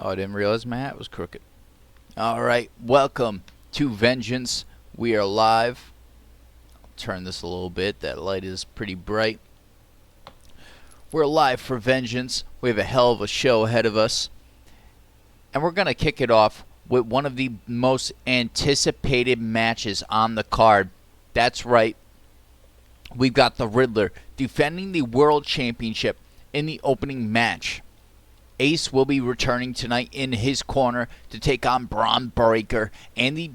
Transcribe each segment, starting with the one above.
Oh, I didn't realize my hat was crooked. All right, welcome to Vengeance. We are live. I'll turn this a little bit. That light is pretty bright. We're live for Vengeance. We have a hell of a show ahead of us. And we're going to kick it off with one of the most anticipated matches on the card. That's right. We've got the Riddler defending the World Championship in the opening match. Ace will be returning tonight in his corner to take on Braun Breaker and the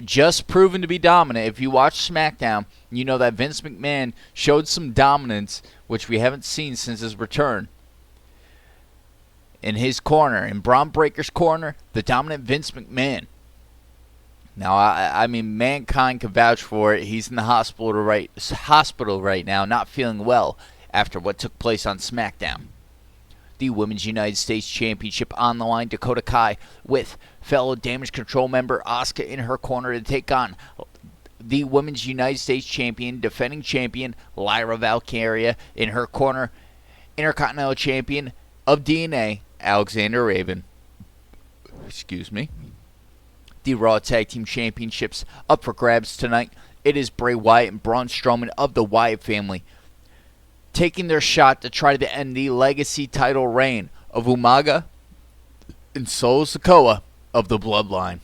just proven to be dominant. If you watch SmackDown, you know that Vince McMahon showed some dominance, which we haven't seen since his return. In his corner, in Braun Breaker's corner, the dominant Vince McMahon. Now, I mean, Mankind can vouch for it. He's in the hospital right now, not feeling well after what took place on SmackDown. The Women's United States Championship on the line. Dakota Kai with fellow Damage Control member Asuka in her corner to take on the Women's United States Champion, defending champion Lyra Valkyria in her corner. Intercontinental Champion of DNA, Alexander Raven. Excuse me. The Raw Tag Team Championships up for grabs tonight. It is Bray Wyatt and Braun Strowman of the Wyatt family taking their shot to try to end the legacy title reign of Umaga and Solo Sikoa of the Bloodline.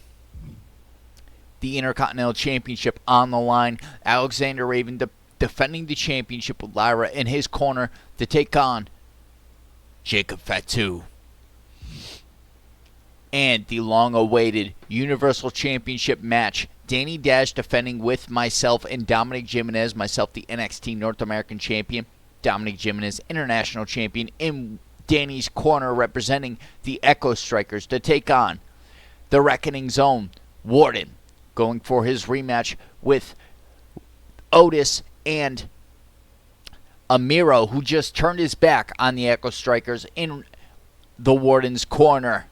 The Intercontinental Championship on the line. Alexander Raven defending the championship with Lyra in his corner to take on Jacob Fatu. And the long-awaited Universal Championship match. Danny Dash defending with myself and Dominic Jimenez. Myself, the NXT North American Champion. Dominic Jimenez, International Champion, in Danny's corner representing the Echo Strikers to take on the Reckoning Zone. Warden going for his rematch with Otis and Amiro, who just turned his back on the Echo Strikers in the Warden's corner.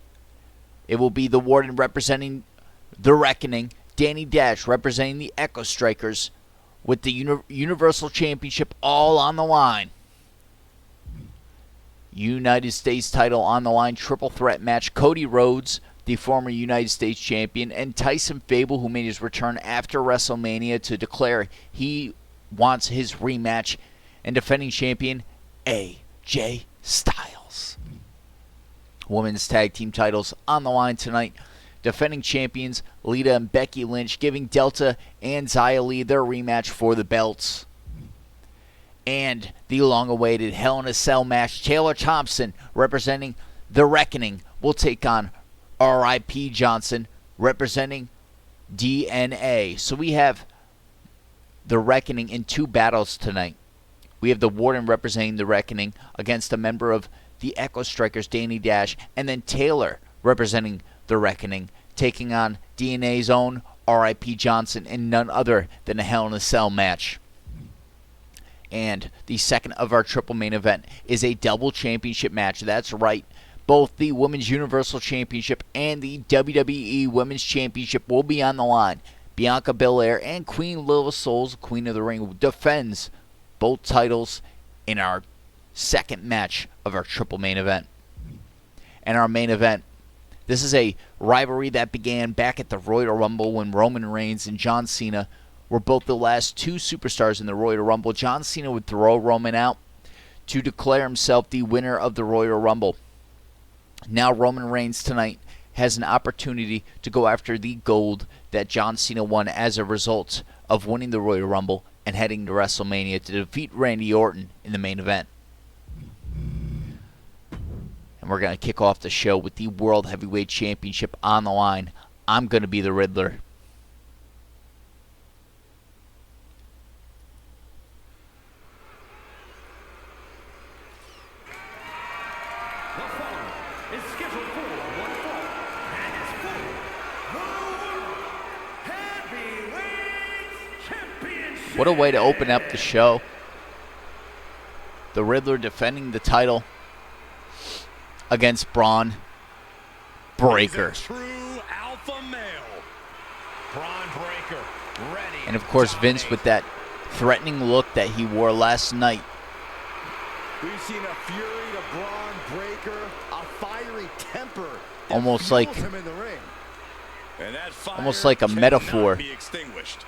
It will be the Warden representing the Reckoning, Danny Dash representing the Echo Strikers, with the Universal Championship all on the line. United States title on the line, triple threat match. Cody Rhodes, the former United States champion, and Tyson Fable, who made his return after WrestleMania to declare he wants his rematch, and defending champion AJ Styles. Women's tag team titles on the line tonight. Defending champions Lita and Becky Lynch giving Delta and Xia Li their rematch for the belts. And the long-awaited Hell in a Cell match. Taylor Thompson representing the Reckoning will take on R.I.P. Johnson representing DNA. So we have the Reckoning in two battles tonight. We have the Warden representing the Reckoning against a member of the Echo Strikers, Danny Dash, and then Taylor representing the Reckoning, taking on DNA's own R.I.P. Johnson in none other than a Hell in a Cell match. And the second of our triple main event is a double championship match. That's right. Both the Women's Universal Championship and the WWE Women's Championship will be on the line. Bianca Belair and Queen Lil Souls, Queen of the Ring, defends both titles in our second match of our triple main event. And our main event, this is a rivalry that began back at the Royal Rumble when Roman Reigns and John Cena were both the last two superstars in the Royal Rumble. John Cena would throw Roman out to declare himself the winner of the Royal Rumble. Now Roman Reigns tonight has an opportunity to go after the gold that John Cena won as a result of winning the Royal Rumble and heading to WrestleMania to defeat Randy Orton in the main event. And we're going to kick off the show with the World Heavyweight Championship on the line. I'm going to be the Riddler. The following is scheduled for one fall, and is for World Heavyweight Championship. What a way to open up the show. The Riddler defending the title against Braun Breaker. True alpha male. Braun Breaker ready. And of course Vince with that threatening look that he wore last night. We've seen a fury to Braun Breaker, a fiery temper. Almost like him in the ring. And that fire almost like a cannot metaphor be extinguished.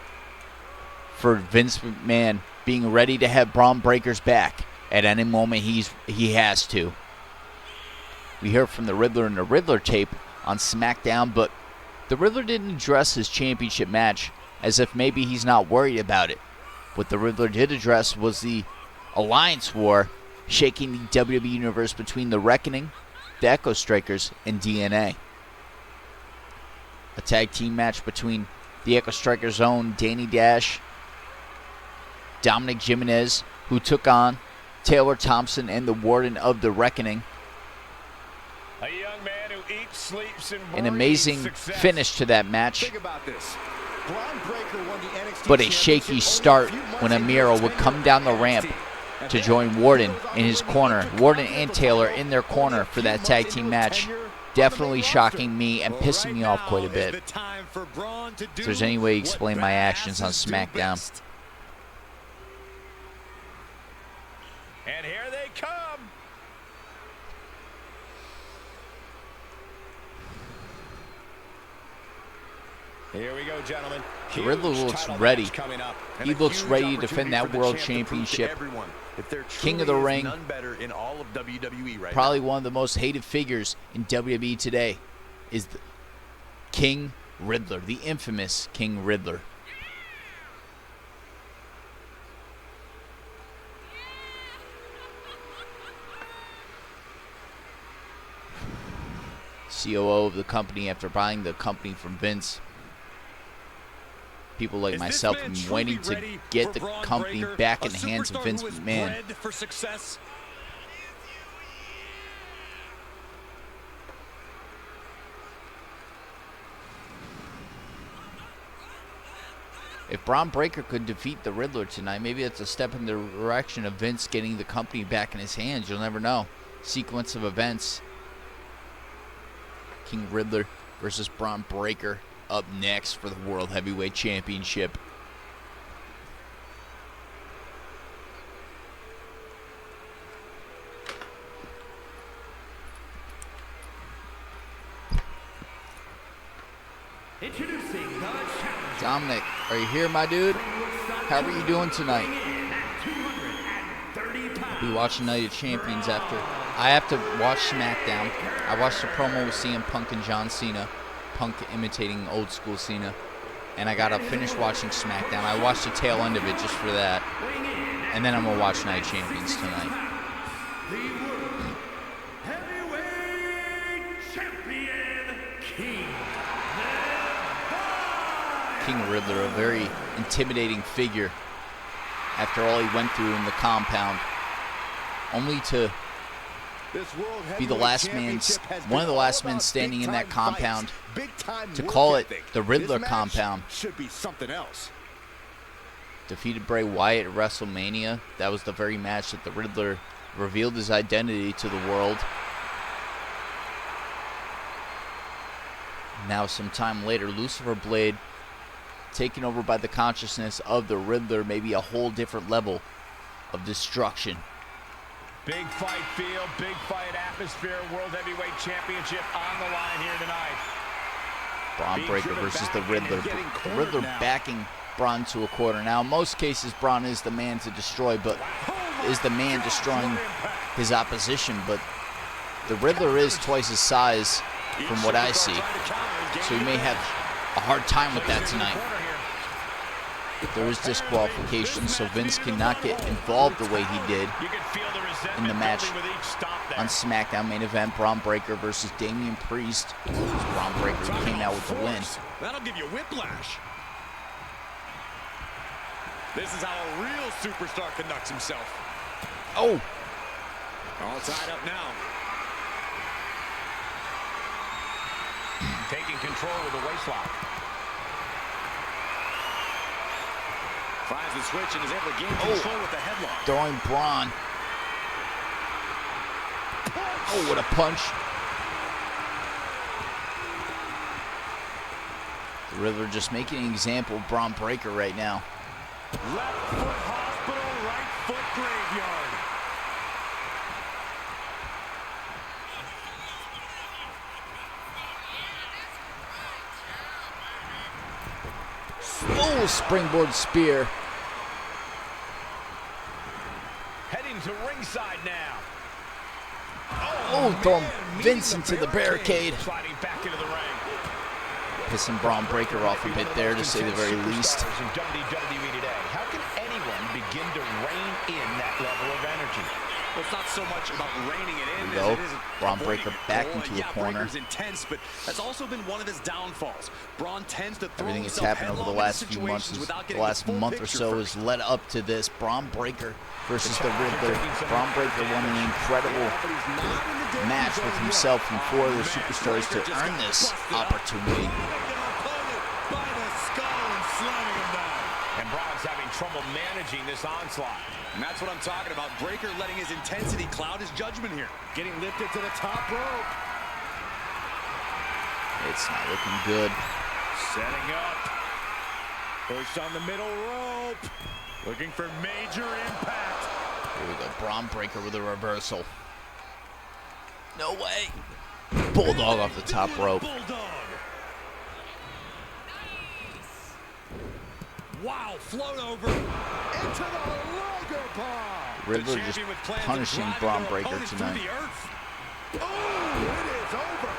for Vince McMahon being ready to have Braun Breaker's back at any moment he has to. We heard from the Riddler in the Riddler tape on SmackDown, but the Riddler didn't address his championship match as if maybe he's not worried about it. What the Riddler did address was the Alliance War shaking the WWE Universe between the Reckoning, the Echo Strikers, and DNA. A tag team match between the Echo Striker's own Danny Dash, Dominic Jimenez, who took on Taylor Thompson and the Warden of the Reckoning. A young man who eats, sleeps, and An amazing success. finish to that match, Think about this. Braun Breaker won the NXT but a shaky Championship start only a few months when into Amiro his would tenure come down the with ramp NXT. to And join then Warden he goes in his on to corner. win the Warden and Intercontinental Taylor title in their only a corner few for that months tag into team his match. tenure on the Definitely main shocking roster. me and Well, pissing right me off now quite a is bit. the time for Braun to If do there's any way to what explain my actions on badasses do SmackDown. best. And here they come. Here we go, gentlemen. The Riddler Huge looks title ready. match coming up. And He a looks huge ready to defend opportunity that for the world champ to prove to championship. everyone that there King of the truly is ring. none better in all of WWE right Probably one of the most hated figures in WWE today is the King Riddler, the infamous King Riddler. COO of the company after buying the company from Vince. People like Is this myself man have been truly waiting to ready get for the Braun company Breaker, back a in the hands of superstar Vince who is McMahon. bred for success? If Braun Breaker could defeat the Riddler tonight, maybe it's a step in the direction of Vince getting the company back in his hands. You'll never know. Sequence of events. King Riddler versus Braun Breaker up next for the World Heavyweight Championship. Introducing the challenger. Dominic, are you here, my dude? How are you doing tonight? I'll be watching Night of Champions after. I have to watch SmackDown. I watched the promo with CM Punk and John Cena. Punk imitating old school Cena. And I gotta finish watching SmackDown. I watched the tail end of it just for that. And then I'm gonna watch Night of Champions tonight. The World Heavyweight Champion, King Riddler, a very intimidating figure after all he went through in the compound. Only to be the last man, one of the last men standing in that compound, to call it the Riddler compound. Should be something else. Defeated Bray Wyatt at WrestleMania. That was the very match that the Riddler revealed his identity to the world. Now, some time later, Lucifer Blade taken over by the consciousness of the Riddler, maybe a whole different level of destruction. Big fight feel, big fight atmosphere. World Heavyweight Championship on the line here tonight. Braun Breaker versus the Riddler. The Riddler backing Braun to a corner. Now, in most cases, Braun is the man to destroy, but is the man destroying his opposition. But the Riddler is twice his size from what I see. So he may have a hard time with that tonight. There is disqualification, so Vince cannot get involved the way he did in the match on SmackDown main event. Braun Breaker versus Damian Priest. It was Braun Breaker who came out with the win. That'll give you whiplash. This is how a real superstar conducts himself. Oh! All tied up now. Taking control with the waistlock. Finds the switch and is able to gain control with the headlock. Throwing Braun. Oh, what a punch. The Riddler just making an example of Braun Breaker right now. Left foot hospital, right foot graveyard. Oh, springboard spear. Heading to ringside now. Oh, throwing Vince into the barricade. Sliding back into the ring. Pissing Braun Breaker off a bit there, to say the very least. Superstars in WWE today. How can anyone begin to rein in that level of energy? Well, it's not so much about reining it in There we as go. it is Braun avoiding Breaker it. back Oh, into a yeah, corner. Breaker's intense, but that's also been one of his downfalls. Braun tends to throw Everything that's himself happened over the headlong last into few months, situations without the getting last full month or picture so first. has led up to this. Braun Breaker versus the Riddler. Braun Breaker won an incredible match with himself and four other superstars to earn this opportunity. And Braun's having trouble managing this onslaught. And that's what I'm talking about. Breaker letting his intensity cloud his judgment here. Getting lifted to the top rope. It's not looking good. Setting up. Push on the middle rope. Looking for major impact. Here we go. Braun Breaker with a reversal. No way. Bulldog off the top rope. Bulldog. Wow, float over into the Liger bomb. Riddler just punishing Braun Breaker tonight. Oh, it is over.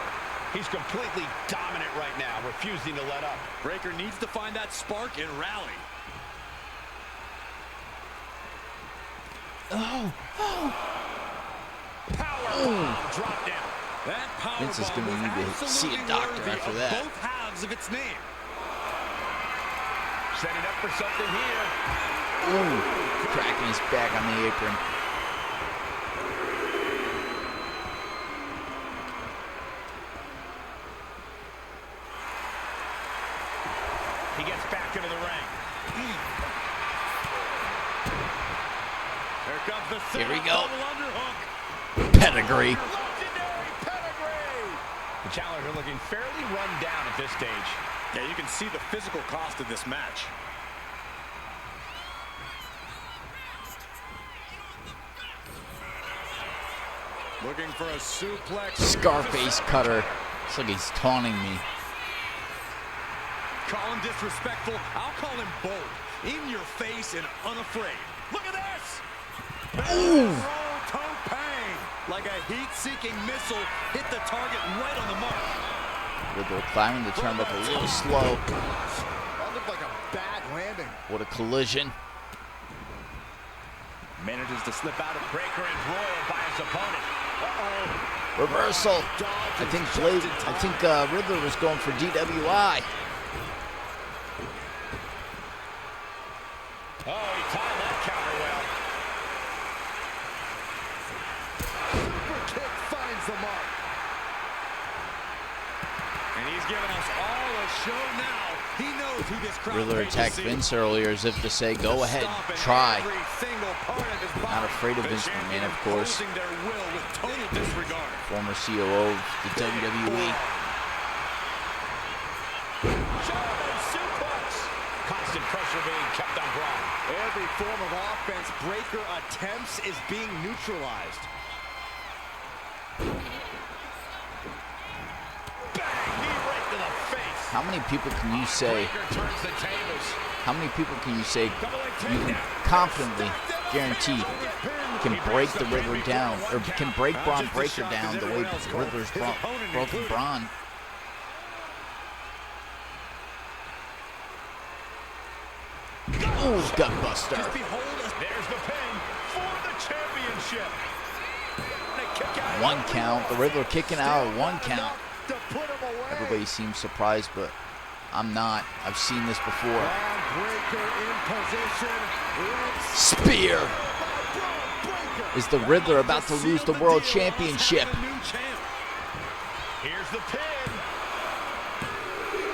He's completely dominant right now, refusing to let up. Breaker needs to find that spark and rally. Power bomb drop down. That power Vince is bomb gonna was need to see a absolutely doctor worthy after of that. both halves of its name. Setting up for something here. Ooh, cracking his back on the apron. He gets back into the ring. Here comes the Here we setup, go. double underhook. Pedigree. Legendary pedigree. The challenger looking fairly run down at this stage. Yeah, you can see the physical cost of this match. Looking for a suplex. Scarface cutter. It's like he's taunting me. Call him disrespectful. I'll call him bold. In your face and unafraid. Look at this. Ooh. Roll toe pain. Like a heat-seeking missile hit the target right on the mark. Riddler climbing the turnbuckle a little slow. That looked like a bad landing. What a collision. Manages to slip out of Breaker embroiled by his opponent. Reversal. I think Riddler was going for DWI. Oh, he timed that counter well. Super kick finds the mark. And he's giving us all a show now. He knows who this crowd Riddler paid to attacked see. Vince earlier as if to say, go ahead, Stomping try. every single part of his body. Not afraid of The Vince champion McMahon, of course. imposing their will with total disregard. Former COO of the WWE. German suplex. Constant pressure being kept on Braun. Every form of offense Breaker attempts is being neutralized. Bang! Knee right to the face. How many people can you say, Breaker turns the tables. how many people can you say Double leg you can takedown. confidently guarantee can break the Riddler down, or can break Braun Breaker down the way Riddler's broken Braun? Ooh, gutbuster. Just behold us. There's the pin for the championship. And a kick out. One count. The Riddler kicking out at one count. To put him away. Everybody seems surprised, but I'm not. I've seen this before. Braun Breaker in position. Let's Spear. Braun Breaker. Is the Riddler about to lose the World Seal the deal. Championship? The new champ. Here's the pin.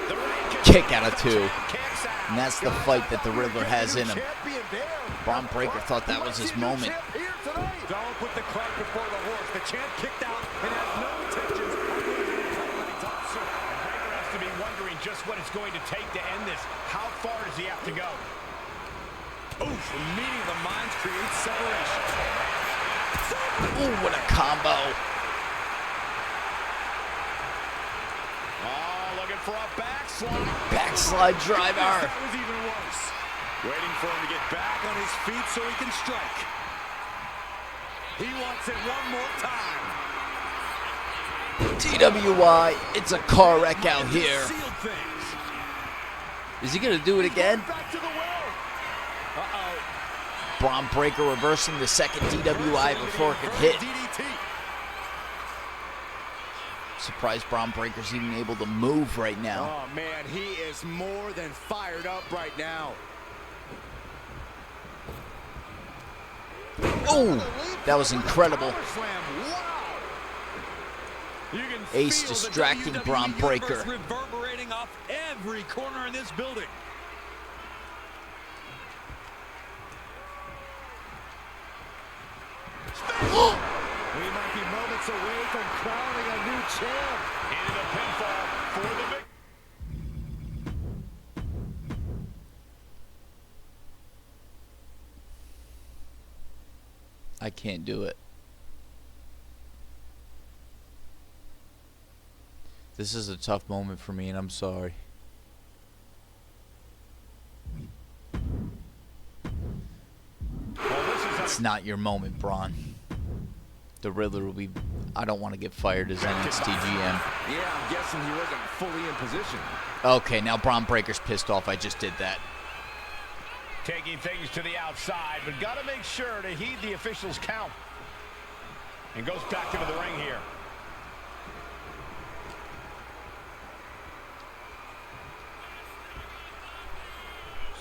The ring Kick out of two. kicks out. And that's the fight that the Riddler has in him. Champion there. Braun Breaker thought that was his moment. Don't put the cart before the horse. The champ kicked out and has no intentions of losing the title anytime soon. Breaker has to be wondering just what it's going to take to end this. How far does he have to go? Oof, meeting the minds creates separation. Ooh, what a combo. Oh, looking for a backslide. Backslide driver. That was even worse. Waiting for him to get back on his feet so he can strike. He wants it one more time. DWI, it's a car wreck out here. Sealed things. Is he going to do it again? Back to the well. Uh-oh. Braun Breaker reversing the second DWI before it could hit. Surprised Braun Breaker's even able to move right now. Oh man, he is more than fired up right now. Oh, that was incredible. Ace distracting Braun Breaker. Reverberating off every corner in this building. We might be moments away from crowning a new champ. Into the pinfall for the victory. I can't do it. This is a tough moment for me, and I'm sorry. It's not your moment, Braun. The Riddler will be... I don't want to get fired as NXT GM. Yeah, I'm guessing he wasn't fully in position. Okay, now Braun Breaker's pissed off I just did that. Taking things to the outside, but got to make sure to heed the officials' count. And goes back into the ring here.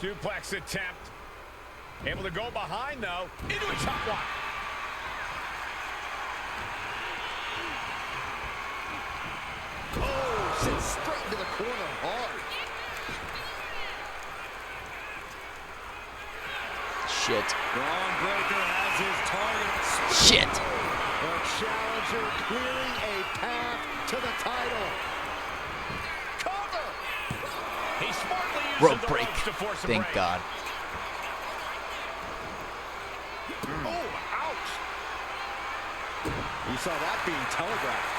Suplex attempt. Able to go behind, though. Into a top one. Oh, sent straight into the corner hard. Shit. Braun Breaker has his target. Shit. The challenger clearing a path to the title. Cover. He smartly uses Rope the break. ropes to force a Thank break. God. Oh, ouch. You saw that being telegraphed.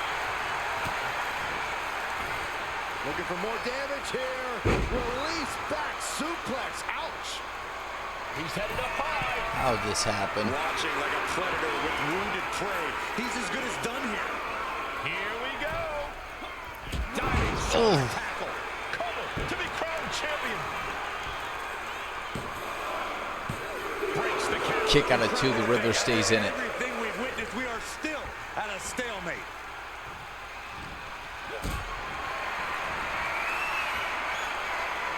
Looking for more damage here. Release back suplex. Ouch. He's headed up high. How did this happen? Watching like a predator with wounded prey. He's as good as done here. Here we go. Diving Oh. tackle. Cover to be crowned champion. Breaks the count. Kick out of two, the Riddler stays in it. Everything we've witnessed, we are still at a stalemate.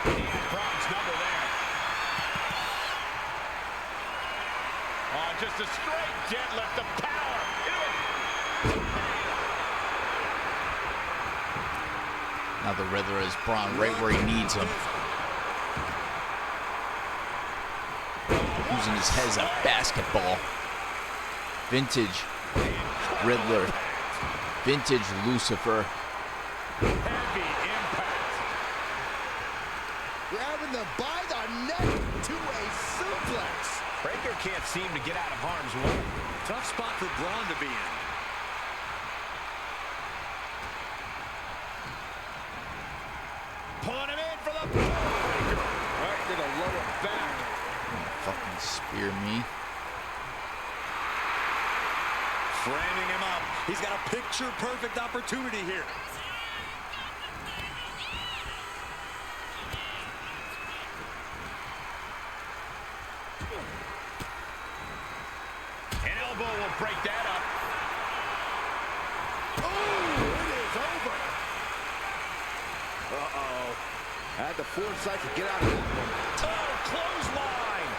Braun's number there. Oh, just a straight deadlift of power. Now the Riddler is Braun right where he needs him. Using his head as a basketball. Vintage Riddler. Vintage Lucifer. Heavy impact. Grabbing them by the neck to a suplex. Breaker can't seem to get out of harm's way. Tough spot for Braun to be in. Pulling him in for the breaker. Right to the lower back. Fucking spear me. Framing him up. He's got a picture-perfect opportunity here. An elbow will break that up. Oh, it is over. Uh-oh. Had the foresight to get out of that one. Oh, clothesline.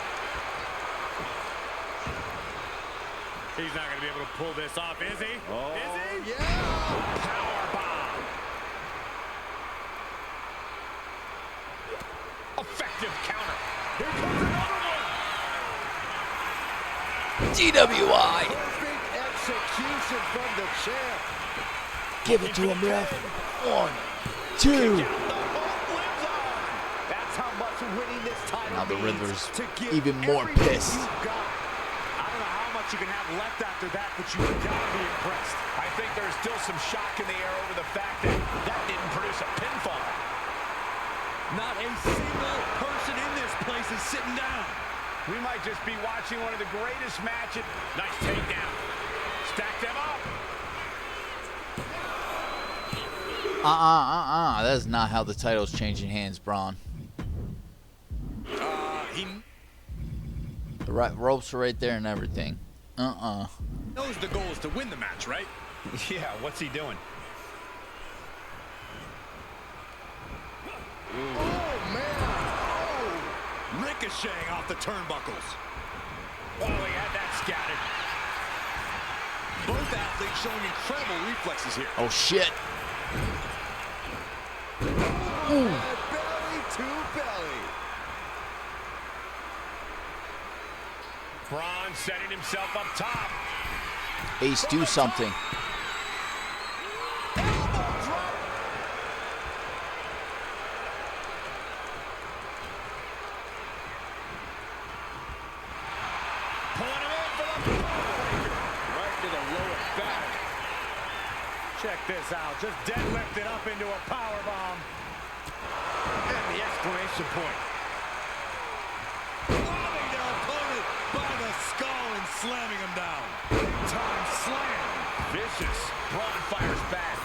He's not going to be able to pull this off, is he? Oh, is he? yeah. Power bomb. Effective counter. Here comes another one. DWI. Perfect execution from the champ. Give it to him, ref. 1, 2. The hope lives on. That's how much winning this title Now the means. Riddler's To give even more everything pissed. you've got. I don't know how much you can have left after that, but you've got to be impressed. I think there's still some shock in the air over the fact that that didn't produce a pinfall. Not a single person in this place is sitting down. We might just be watching one of the greatest matches. Nice takedown. Stack them up. That is not how the title's changing hands, Braun. The The ropes are right there and everything. Knows the goal is to win the match, right? Yeah, what's he doing? Oh, man. Oh. Ricocheting off the turnbuckles. Oh, he had that scouted. Both athletes showing incredible reflexes here. Oh, shit. Belly to belly. Braun setting himself up top. Ace, do something. Pulling him in for the Right to the lower back. Check this out. Just deadlifted up into a powerbomb. And the exclamation point. Grabbing their opponent by the skull and slamming him down. Big time slam. Vicious. Braun fires back.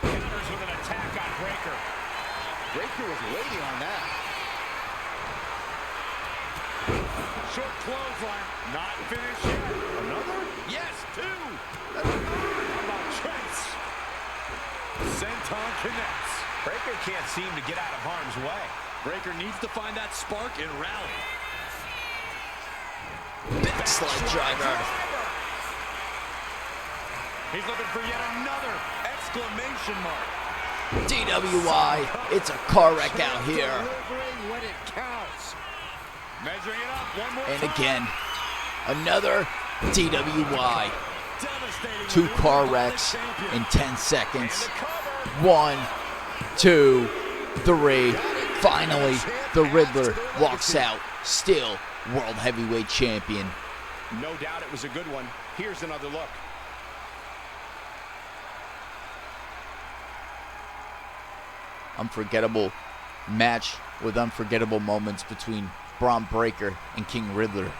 Counters with an attack on Breakker. Breakker was waiting on that. Short clothesline. Not finished yet. Another? Yes, two. How about Trent's? Senton connects. Breakker can't seem to get out of harm's way. Breakker needs to find that spark and rally. Backslide driver. He's looking for yet another exclamation mark. DWI. It's a car wreck out here. Delivering when it counts. Measuring it up one more And time. again, another DWI. Devastating. 2 maneuver car by the wrecks champion. in 10 And seconds. the cover. 1, 2, 3. Finally, the Riddler walks out, still World Heavyweight Champion. No doubt it was a good one. Here's another look. Unforgettable match with unforgettable moments between Braun Breaker and King Riddler.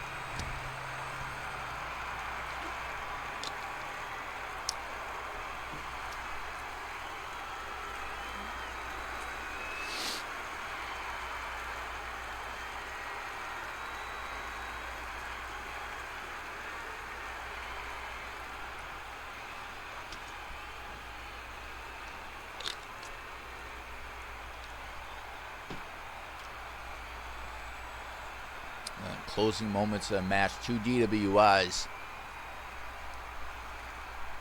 Closing moments of the match, 2 DWIs.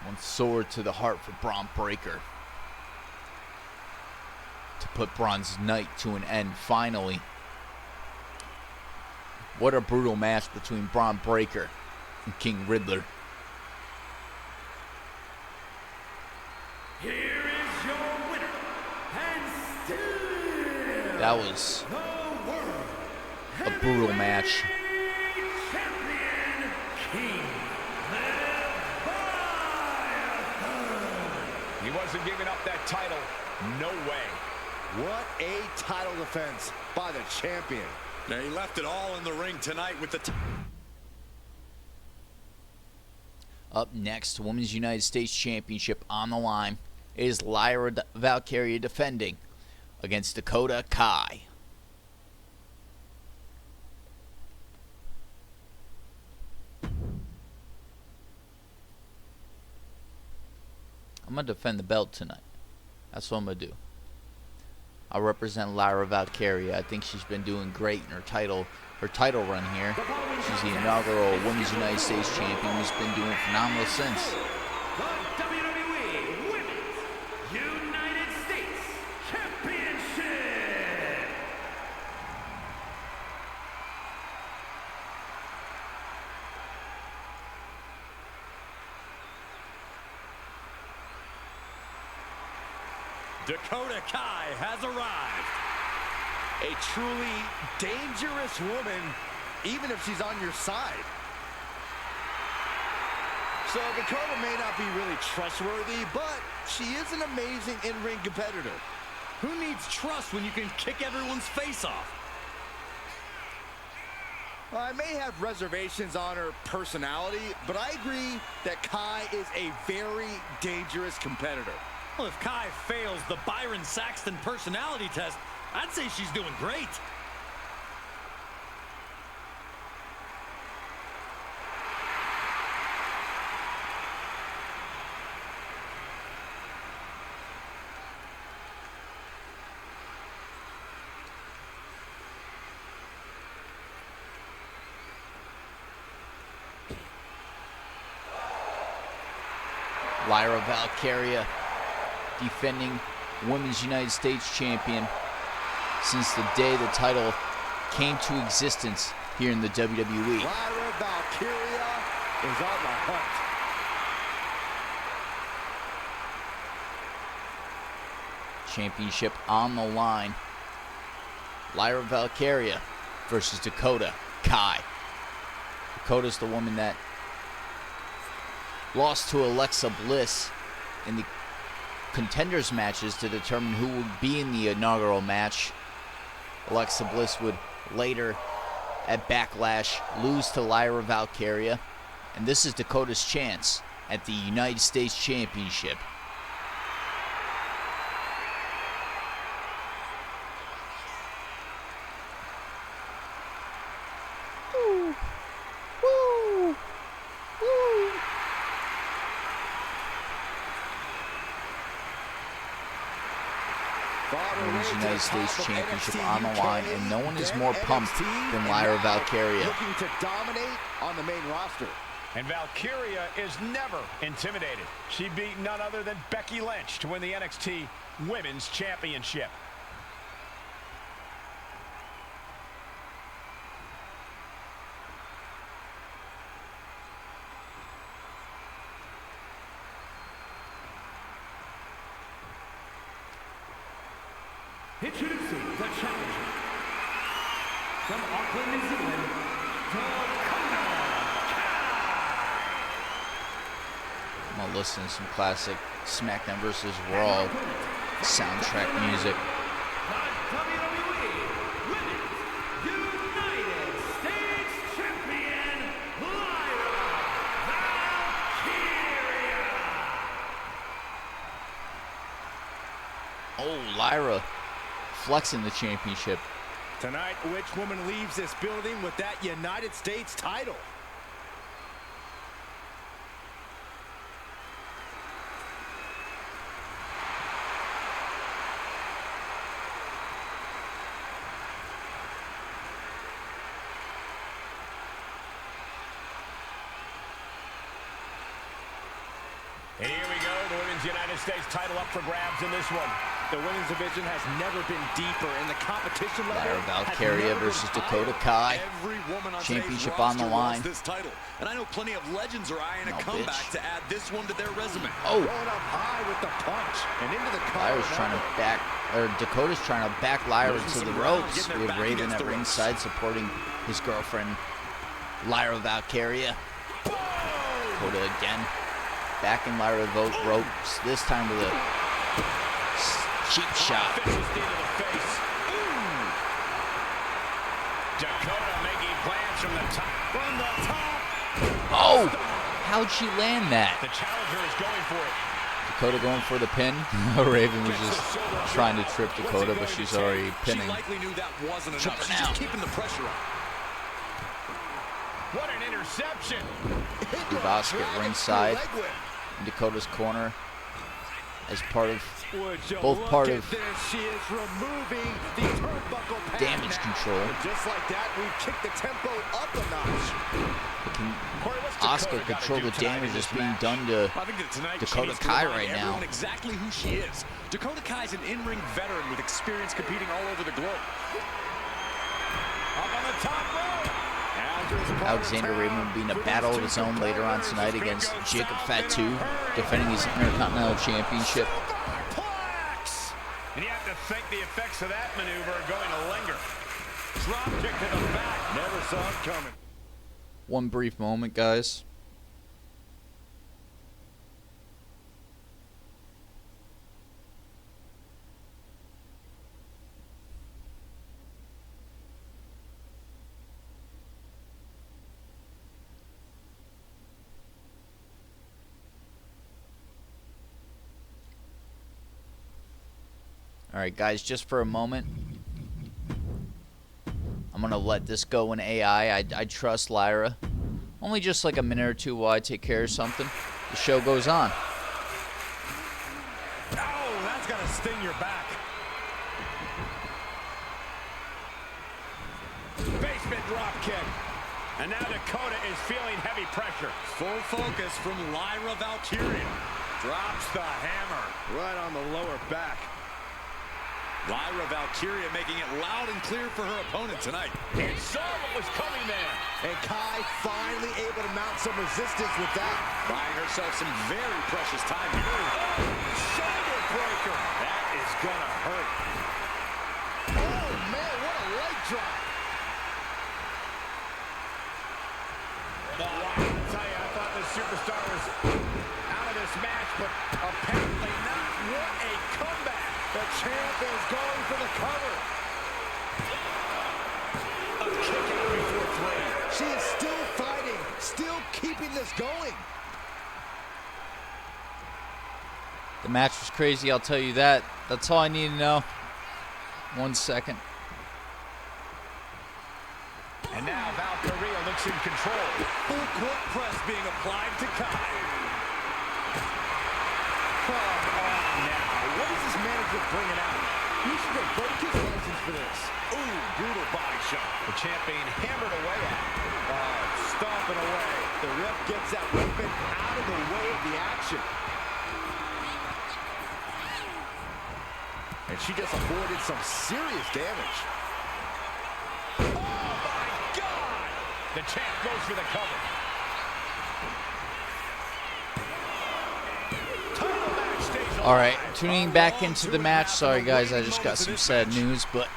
One sword to the heart for Braun Breaker. To put Braun's night to an end, finally. What a brutal match between Braun Breaker and King Riddler. Here is your winner, and still That was the world a brutal match. champion, King Leviathan. He wasn't giving up that title. No way. What a title defense by the champion. Now he left it all in the ring tonight with the Up next, Women's United States Championship on the line is Lyra Valkyria defending against Dakota Kai. I'm going to defend the belt tonight. That's what I'm going to do. I'll represent Lyra Valkyria. I think she's been doing great in her title run here. She's the inaugural Women's United States Champion, who's been doing phenomenal since. The WWE Women's United States Championship. Dakota Kai has arrived. A truly dangerous woman, even if she's on your side. So Dakota may not be really trustworthy, but she is an amazing in-ring competitor. Who needs trust when you can kick everyone's face off? I may have reservations on her personality, but I agree that Kai is a very dangerous competitor. Well, if Kai fails the Byron Saxton personality test, I'd say she's doing great. Lyra Valkyria, defending Women's United States Champion since the day the title came to existence here in the WWE. Lyra Valkyria is on the hunt. Championship on the line. Lyra Valkyria versus Dakota Kai. Dakota's the woman that lost to Alexa Bliss in the contenders matches to determine who would be in the inaugural match. Alexa Bliss would later at Backlash lose to Lyra Valkyria, and this is Dakota's chance at the United States Championship. Women's United States Championship on the line, and no one is more pumped than Lyra Valkyria. Looking to dominate on the main roster. And Valkyria is never intimidated. She beat none other than Becky Lynch to win the NXT Women's Championship. Introducing the challenger from Auckland, New Zealand, Dakota Kai. I'm gonna listen to some classic SmackDown vs. Raw soundtrack music. The WWE Women's United States Champion, Lyra Valkyria. Oh, Lyra flexing the championship. Tonight, which woman leaves this building with that United States title? And here we go, the Women's United States title up for grabs in this one. The women's division has never been deeper, and the competition level Lyra Valkyria has never versus been Dakota higher. Kai. Every woman on Championship today's on the roster line. wants this title, and I know plenty of legends are eyeing a No, comeback bitch. to add this one to their resume. Oh, Going up high with the punch and into the collar. Lyra's trying to back, or Dakota's trying to back Lyra Losing to the some ground, ropes. getting We her have back Raven against at the ropes. ringside supporting his girlfriend, Lyra Valkyria. Dakota again, backing Lyra the ropes, this time with a cheap shot. Vicious knee to the face. Ooh. Dakota making plans from the top. From the top. Oh, how'd she land that? The challenger is going for it. Dakota going for the pin. Raven was just trying to trip Dakota, but she's already pinning. She likely knew that wasn't Trip enough. her She's now. just keeping the pressure on. What an interception. Steve Oscar at ringside in Dakota's corner as part of both part of She is removing the turnbuckle pad damage now. control. And just like that, we've kicked the tempo up a notch. Can Corey, what's Oscar Dakota gotta control do the tonight damage in that's this being match? done to I think that tonight Dakota she needs to Kai remind right everyone now. exactly who she is. Dakota Kai is an in-ring veteran with experience competing all over the globe. Up on the top rope. Alexander Raven will be in a battle of his own later on tonight against Jacob Fatu, defending his Intercontinental Championship. Superplex. And you have to think the effects of that maneuver are going to linger. Drop kick to the back. Never saw it coming. One brief moment, guys. Alright guys, just for a moment, I'm going to let this go in AI. I trust Lyra. Only just like a minute or two while I take care of something. The show goes on. Oh, that's going to sting your back. Basement drop kick. And now Dakota is feeling heavy pressure. Full focus from Lyra Valkyria. Drops the hammer. Right on the lower back. Lyra Valkyria making it loud and clear for her opponent tonight. And saw what was coming there. And Kai finally able to mount some resistance with that. Buying herself some very precious time here. Oh, shoulder breaker. That is gonna hurt. Oh, man, what a leg drop. Oh, I'll tell you, I thought this superstar was out of this match, but apparently not. What a comeback. The champ is going for the cover. A kick out before three. She is still fighting, still keeping this going. The match was crazy, I'll tell you that. That's all I need to know. 1 second. And now Valkyria looks in control. Full court press being applied to Kai. Come on now. What is this manager bringing out? He should get focus lessons for this. Ooh, brutal body shot. The champ being hammered away at. Stomping away. The ref gets that weapon out of the way of the action. And she just avoided some serious damage. Oh, my God! The champ goes for the cover. Title match stays alive. All right, tuning back into the match. Sorry, guys, I just got some sad news, but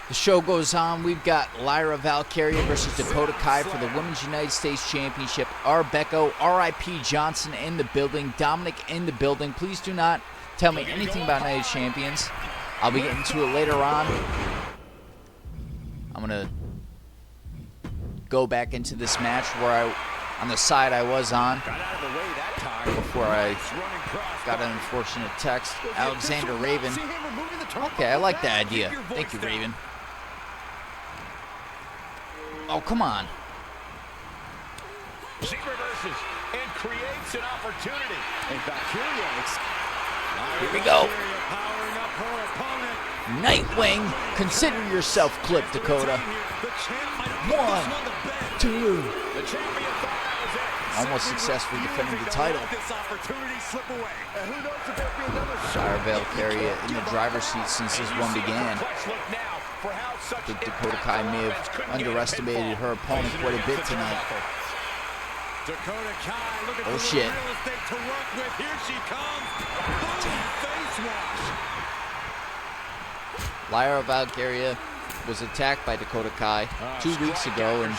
the show goes on. We've got Lyra Valkyria versus Dakota Kai for the Women's United States Championship. Rebecca, R.I.P. Johnson in the building. Dominic in the building. Please do not tell me anything about United Champions. I'll be getting to it later on. I'm going to go back into this match where on the side I was on Got out of the way that time. before I got an unfortunate text. Alexander Raven. Okay, I like that idea. Thank you, Raven. Oh, come on. She reverses and creates an opportunity. And Valkyria. Here we go. Powering up her opponent. Nightwing, consider yourself clipped, Dakota. The champ might have put 1, this one to bed. 2. The champion thought that was it. Almost successfully defending the title. Let this opportunity slip away. And who knows if there'll be another Lyra Valkyria in the driver's seat since this one began. I think Dakota Kai may have underestimated her opponent quite a bit tonight. Dakota Kai looking Oh, for shit. real estate to work with. Here she comes. Boom, face wash. Lyra Valkyria was attacked by Dakota Kai 2 weeks ago, and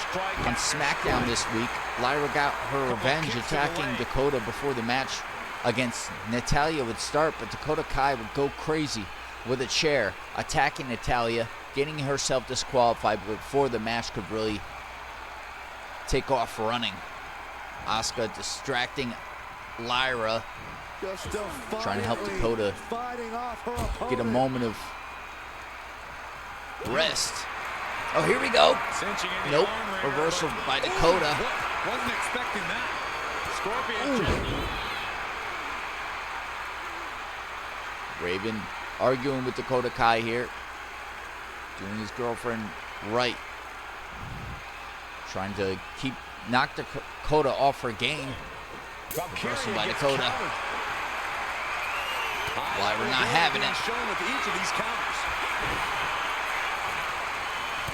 on SmackDown this week, Lyra got her revenge attacking Dakota before the match against Natalya would start, but Dakota Kai would go crazy with a chair, attacking Natalya, getting herself disqualified before the match could really take off running. Asuka distracting Lyra, trying to help Dakota get a moment of rest. Oh, here we go. Cinching in the Nope. arm wringer. Reversal by Dakota. Wasn't expecting that. Scorpion kick. Raven arguing with Dakota Kai here. Doing his girlfriend right. Trying to knock Dakota off her game. Reversal by Dakota. Lyra not having it. Shown with each of these counters.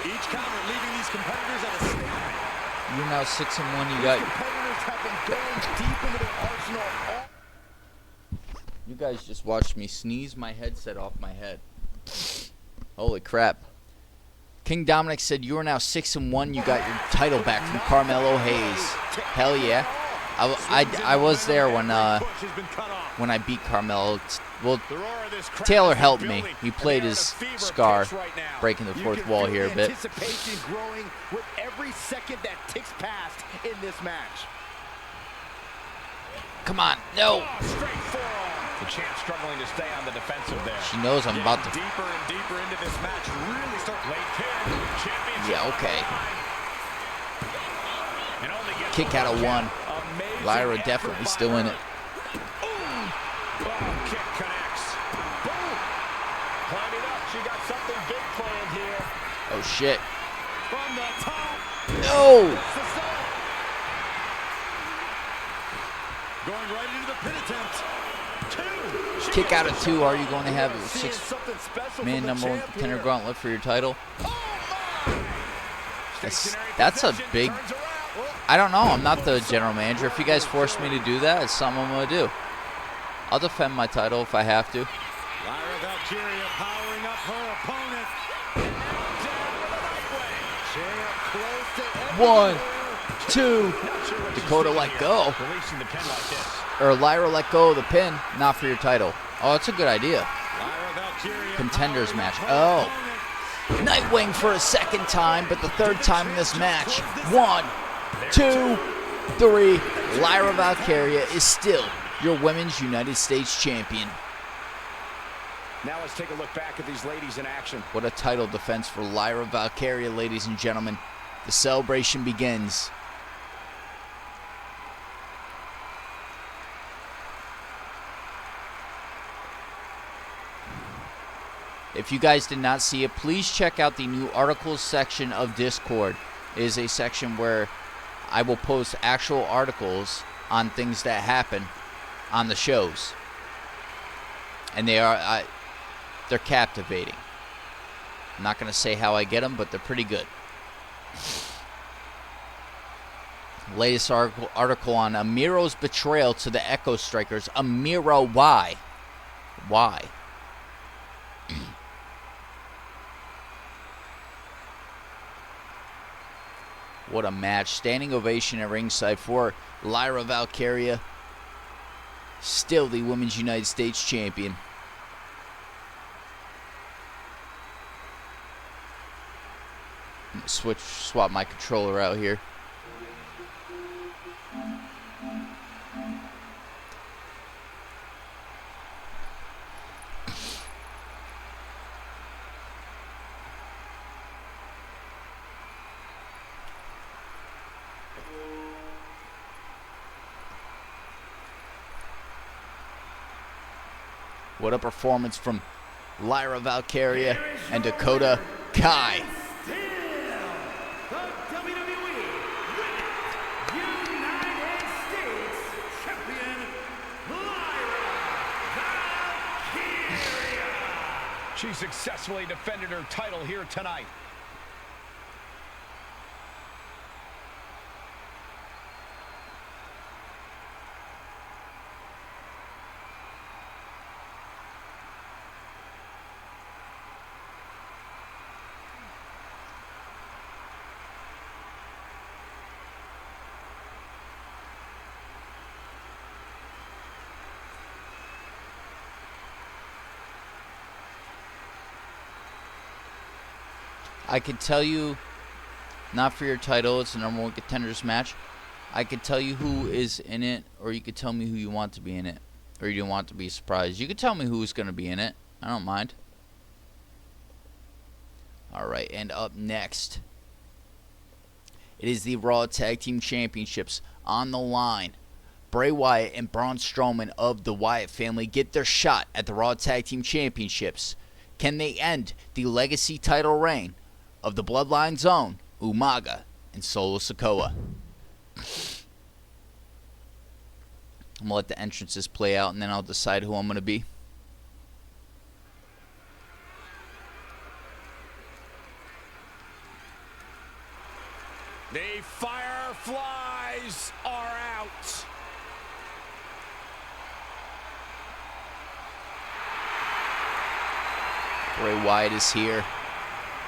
Each counter leaving these competitors at a stalemate. You're now 6-1. You got. Competitors have been going deep into their arsenal. You guys just watched me sneeze my headset off my head. Holy crap. King Dominic said you are now 6-1. You got your title back from Carmelo Hayes. Hell yeah. I was there when I beat Carmelo. Well, Taylor helped me. He played his Scar, breaking the fourth wall here a bit. Anticipation growing with every second that ticks past in this match. Come on, no. Straight forearm. The champ struggling to stay on the defensive there. She knows I'm about to. Deeper and deeper into this match. Really start Late pin. Championship. Yeah, okay. And only gets Kick out of one. amazing Lyra effort definitely by still in her. it. Oh, kick connects. Boom. Climbing up. She got something big planned here. Oh shit. from the top. No. going right into the pin attempt. 2. Kick out at 2. Are you going to have a Seeing something special 6-man from the number 1 champ contender here. gauntlet for your title? Oh my! That's a big... I don't know. I'm not the general manager. If you guys force me to do that, it's something I'm going to do. I'll defend my title if I have to. Lyra Valkyria powering up her opponent. Down with a right way. Champ close to 1, 2. Dakota let go. Releasing the pin like this. Or Lyra let go of the pin. Not for your title. Oh, that's a good idea. Lyra Valkyria Contenders powering match. up her Oh. opponent. Nightwing for a second time, but the third time in this match. 1, 2, 3. Lyra Valkyria is still your Women's United States Champion. Now let's take a look back at these ladies in action. What a title defense for Lyra Valkyria, ladies and gentlemen. The celebration begins. If you guys did not see it, please check out the new articles section of Discord. It is a section where I will post actual articles on things that happen on the shows. And they're captivating. I'm not going to say how I get them, but they're pretty good. Latest article on Amiro's betrayal to the Echo Strikers. Amiro, why? Why? What a match. Standing ovation at ringside for Lyra Valkyria. Still the Women's United States Champion. Swap my controller out here. What a performance from Lyra Valkyria and Dakota Kai. Still, the WWE Women's United States Champion, Lyra Valkyria. She successfully defended her title here tonight. I could tell you, not for your title, it's the number 1 contenders match. I could tell you who is in it, or you could tell me who you want to be in it, or you don't want to be surprised. You could tell me who's going to be in it. I don't mind. Alright, and up next, it is the Raw Tag Team Championships on the line. Bray Wyatt and Braun Strowman of the Wyatt family get their shot at the Raw Tag Team Championships. Can they end the legacy title reign of the Bloodline Zone, Umaga, and Solo Sikoa? I'm going to let the entrances play out, and then I'll decide who I'm going to be. The Fireflies are out. Bray Wyatt is here.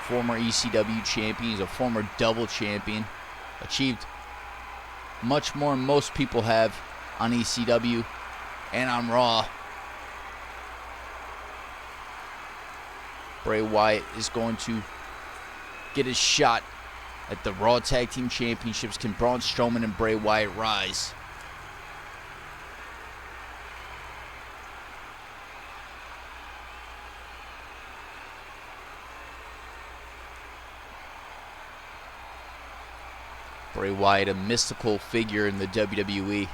Former ECW champion. He's a former double champion. Achieved much more than most people have on ECW and on Raw. Bray Wyatt is going to get his shot at the Raw Tag Team Championships. Can Braun Strowman and Bray Wyatt rise? Bray Wyatt, a mystical figure in the WWE.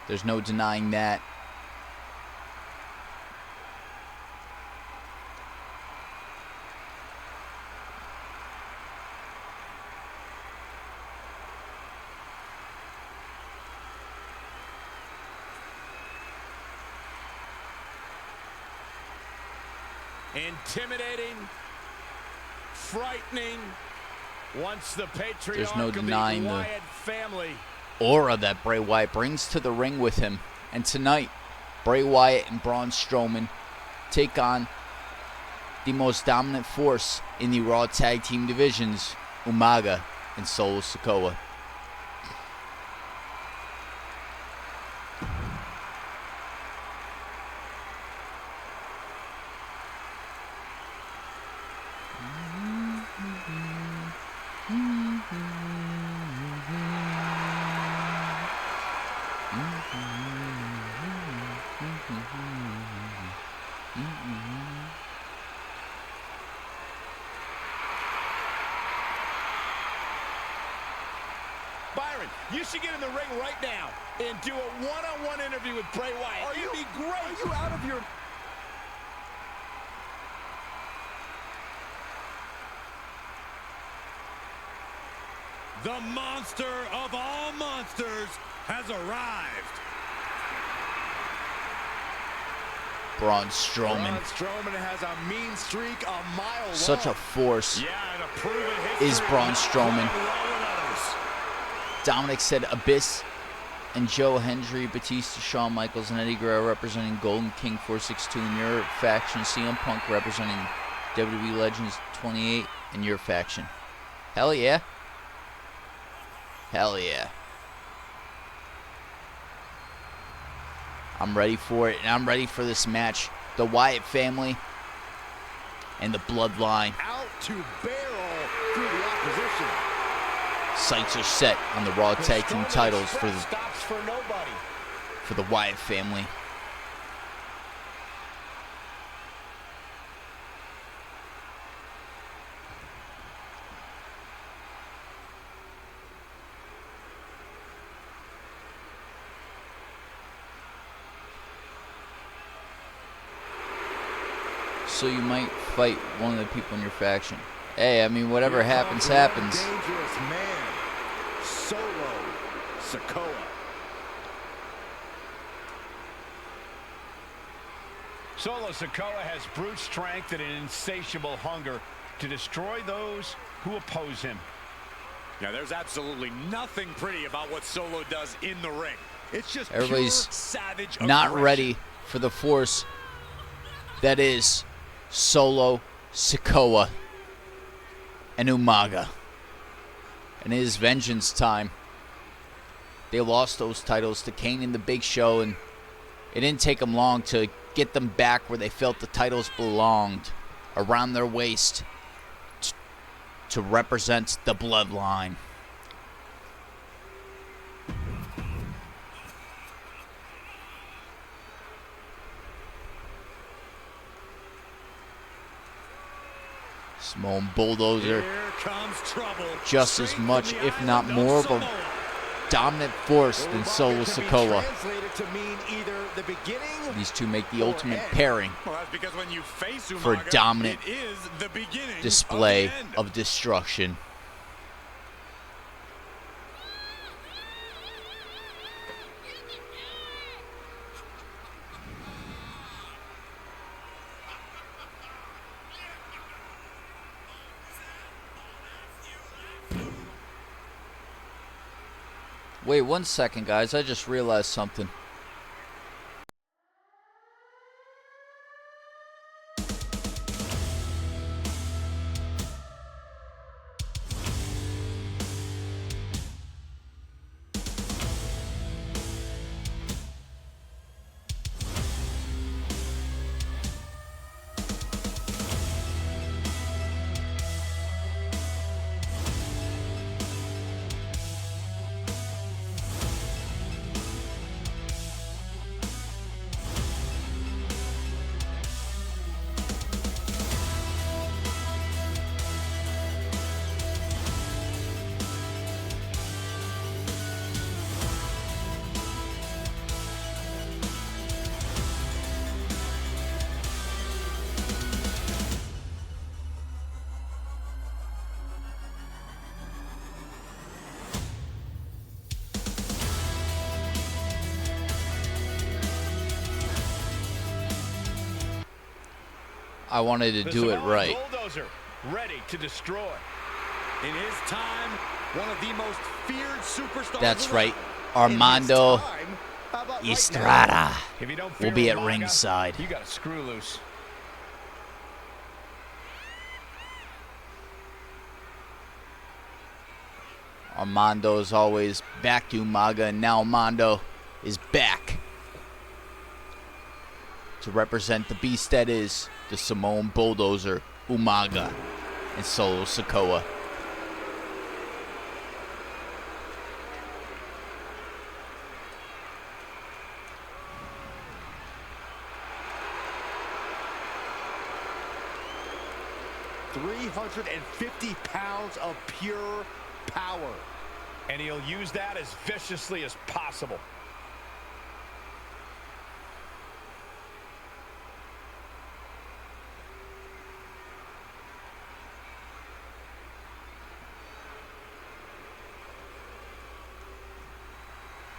There's no denying that. Intimidating, frightening. Once the patriarch There's no of the denying the Wyatt family. aura that Bray Wyatt brings to the ring with him. And tonight, Bray Wyatt and Braun Strowman take on the most dominant force in the Raw Tag Team divisions, Umaga and Solo Sikoa. Byron, you should get in the ring right now and do a one-on-one interview with Bray Wyatt. It'd be great. Are you out of your... The monster of all monsters has arrived. Braun Strowman. Braun Strowman has a mean streak a mile long. Such a force Yeah, and a proven history. is Braun Strowman. Dominic said Abyss and Joe Hendry, Batista, Shawn Michaels, and Eddie Guerrero representing Golden King 462 in your faction. CM Punk representing WWE Legends 28 in your faction. Hell yeah. Hell yeah. I'm ready for it, and I'm ready for this match. The Wyatt family and the Bloodline. Out to barrel through the opposition. Sights are set on the Raw Tag Team titles for stops for nobody. the Wyatt family. So you might fight one of the people in your faction. Hey, I mean, whatever happens, happens. Dangerous man, Solo Sikoa. Solo Sikoa has brute strength and an insatiable hunger to destroy those who oppose him. Yeah, there's absolutely nothing pretty about what Solo does in the ring. It's just Everybody's pure savage not aggression. ready for the force that is Solo Sikoa and Umaga. And it is vengeance time. They lost those titles to Kane and the Big Show, and it didn't take them long to get them back where they felt the titles belonged, around their waist, to represent the Bloodline. Simone Bulldozer, Here comes trouble. just as much, if not more, of a dominant force than Solo Sikoa. Translated to mean either the beginning. These two make the ultimate pairing Well, that's because when you face Umaga, for a dominant it is the beginning display of, the end. of destruction. Wait 1 second, guys. I just realized something. I wanted to do it right. Bulldozer, ready to destroy. In his time, one of the most feared superstars. That's around. right. In Armando his time, how about right now? Estrada If you don't will fear be at Umaga, ringside. You got a screw loose. Armando is always back to Umaga, and now Armando is back to represent the beast that is the Samoan Bulldozer, Umaga, and Solo Sikoa. £350 of pure power. And he'll use that as viciously as possible.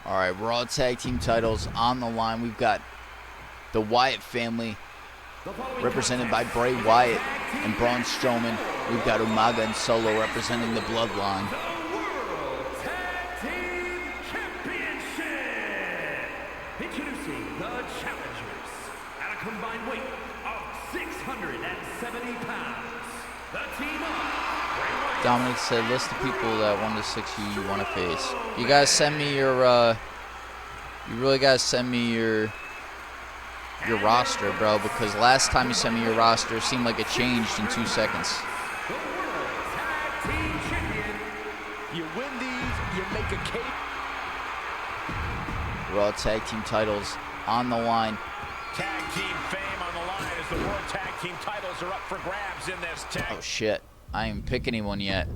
All right, Raw Tag Team titles on the line. We've got the Wyatt family represented by Bray Wyatt and Braun Strowman. We've got Umaga and Solo representing the Bloodline. World Tag Team Championship. Introducing the challengers at a combined weight of 670 pounds. The team of Bray Wyatt. Dominic said, list the people that 1 to 6 you want to face. You guys send me your, you really guys send me your roster, bro, because last time you sent me your roster, it seemed like it changed in 2 seconds. The World Tag Team Champion. You win these, you make a cake. Raw Tag Team titles on the line. Tag team fame on the line as the World Tag Team titles are up for grabs in this tag. Oh, shit. I ain't pick anyone yet.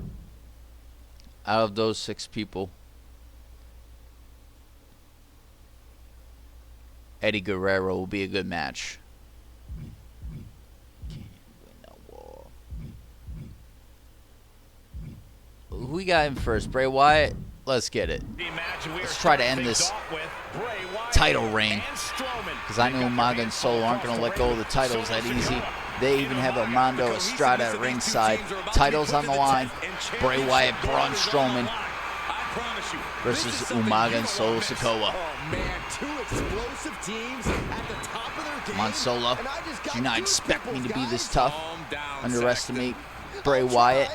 Out of those 6 people, Eddie Guerrero will be a good match. Who we got in first? Bray Wyatt? Let's get it. Let's try to end this title reign. Because I know Umaga and Solo aren't going to let go of the titles that easy. They even have Armando Estrada at ringside. Titles on the line. Bray Wyatt, Braun Strowman versus Umaga and Solo Sikoa. Oh man, 2 explosive teams at the top of their game. Come on, Solo. And I just got Do not goosebumps, expect me to be this guys. tough. Calm down, Underestimate Saxton. Bray Wyatt.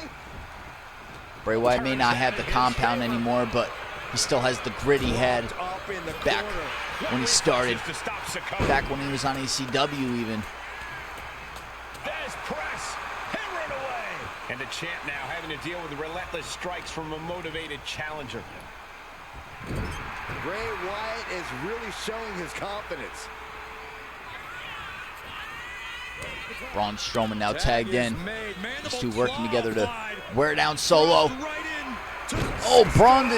Bray Wyatt may not have the compound anymore, but he still has the grit he had Up in the back corner. when he started. To stop Sikoa. Back when he was on ECW even. There's press. Hammered away. And the champ now having to deal with the relentless strikes from a motivated challenger. Bray Wyatt is really showing his confidence. Braun Strowman now tagged in. Made. These Mandible two working claw together to applied. wear down Solo. Right in. Oh, Braun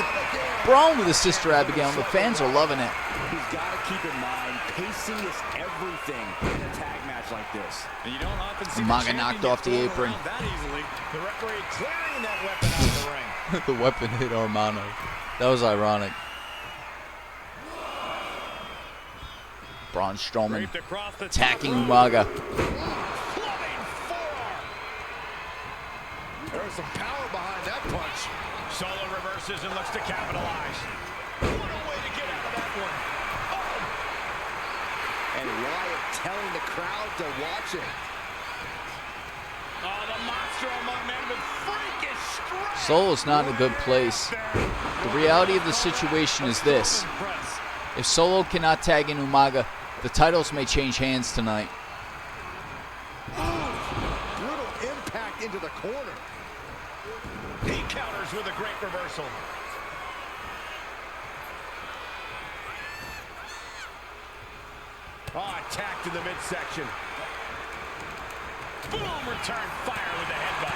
with his sister Abigail. The fans are loving it. He's got to keep in mind, pacing is everything in a tag match like this. And you don't often see Umaga the knocked champion off the get thrown apron. around that easily. The referee clearing that weapon out of the ring. The weapon hit Armando. That was ironic. Braun Strowman Draped across the top attacking rope. Umaga. Clubbing forearm. There's some power behind that punch. Solo reverses and looks to capitalize. What a way to get out of that one. And Wyatt telling the crowd to watch it. Oh, the monster among men with freakish strength. Solo's not in a good place. The reality of the situation is this. If Solo cannot tag in Umaga, the titles may change hands tonight. Brutal impact into the corner. He counters with a great reversal. Oh, attacked in the midsection. Boom, return fire with the headbutt.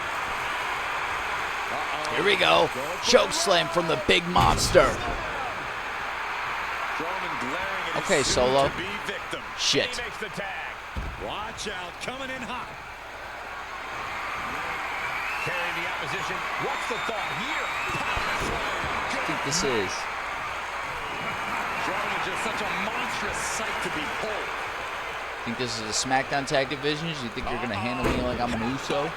Here we go. Choke slam from the big monster. Strowman glaring at his Okay, Solo. soon-to-be victim. Shit. He makes the tag. Watch out, coming in hot. Carrying the opposition. What's the thought here? Power slam. I think this is. Strowman is just such a monstrous sight to behold. Think this is a SmackDown Tag Divisions? You think you're going to handle me like I'm an Uso?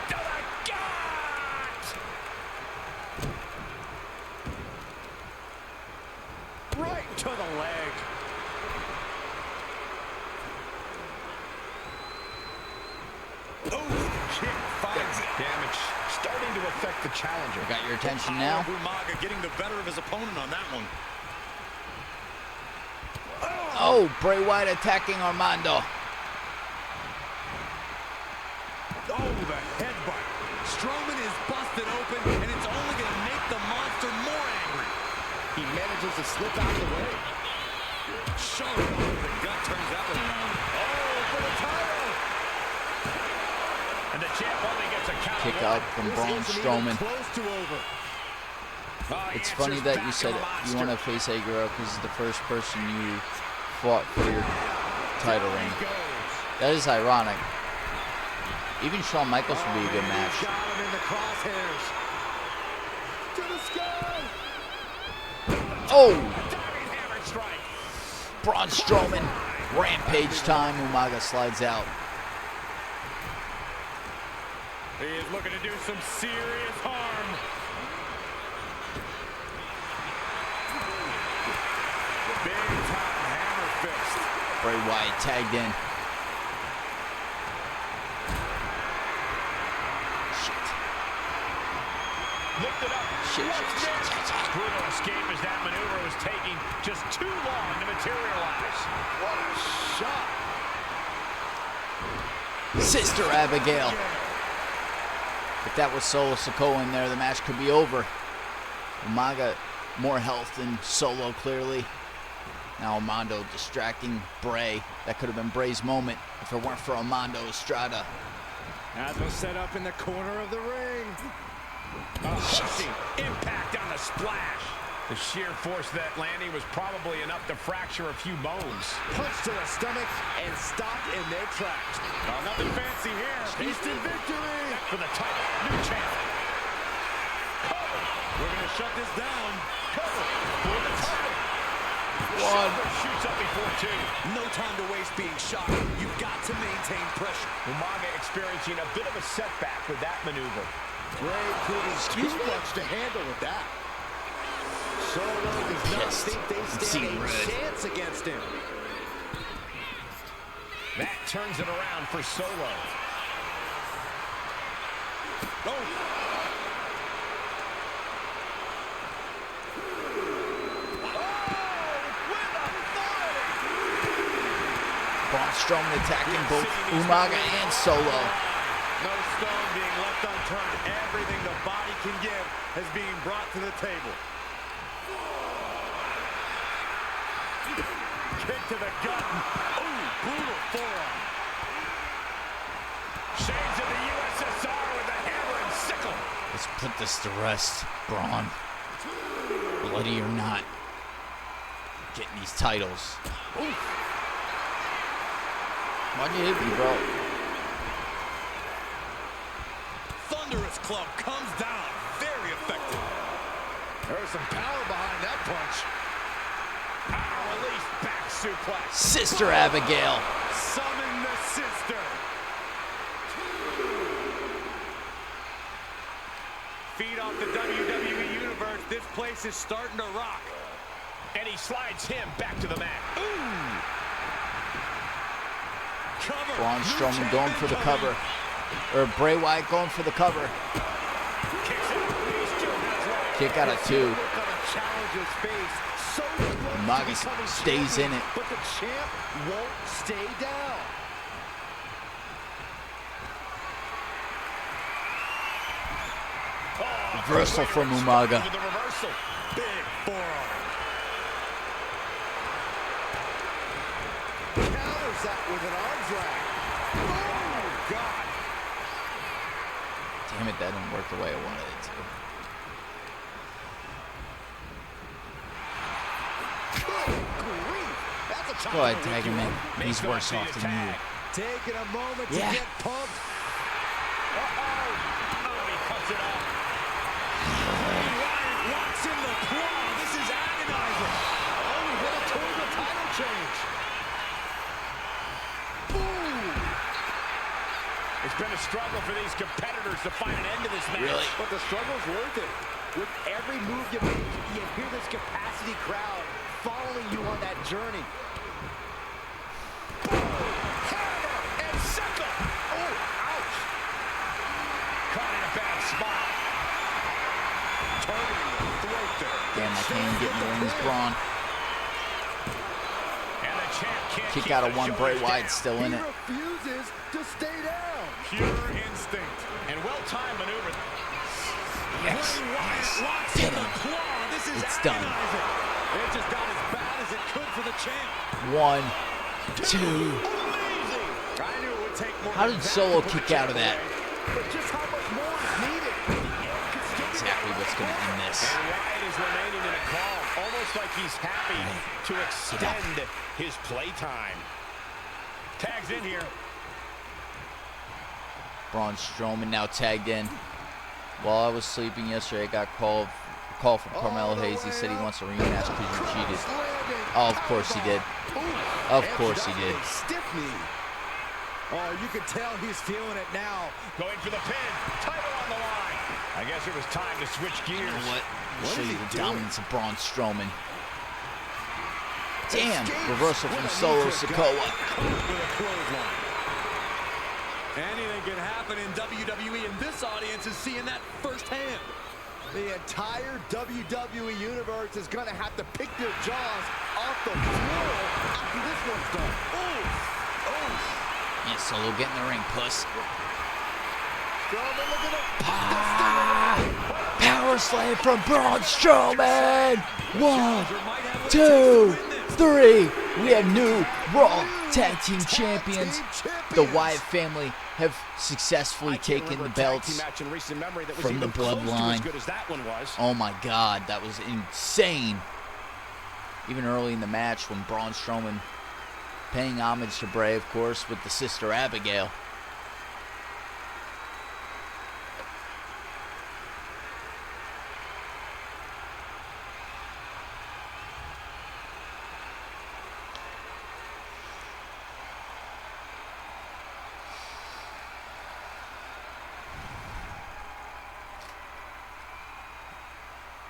Right to the leg. Kick finds damage starting to affect the challenger. Got your attention now? Umaga getting the better of his opponent on that one. Oh, Bray Wyatt attacking Armando. Oh, the headbutt. Strowman is busted open, and it's only going to make the monster more angry. He manages to slip out of the way. Showing off the gut turns that one around. Oh, for the title. And the champ only gets a count. Kick out from This Braun isn't even Strowman. close to over. It's funny that you said you want to face Eddie Guerrero because he's the first person you fought for your title reign. That is ironic. Even Shawn Michaels would be a good match. Got him in the crosshairs. To the sky. Oh! Diving hammer strike. Braun Strowman. Rampage time. Umaga slides out. He is looking to do some serious harm. Big time hammer fist. Bray Wyatt tagged in. Shit. Lifted up. Shit. Brutal escape as that maneuver was taking just too long to materialize. What a shot. Sister Abigail. If that was Solo Sikoa in there, the match could be over. Umaga, more health than Solo, clearly. Now Armando distracting Bray. That could have been Bray's moment if it weren't for Armando Estrada. As was set up in the corner of the ring. Crushing impact on the splash. The sheer force of that landing was probably enough to fracture a few bones. Punch to the stomach and stopped in their tracks. Oh, nothing fancy here. Instant victory. For the title, new champ. We're going to shut this down. Cover for the title. One. Shoots up before two. No time to waste being shocked. You've got to maintain pressure. Umaga experiencing a bit of a setback with that maneuver. Bray proving too much to handle with that. Solo does not Pissed. think they stand Seeing a red. chance against him. That turns it around for Solo. Oh. Braun Strowman attacking both Umaga and Solo. No stone being left unturned. Everything the body can give is being brought to the table. Kick to the gut. Ooh, brutal forearm. Shades of the USSR with the hammer and sickle. Let's put this to rest, Braun. Bloody or not, getting these titles. Ooh. Why'd you hit me, bro? Thunderous club comes down. Very effective. There's some power behind that punch. Release back suplex. Sister Abigail. Summon the sister. Feed off the WWE Universe. This place is starting to rock. And he slides him back to the mat. Ooh. Cover. Braun New Strowman going for the champion cover. Or Bray Wyatt going for the cover. Kicks out. He still has life. Kick out of two. Look on a challenger's face. So close to Umaga becoming stays in champion, it. but the champ won't stay down. Reversal from Umaga. With the reversal. Big forearm. Counters that with an arm drag. Oh, God. Damn it, that didn't work the way I wanted it to. Good grief. That's a Go ahead, tag him in. He's worse off than you. Taking a moment to Yeah. get pumped. He cuts it off. Wyatt locks in the claw. This is agonizing. Oh, we hit a total title change. Boom. struggle for these competitors to find an end to this match. Really? But the struggle's worth it. With every move you make, you hear this capacity crowd following you on that journey. Hammer and sickle. Oh, ouch. Caught in a bad spot. Targeting the throat there. Damn, I can't even get in the ring. It's Braun. And the champ can't Kick keep out the of one. Bray shoulders Wyatt's down. still in He it. refuses to stay down. Pure instinct. And well-timed maneuver. Yes. Bray Wyatt locks in the claw. This is It's done. agonizing. It just got as bad as it could for the champ. 1, 2. Amazing. I knew it would take more. How than did that Solo to put kick the out of champ that? away. But just how much more is needed? Could still be Exactly what's going to end this. And Wyatt is remaining in a calm, almost like he's happy to extend his playtime. Tags in here. Braun Strowman now tagged in. While I was sleeping yesterday, I got a call from Carmelo Hayes. He said he wants a rematch because you cheated. Oh, of course he did. Of course he did. Stiff knee. Oh, you can tell he's feeling it now. Going for the pin. Title on the line. I guess it was time to switch gears. You know what? I'll What show is you he the doing? dominance of Braun Strowman. Damn, Escapes reversal with from a Solo knee to the Sikoa. With a clothesline. Anything can happen in WWE, and this audience is seeing that firsthand. The entire WWE universe is going to have to pick their jaws off the floor after this one's done. Oof. Oof. Yeah, Solo get in the ring, puss. Strowman looking to pop this thing away. Power slam from Braun Strowman. 1, Might have what it takes 2, to win this. 3. We have new Raw Tag Team Champions. The Wyatt family have successfully taken the belts from the bloodline. Oh my God, that was insane. Even early in the match when Braun Strowman paying homage to Bray, of course, with the sister Abigail.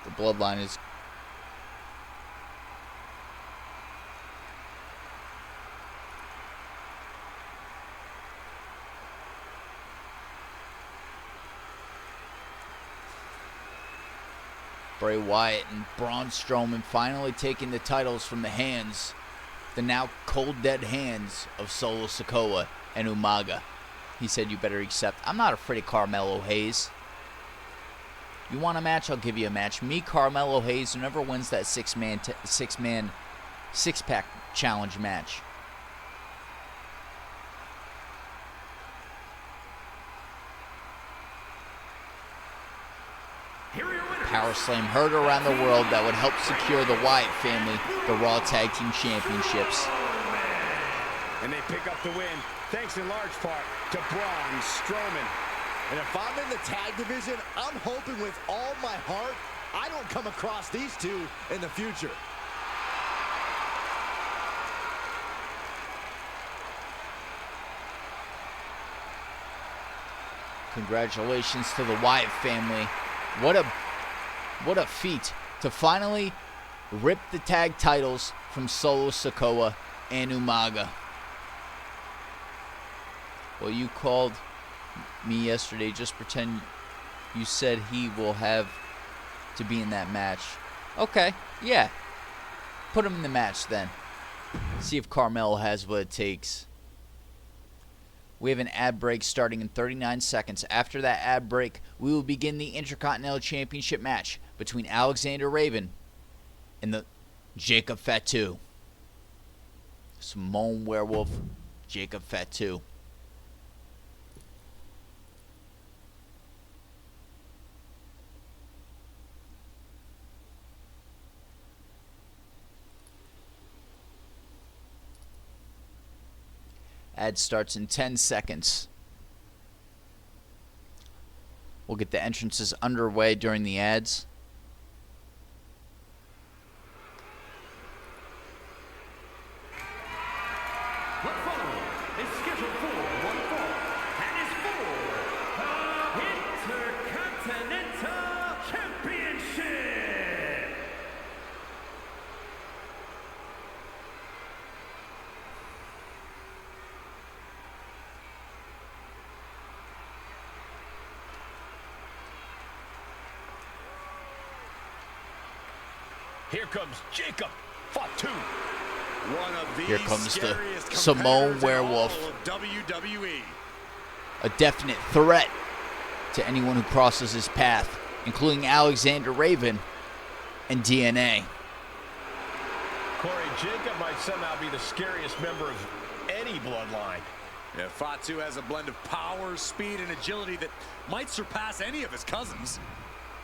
The bloodline is Bray Wyatt and Braun Strowman finally taking the titles from the hands, the now cold dead hands of Solo Sikoa and Umaga. He said, "You better accept. I'm not afraid of Carmelo Hayes. You want a match? I'll give you a match. Me, Carmelo Hayes, whoever wins that six-pack challenge match." Here are your winners. Power slam heard around the world that would help secure the Wyatt family the Raw Tag Team Championships. And they pick up the win, thanks in large part to Braun Strowman. And if I'm in the tag division, I'm hoping with all my heart I don't come across these two in the future. Congratulations to the Wyatt family. What a feat to finally rip the tag titles from Solo Sikoa and Umaga. Well, you called me yesterday. Just pretend you said he will have to be in that match. Okay, yeah. Put him in the match then. See if Carmelo has what it takes. We have an ad break starting in 39 seconds. After that ad break, we will begin the Intercontinental Championship match between Alexander Raven and the Jacob Fatu. Samoan Werewolf, Jacob Fatu. Ad starts in 10 seconds. We'll get the entrances underway during the ads. What follows is scheduled for one fall and is for Here comes Jacob. Fought 2. One of the Here comes the scariest Samoan competitors in Werewolf. all of WWE. A definite threat to anyone who crosses his path, including Alexander Raven and DNA. Corey, Jacob might somehow be the scariest member of any bloodline. Yeah, Fatu has a blend of power, speed, and agility that might surpass any of his cousins.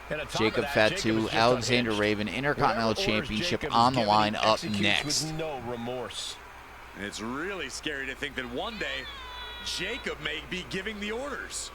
And on top Jacob of that, Fatu, Jacob is just Alexander unhinged. Raven, Intercontinental Whatever orders Championship Jacob on is the given, line he up executes next. with no remorse. And it's really scary to think that one day, Jacob may be giving the orders.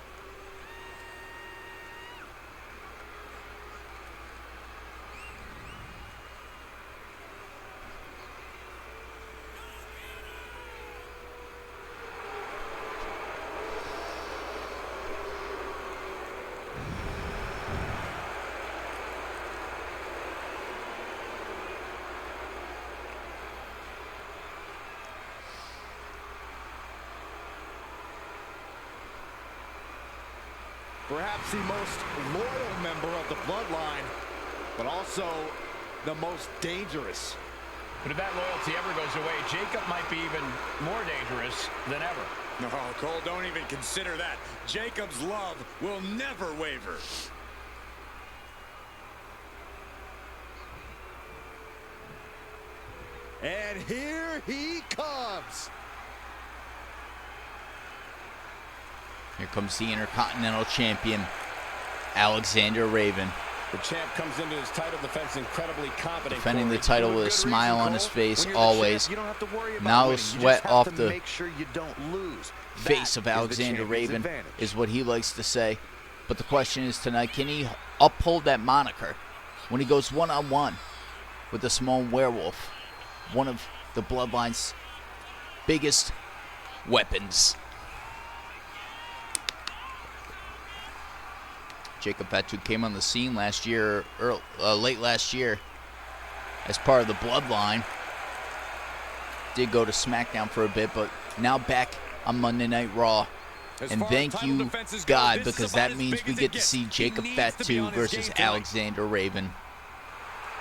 Perhaps the most loyal member of the bloodline, but also the most dangerous. But if that loyalty ever goes away, Jacob might be even more dangerous than ever. No, Cole, don't even consider that. Jacob's love will never waver. And here he comes. Here comes the Intercontinental Champion, Alexander Raven, The champ comes into his title defense incredibly confident. defending the Corey. title For with a good smile reason, on his Cole. face When you're the always. champ, you don't have to worry about No winning. You sweat just have off to the make sure you don't lose. Face That of is the Alexander champion's Raven advantage. is what he likes to say. But the question is tonight, can he uphold that moniker when he goes one-on-one with the Samoan Werewolf, one of the Bloodline's biggest weapons? Jacob Fatu came on the scene last year, late last year, as part of the Bloodline. Did go to SmackDown for a bit, but now back on Monday Night Raw. And thank you, God, because that means we get to see Jacob Fatu versus Alexander Raven.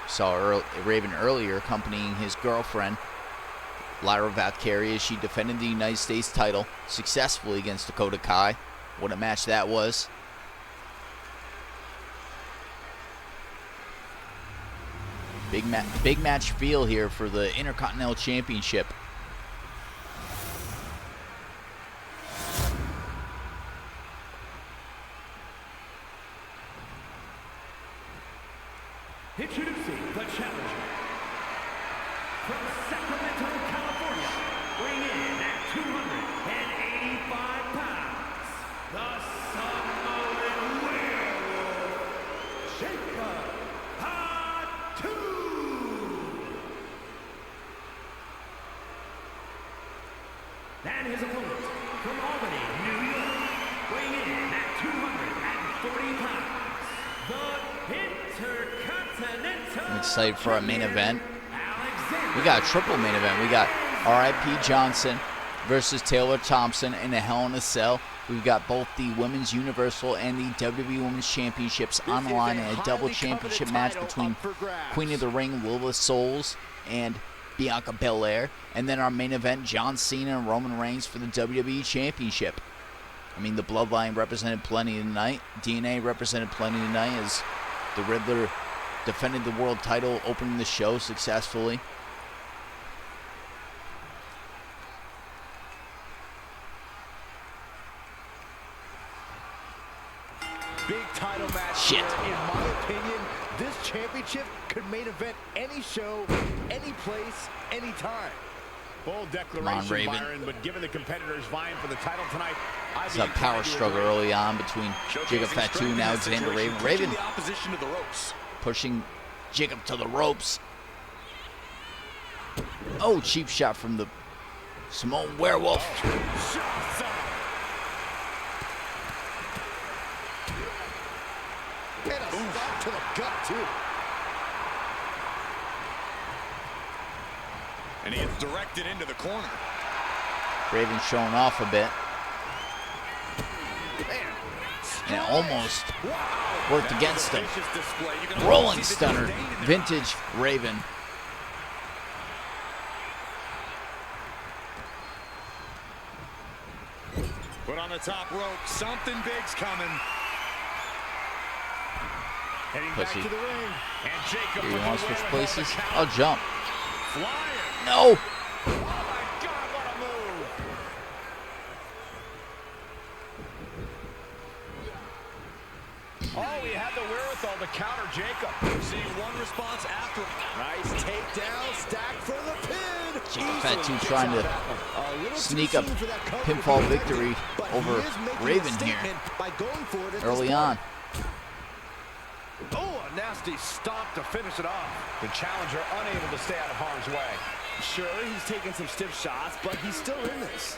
Saw Raven earlier accompanying his girlfriend, Lyra Valkyria, as she defended the United States title successfully against Dakota Kai. What a match that was. Big match feel here for the Intercontinental Championship. Introducing the challenger from Sacramento, California, weighing in at 285 pounds, the Samoan Werewolf, Jacob Fatu. And his opponent from Albany, New York, weighing in at 240 pounds, the Intercontinental. I'm excited for our main event. Alexander. We got a triple main event. We got R.I.P. Johnson versus Taylor Thompson in a Hell in a Cell. We've got both the Women's Universal and the WWE Women's Championships on the line in a double championship match between Queen of the Ring, Lila Souls, and Bianca Belair. And then our main event, John Cena and Roman Reigns for the WWE Championship. I mean, the Bloodline represented plenty tonight. DNA represented plenty tonight as the Riddler defended the world title, opening the show successfully. Big title match. Shit. Here. In my opinion, this championship could main event any show, any place, any time. Bold Come on, declaration, Raven. Byron, but given the competitors vying for the title tonight, I'd It's be a power inclined to struggle agree. early on between Jacob Showcasing Fatu strength and in this Alexander situation, Raven. pushing Raven the opposition to the ropes. pushing Jacob to the ropes. Oh, cheap shot from the Samoan Werewolf. And a stop to the gut, too. And he is directed into the corner. Raven showing off a bit. Man, and it almost worked against him. Rolling stunner, vintage Raven. Put on the top rope. Something big's coming. Heading back Pussy. to the ring. And Jacob You with want the to switch wherewithal places? to counter. I'll jump. Flyer. No! Oh my God, what a move. Oh, he had the wherewithal to counter Jacob. Seeing one response after. Nice takedown. Stack for the pin. Jacob Fatu Easily trying gets to out that one. A little sneak too a soon for that cover pinfall to be effective, victory but he over is making a Raven here statement by going for it at early this on. point. Oh, a nasty stomp to finish it off. The challenger unable to stay out of harm's way. Sure, he's taking some stiff shots, but he's still in this.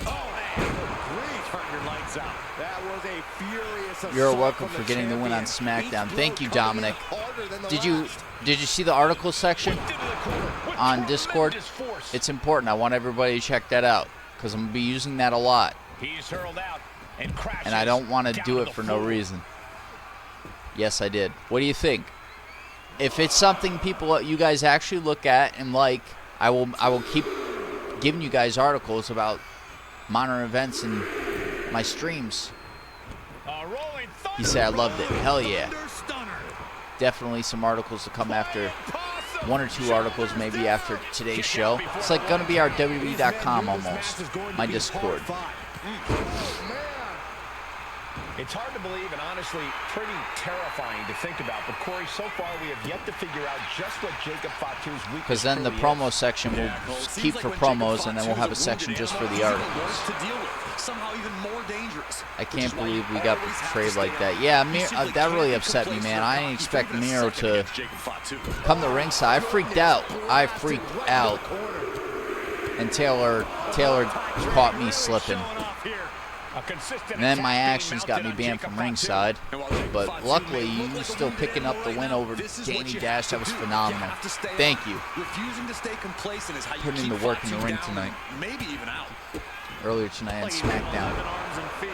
Oh, man. Great. Turn your lights out. That was a furious assault. You're welcome from for getting the win on champion. SmackDown. Each Thank you, blow coming in Dominic. harder than the Did you last. see the article section Into the corner with on Discord? tremendous force. It's important. I want everybody to check that out because I'm gonna be using that a lot, He's hurled out and crashes and I don't want to down do to it the for no floor. reason. Yes, I did. What do you think? If it's something you guys actually look at and like, I will keep giving you guys articles about modern events and my streams. A rolling He said I loved it. Hell yeah. thunder stunner. Definitely some articles to come after. One or two articles maybe after today's show. It's like going to be our WWE.com almost. My Discord. It's hard to believe and honestly pretty terrifying to think about. But Corey, so far we have yet to figure out just what Jacob Fatu's weakness Because then the truly promo is. section will keep for promos, and then we'll have a section just for the articles. To deal with. Somehow even more dangerous. I can't believe we got portrayed like that. Yeah, that really upset me, man. I didn't expect Miro to come to ringside. I freaked out. And Taylor caught me slipping. And then my actions got me banned from ringside. But luckily, you still picking up the win over Danny Dash. That was phenomenal. Thank you. Refusing to stay complacent is how you Putting in keep the work in the Fatu ring down, tonight. Maybe even out. Earlier tonight on SmackDown. Arms and feet.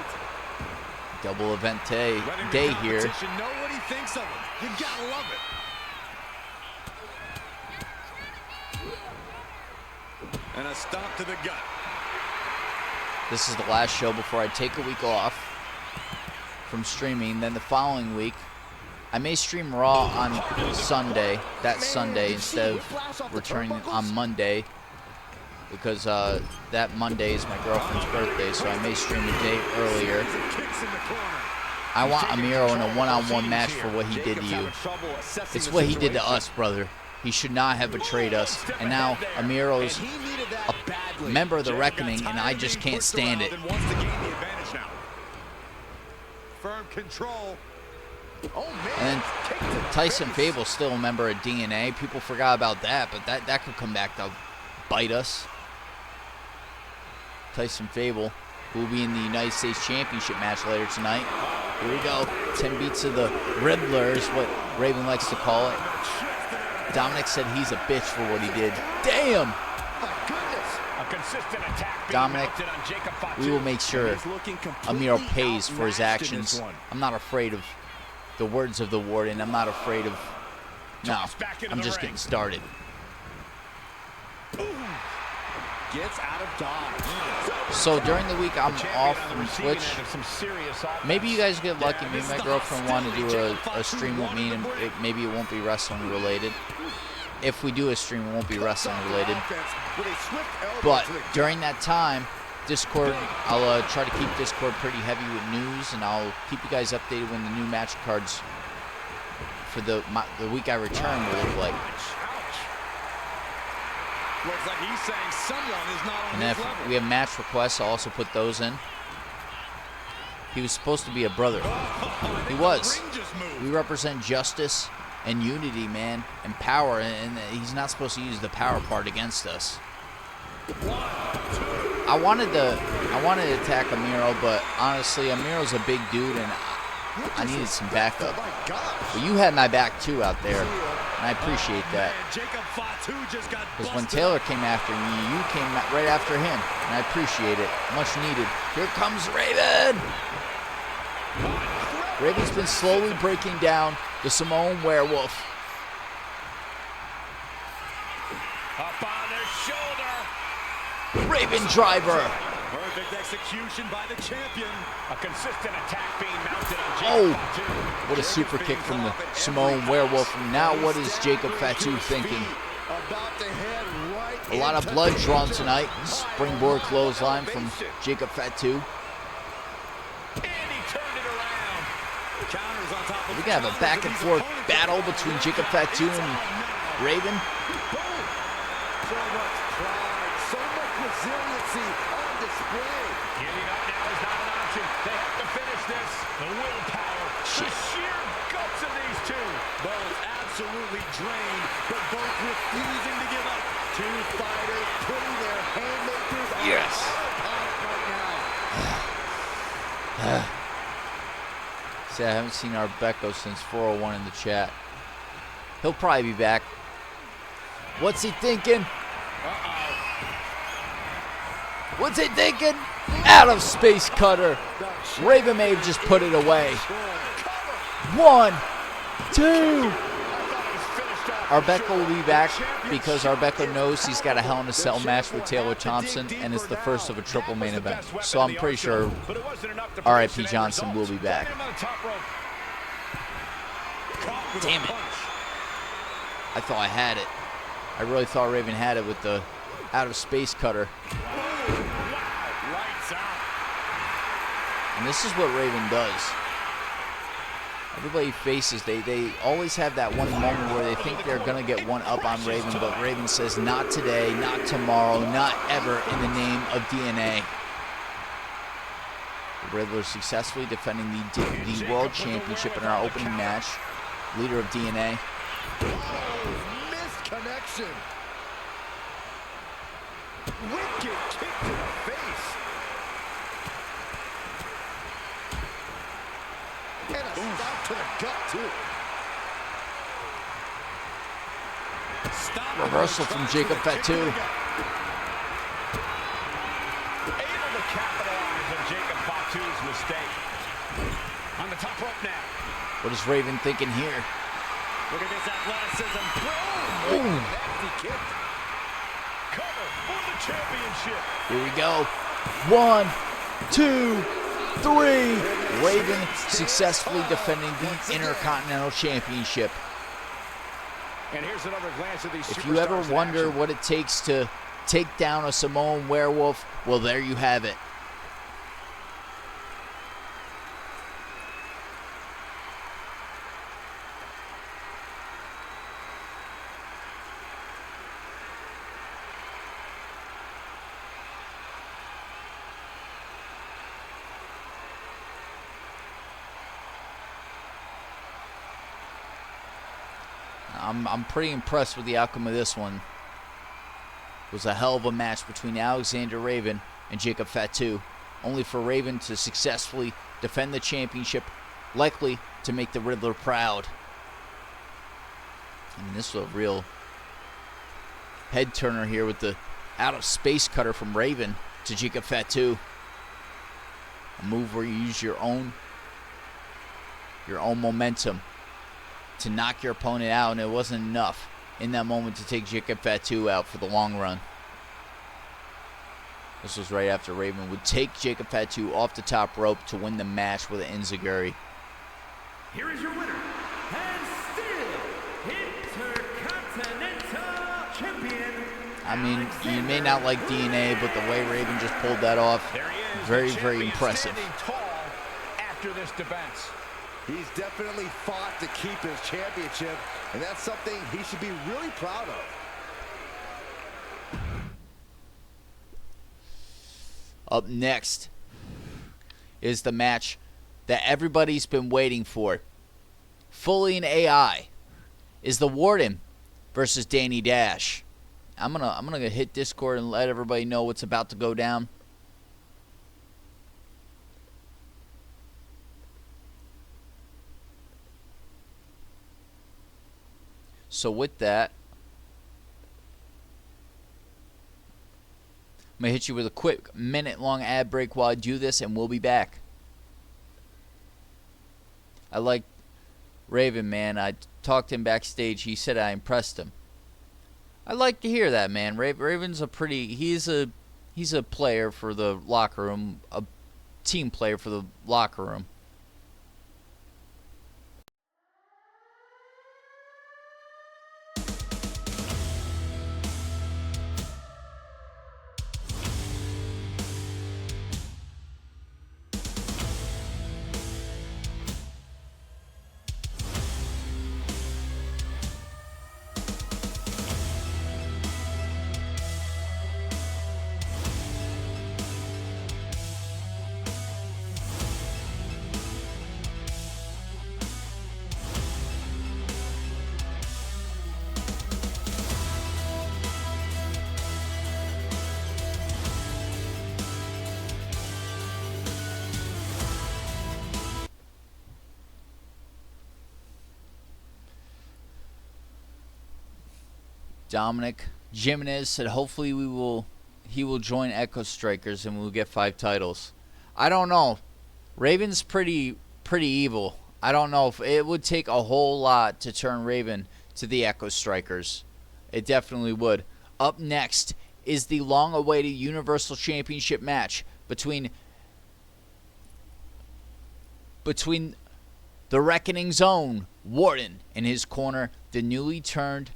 Double event day here. Know what he thinks of him. You gotta love it. And a stomp to the gut. This is the last show before I take a week off from streaming. Then the following week, I may stream Raw on Sunday, instead of returning on Monday, because that Monday is my girlfriend's birthday, so I may stream a day earlier. I want Amiro in a one-on-one match for what he did to you. It's what he did to us, brother. He should not have betrayed us. And now Amiro's a member of the Reckoning, and I just can't stand it. Firm control. And then Tyson Fable's still a member of DNA. People forgot about that, but that could come back to bite us. Tyson Fable, who will be in the United States Championship match later tonight. Here we go. 10 beats of the Riddler is what Raven likes to call it. Dominic said he's a bitch for what he did. Damn! Dominic, we will make sure Amiro pays for his actions. I'm not afraid of the words of the warden. I'm not afraid of... No, I'm just getting started. Gets out of dodge. So during the week, I'm off from Twitch. Maybe you guys get lucky. Maybe my girlfriend wanted to do a stream with me, and maybe it won't be wrestling related. If we do a stream, it won't be wrestling related. But during that time, Discord, I'll try to keep Discord pretty heavy with news, and I'll keep you guys updated when the new match cards for the week I return will look like. Looks like he's saying someone is not on And his if level. we have match requests, I'll also put those in. He was supposed to be a brother. He was. We represent justice and unity, man, and power, and he's not supposed to use the power part against us. I wanted to attack Amiro, but honestly, Amiro's a big dude, and I needed some backup. But you had my back too out there, and I appreciate that. Because when Taylor came after me, you came right after him, and I appreciate it. Much needed. Here comes Raven! Raven's been slowly breaking down the Samoan Werewolf. Up on their shoulder. Raven driver. Perfect execution by the champion. A consistent attack being mounted on Oh, Jacob Fatu. what a super kick from the Samoan Werewolf. And now what is Jacob Fatu thinking? About to head right A lot of into blood the drawn kitchen. tonight. Springboard clothesline from Jacob Fatu. And he turned it around. Counters on top of We're going to have a back and forth battle between Jacob Fatu and Raven. Boom. So much pride, so much resiliency on display. Giving up now is not an option. They have to finish this. The willpower, the sheer guts of these two. Both absolutely drained, but both refusing to give up. Two fighters putting their haymakers on Yes. autopilot right now. See, I haven't seen our Becco since 401 in the chat. He'll probably be back. What's he thinking? What's he thinking? Out of space cutter. Raven may have just put it away. 1, 2. Arbeco will be back because Arbeco knows he's got a Hell in a Cell match with Taylor Thompson, and it's the first of a triple main event. So I'm pretty sure R.I.P. Johnson will be back. Damn it. I thought I had it. I really thought Raven had it with the out of space cutter. And this is what Raven does. Everybody faces, they always have that one moment where they think they're going to get one up on Raven, but Raven says, not today, not tomorrow, not ever in the name of DNA. The Riddler successfully defending the World Championship in our opening match. Leader of DNA. Oh, missed connection. Wicked kick to the face. And a stop to the gut, too. Stop. Reversal from Jacob Fatu. Able to capitalize on Jacob Fatu's mistake. On the top rope now. What is Raven thinking here? Look at this athleticism. Boom. Ooh. Nasty kick. Cover for the championship. Here we go. 1, 2, 3. Raven successfully defending the Intercontinental Championship. And here's another glance at these If you ever superstars in wonder action. what it takes to take down a Samoan Werewolf, well, there you have it. I'm pretty impressed with the outcome of this one. It was a hell of a match between Alexander Raven and Jacob Fatu, only for Raven to successfully defend the championship, likely to make the Riddler proud. I mean, this was a real head turner here with the out of space cutter from Raven to Jacob Fatu. A move where you use your own momentum to knock your opponent out, and it wasn't enough in that moment to take Jacob Fatu out for the long run. This was right after Raven would take Jacob Fatu off the top rope to win the match with an enziguri. Here is your winner, and still Intercontinental Champion. I mean, you may not like DNA, but the way Raven just pulled that off, There he is, very, the very champion impressive. standing tall after this defense. He's definitely fought to keep his championship, and that's something he should be really proud of. Up next is the match that everybody's been waiting for. Fully in AI is the Warden versus Danny Dash. I'm gonna hit Discord and let everybody know what's about to go down. So with that, I'm going to hit you with a quick minute-long ad break while I do this, and we'll be back. I like Raven, man. I talked to him backstage. He said I impressed him. I like to hear that, man. Raven's he's a player for the locker room, a team player for the locker room. Dominic Jimenez said hopefully he will join Echo Strikers and we'll get 5 titles. I don't know. Raven's pretty evil. I don't know if it would take a whole lot to turn Raven to the Echo Strikers. It definitely would. Up next is the long-awaited Universal Championship match between the Reckoning's own Warden and his corner, the newly turned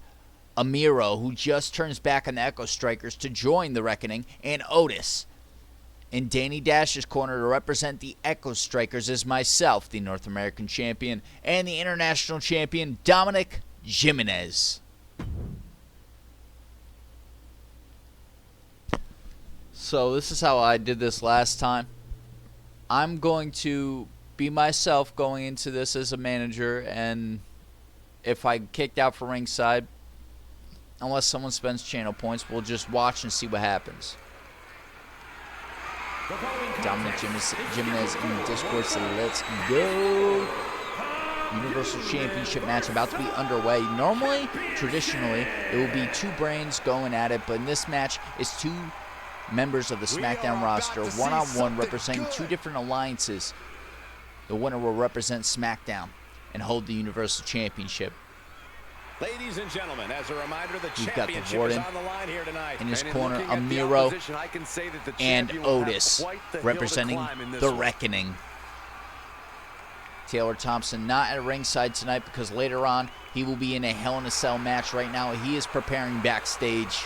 Amiro, who just turns back on the Echo Strikers to join the Reckoning, and Otis. In Danny Dash's corner to represent the Echo Strikers is myself, the North American Champion, and the International Champion, Dominic Jimenez. So this is how I did this last time. I'm going to be myself going into this as a manager, and if I kicked out for ringside, unless someone spends channel points, we'll just watch and see what happens. Dominic Jimenez in the Discord said, let's go. Universal Championship match about to be underway. Normally, traditionally, it will be 2 brains going at it, but in this match, it's 2 members of the SmackDown roster, one-on-one, representing 2 different alliances. The winner will represent SmackDown and hold the Universal Championship. Ladies and gentlemen, as a reminder, the We've got the championship Warden is on the line here tonight. in his And corner, looking at the Amiro, opposition, I can say that the and champion will have Otis, quite the hill to representing climb in this the one. Reckoning. Taylor Thompson not at ringside tonight because later on he will be in a Hell in a Cell match. Right now he is preparing backstage.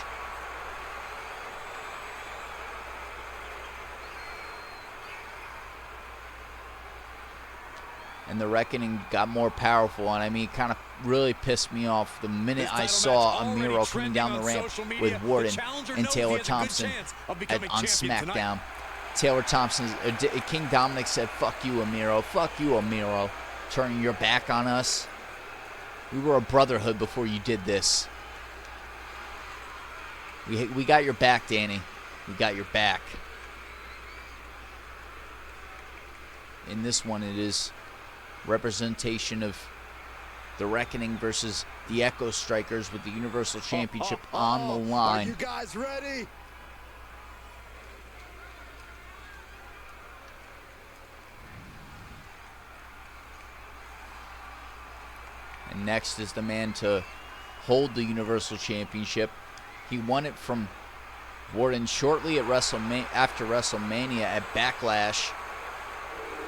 And the Reckoning got more powerful, and I mean, it kind of really pissed me off the minute I saw Amiro coming down the ramp with Warden and Taylor Thompson on SmackDown. Taylor Thompson, King Dominic said, fuck you, Amiro. Fuck you, Amiro. Turning your back on us. We were a brotherhood before you did this. We got your back, Danny. We got your back. In this one, it is representation of the Reckoning versus the Echo Strikers with the Universal Championship on the line. Are you guys ready? And next is the man to hold the Universal Championship. He won it from Warden shortly at after WrestleMania at Backlash.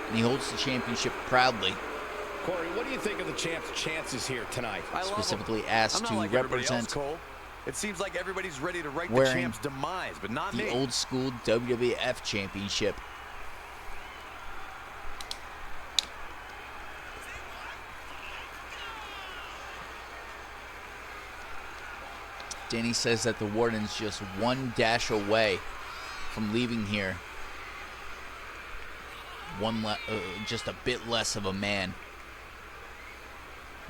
And he holds the championship proudly. Corey, what do you think of the champ's chances here tonight? Specifically asked to represent It seems like everybody's ready to write the wearing champ's demise, but not the me. old school WWF Championship. Danny says that the Warden's just one dash away from leaving here. Just a bit less of a man.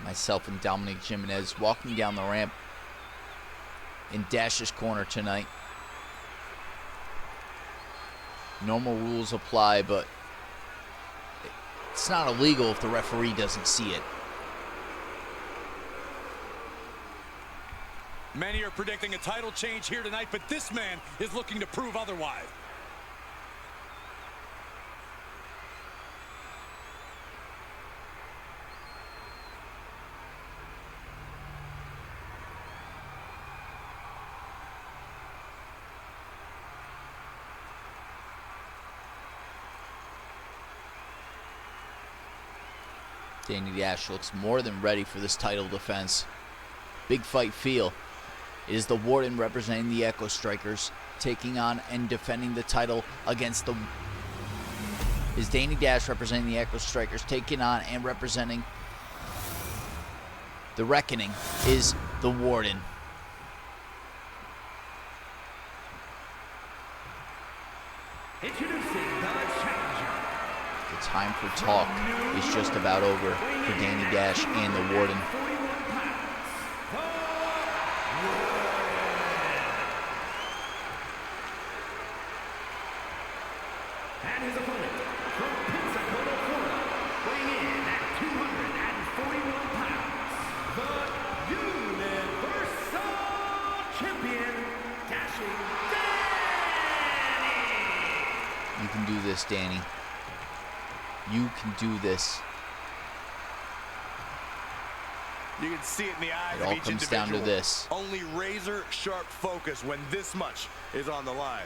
Myself and Dominic Jimenez walking down the ramp in Dash's corner tonight. Normal rules apply, but it's not illegal if the referee doesn't see it. Many are predicting a title change here tonight, but this man is looking to prove otherwise. Danny Dash looks more than ready for this title defense. Big fight feel. It is the Warden representing the Echo Strikers, taking on and defending the title against the... Is Danny Dash representing the Echo Strikers, taking on and representing the Reckoning is the Warden. Introducing the challenger. The time for talk is just about over for Danny Dash and the Warden. 41 pounds. And his opponent from Pensacola, Florida, weighing in at 241 pounds, the Universal Champion, Dashing Danny. You can do this, Danny. You can do this. You can see it in the eyes It of all each comes down to individual. this. Only razor sharp focus when this much is on the line.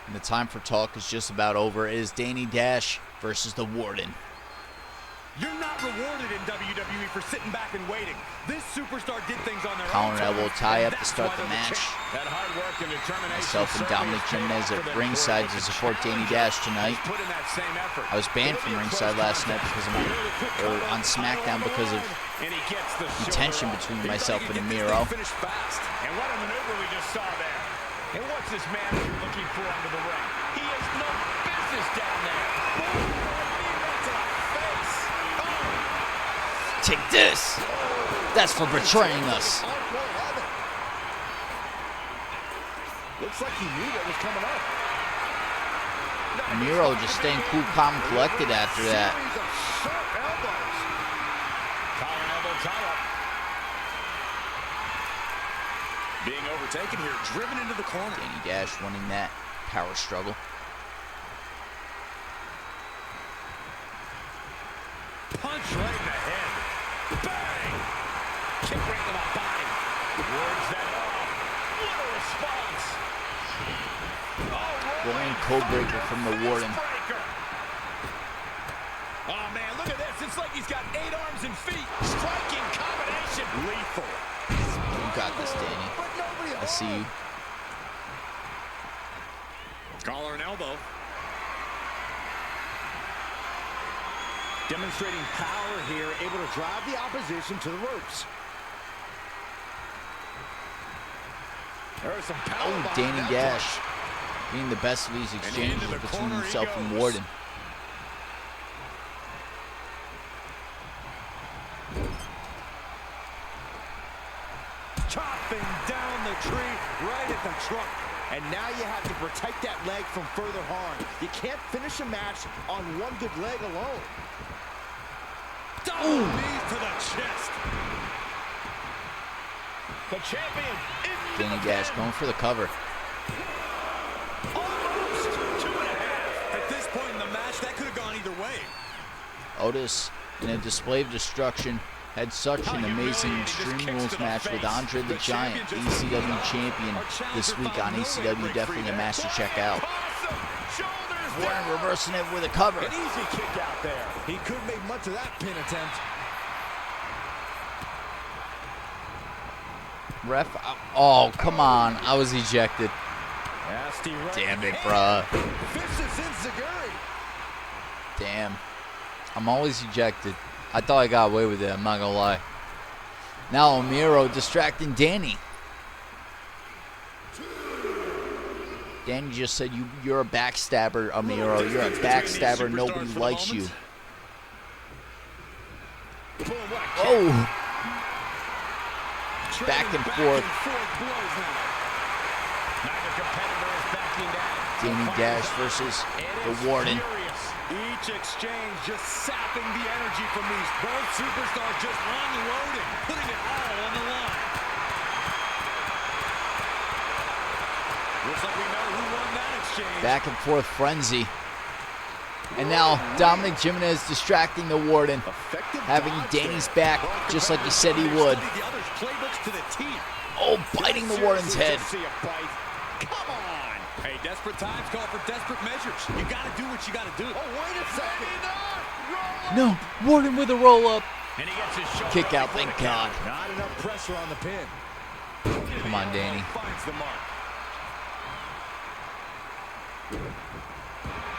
And the time for talk is just about over. It is Danny Dash versus the Warden. You're not rewarded in WWE for sitting back and waiting. This superstar did things on their Collar own and elbow terms, tie and up to that's start why the they're match. champ. That hard work and determination. Myself and Dominic Jimenez at ringside to support Danny Dash tonight. Put in that same effort. I was banned from ringside last night because of my, or on SmackDown because of And he gets the the shoulder tension up. between He myself thought and he could get this Amiro. thing finished fast. And what a maneuver we just saw there. And what's this manager looking for under the ring? He has no business down there. Boom, knee right to the face. Oh. Take this! That's for betraying us. Looks like he knew that was coming up. Amiro just staying cool, calm, and collected after that. Series of sharp elbows. Collar and elbow tie up. Being overtaken here, driven into the corner. Danny Dash winning that power struggle. Punch right in the head. Bang! Kick right to the body. Words that off. What a response. Rolling code breaker from the Warden. Breaker. Oh, man, look at this. It's like he's got 8 arms and feet. Striking combination. Lethal. You got this, Danny. But nobody I see you. Collar and elbow. demonstrating power here, able to drive the opposition to the ropes. There's some power. Oh, Danny Dash getting the best of these exchanges between himself and Warden. Chopping down the tree right at the trunk. And now you have to protect that leg from further harm. You can't finish a match on one good leg alone. Double knees to the chest. The champion in Danny Dash going for the cover. almost 2.5. At this point in the match, that could have gone either way. Otis, in a display of destruction, had such an amazing Extreme Rules match with Andre the Giant, ECW champion, this week on ECW. Definitely a match to check out. Awesome. Shoulders Warden down. reversing it with a cover. An easy kick out there. He couldn't make much of that pin attempt. Ref, oh, come on. I was ejected. Nasty right Damn it, hand. bruh. Vicious enziguri. Damn. I'm always ejected. I thought I got away with it, I'm not gonna lie. Now Amiro distracting Danny. Danny just said you're a backstabber, Amiro. You're a backstabber. Nobody likes you. Boom, what a kick. Oh, Trading back and forth. blows now. Neither competitor is backing down. Danny Dash versus the Warden. Furious. Each exchange just sapping the energy from these. Both superstars just unloading, putting it all on the line. Looks like we know who won that exchange. Back and forth frenzy. And now Dominic Jimenez distracting the Warden, Effective having dodge Danny's there. back Both just like he said he competitors would. studied the other's playbooks to the T. Oh, biting the Warden's head. See a bite. Come on. Hey, desperate times call for desperate measures. You got to do what you got to do. Oh, wait a second. No, Warden with a roll-up. And he gets his shoulder Kick out, before thank the count. God. Not enough pressure on the pin. Come on, Danny. Finds the mark.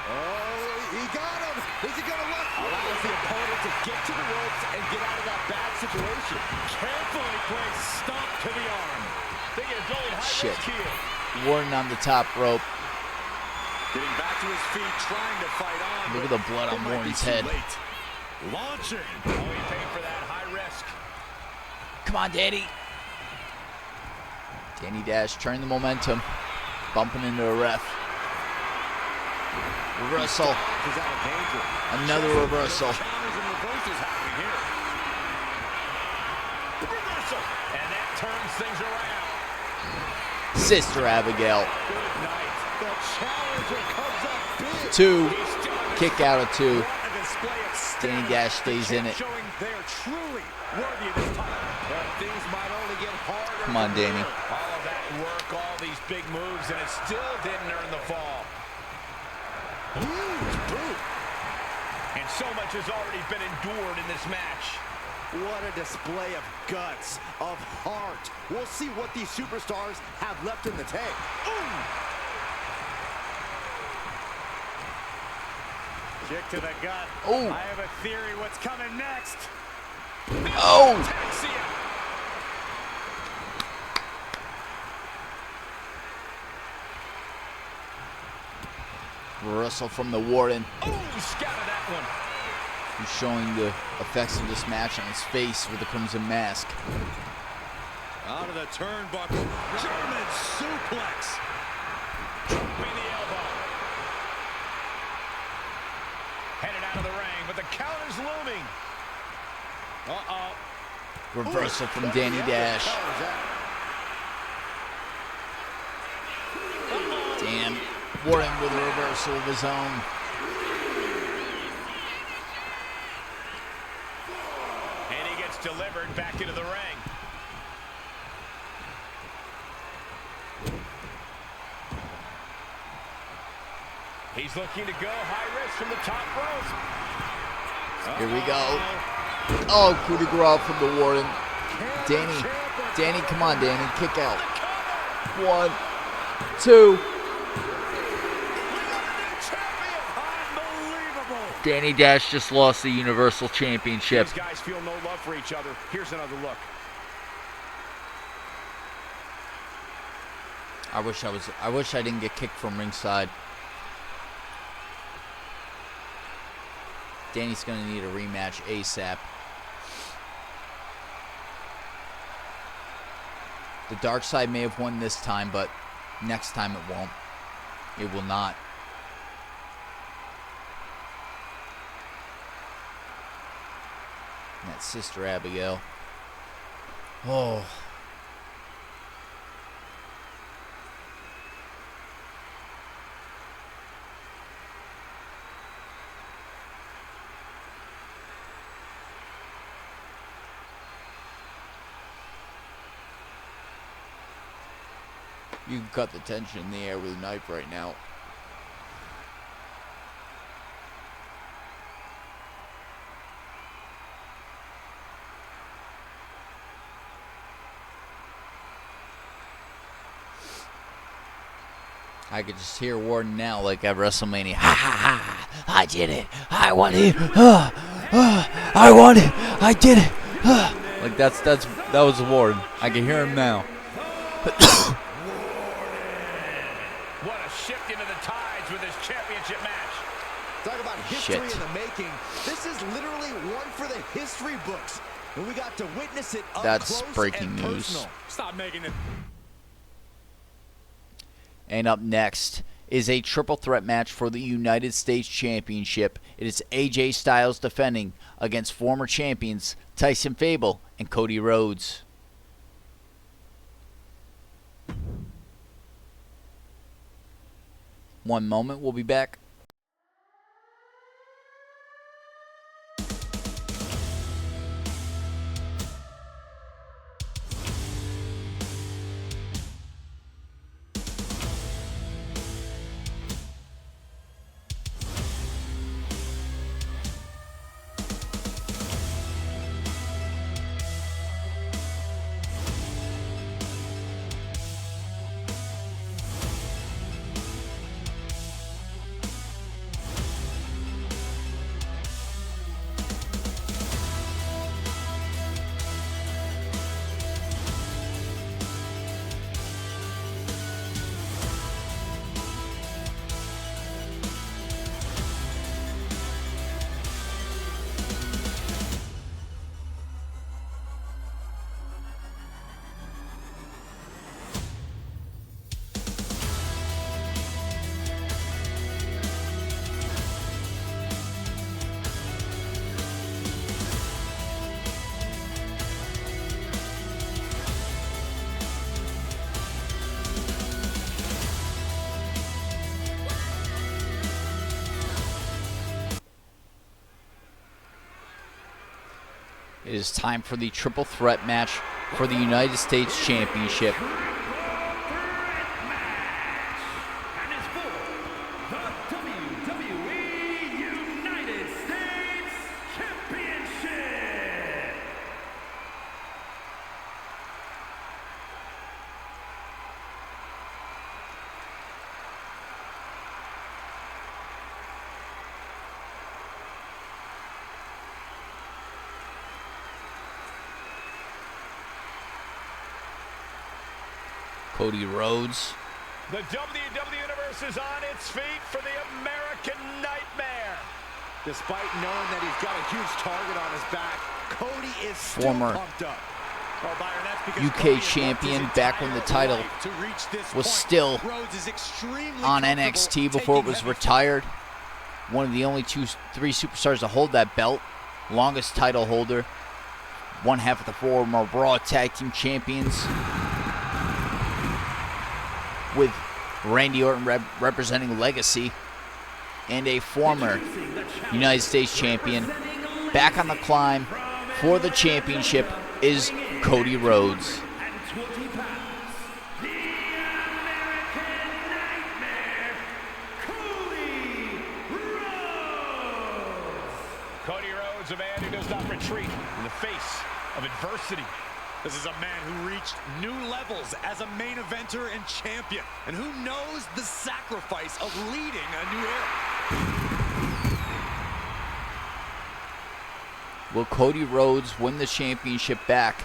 Oh, he got him. Is he going to look? Allows the opponent to get to the ropes and get out of that bad situation. Carefully placed stomp to the arm. They get going high Shit. risk here. Warden on the top rope. Getting back to his feet, trying to fight on. Look at but the blood it on might be Warren's too head. late. Launching. Oh, he paid for that high risk. Come on, Danny. Danny Dash, turn the momentum. Bumping into a ref. Reversal. He's out of danger. Another reversal. Counters and reverses happening here. Reversal. And that turns things around. Sister Abigail. Good night. The challenger comes up big. 2. He's still on his Kick out of 2. What a display of Danny stamina. Dash stays in it. Showing they are truly worthy of this title. But things might only get harder. Come on, from Danny. here. all of that work, all these big moves, and it still didn't earn the fall. Huge boot. And so much has already been endured in this match. What a display of guts, of heart. We'll see what these superstars have left in the tank. Ooh. Kick to the gut. Oh. I have a theory what's coming next. Oh! Taxia. Reversal from the Warden. Oh, scouted that one. He's showing the effects of this match on his face with the Crimson Mask. Out of the turnbuckle. German suplex. Dropping the elbow. Headed out of the ring, but the count is looming. Uh-oh. Reversal from Danny Dash. Damn. Warden with a reversal of his own. And he gets delivered back into the ring. He's looking to go high risk from the top rope. Here we go. Oh, coup de grace from the Warden. Danny, come on, Danny. Kick out. 1, 2. Danny Dash just lost the Universal Championship. These guys feel no love for each other. Here's another look. I wish I didn't get kicked from ringside. Danny's gonna need a rematch ASAP. The dark side may have won this time, but next time it won't. It will not. And that's Sister Abigail. Oh. You can cut the tension in the air with a knife right now. I could just hear Warden now like at WrestleMania. Ha ha ha! I did it! I won it! I won it! I did it! Like that was Warden. I can hear him now. What a shift into the tides with this championship match. Talk about history Shit. in the making. This is literally one for the history books. And we got to witness it up That's close breaking and news. personal. Stop making it. And up next is a triple threat match for the United States Championship. It is AJ Styles defending against former champions Tyson Fable and Cody Rhodes. One moment, we'll be back. It is time for the triple threat match for the United States Championship. And it's for the WWE United States Championship. Cody Rhodes. The WWE Universe is on its feet for the American Nightmare. Despite knowing that he's got a huge target on his back, Cody is still Former pumped up. Oh, Byron, that's because UK Cody has champion worked his back when the entire title life to reach this was point. still Rhodes is extremely on comfortable NXT before it taking was heavy retired. One of the only three superstars to hold that belt. Longest title holder. One half of the former Raw Tag Team Champions. With Randy Orton representing Legacy. And a former United States champion. Back on the climb for the championship is Cody Rhodes. And 20 pounds, the American Nightmare, Cody Rhodes. Cody Rhodes, a man who does not retreat in the face of adversity. This is a man who reached new levels as a main eventer and champion, and who knows the sacrifice of leading a new era. Will Cody Rhodes win the championship back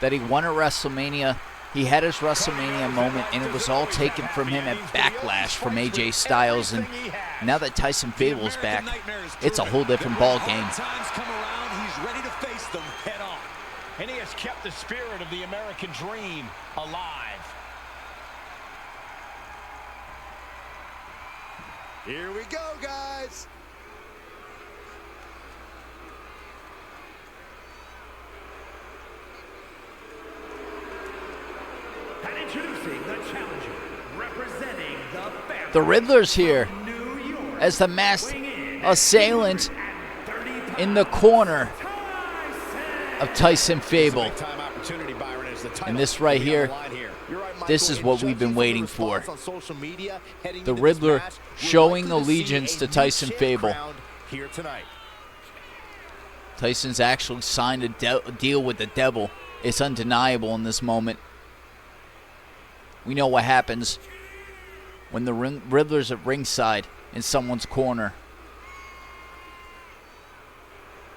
that he won at WrestleMania? He had his WrestleMania moment, and it was all taken from him at Backlash from AJ Styles. And now that Tyson Fable's back, it's a whole different ball game. Times come around, he's ready to face them head on. And he has kept the spirit of the American dream alive. Here we go, guys. And introducing the challenger, representing the family The Riddler's here from New York, as the masked weighing in assailant at 30 pounds, in the corner Tyson. of Tyson Fable. Big time opportunity, Byron, as the title And this right will be on here, the line here. You're right, Michael, this is and what we've been judging from waiting the for. response on social media heading The into this Riddler match, we're showing likely to see allegiance a to new Tyson champ Fable. crowned here tonight. Tyson's actually signed a deal with the devil. It's undeniable in this moment. We know what happens when the Riddler's at ringside in someone's corner.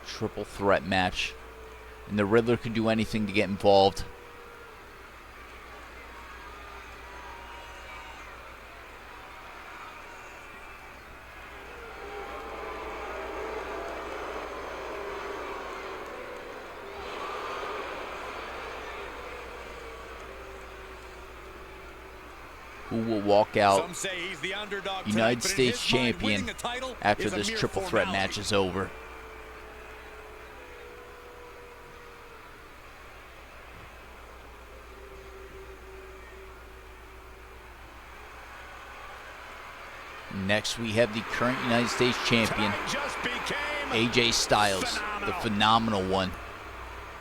Triple threat match. And the Riddler could do anything to get involved. Who will walk out Some say he's the underdog tonight, United but in States his mind, champion winning the title after is a this mere triple threat formality. match is over? Next, we have the current United States champion, Time just became AJ Styles, the phenomenal one.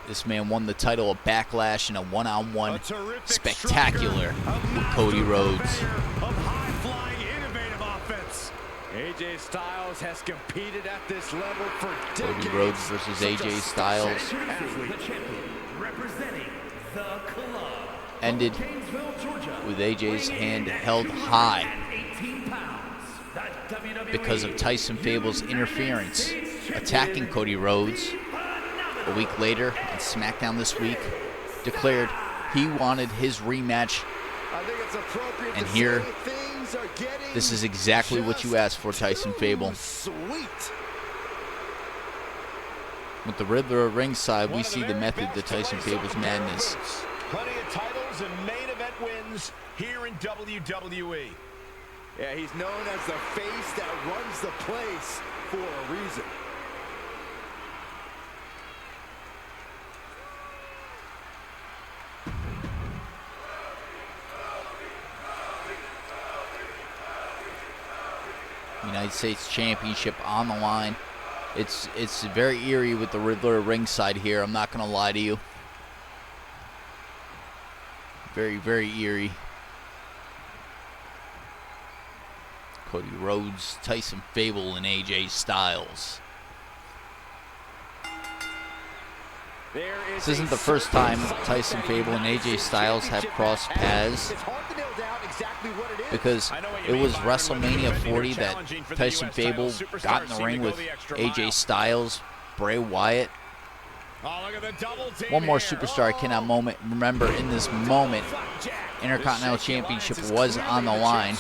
This man won the title of Backlash in a one-on-one A terrific spectacular striker, a with master Cody Rhodes. purveyor of high-flying, innovative offense. AJ Styles has competed at this level for decades. Cody Rhodes versus Such a AJ Styles Introducing the champion, representing the club, ended Gainesville, Georgia, with AJ's weighing hand in at held high 218 pounds, the WWE because of Tyson Fable's United interference, States attacking champion, Cody Rhodes. A week later, on SmackDown this week, declared he wanted his rematch, I think it's appropriate and to here, say things are getting this is exactly what you asked for, Tyson Fable. Sweet. With the Riddler at ringside, we one of see the very method to best Tyson to lace up Fable's the pair of madness. boots. Plenty of titles and main event wins here in WWE. Yeah, he's known as the face that runs the place for a reason. United States Championship on the line. It's very eerie with the Riddler ringside here. I'm not gonna lie to you. Very, very eerie. Cody Rhodes, Tyson Fable, and AJ Styles. This isn't the first time Tyson Fable and AJ Styles have crossed paths, because it was WrestleMania 40 that Tyson Fable got in the ring with AJ Styles, Bray Wyatt. One more superstar I cannot remember in this moment. Intercontinental Championship was on the line.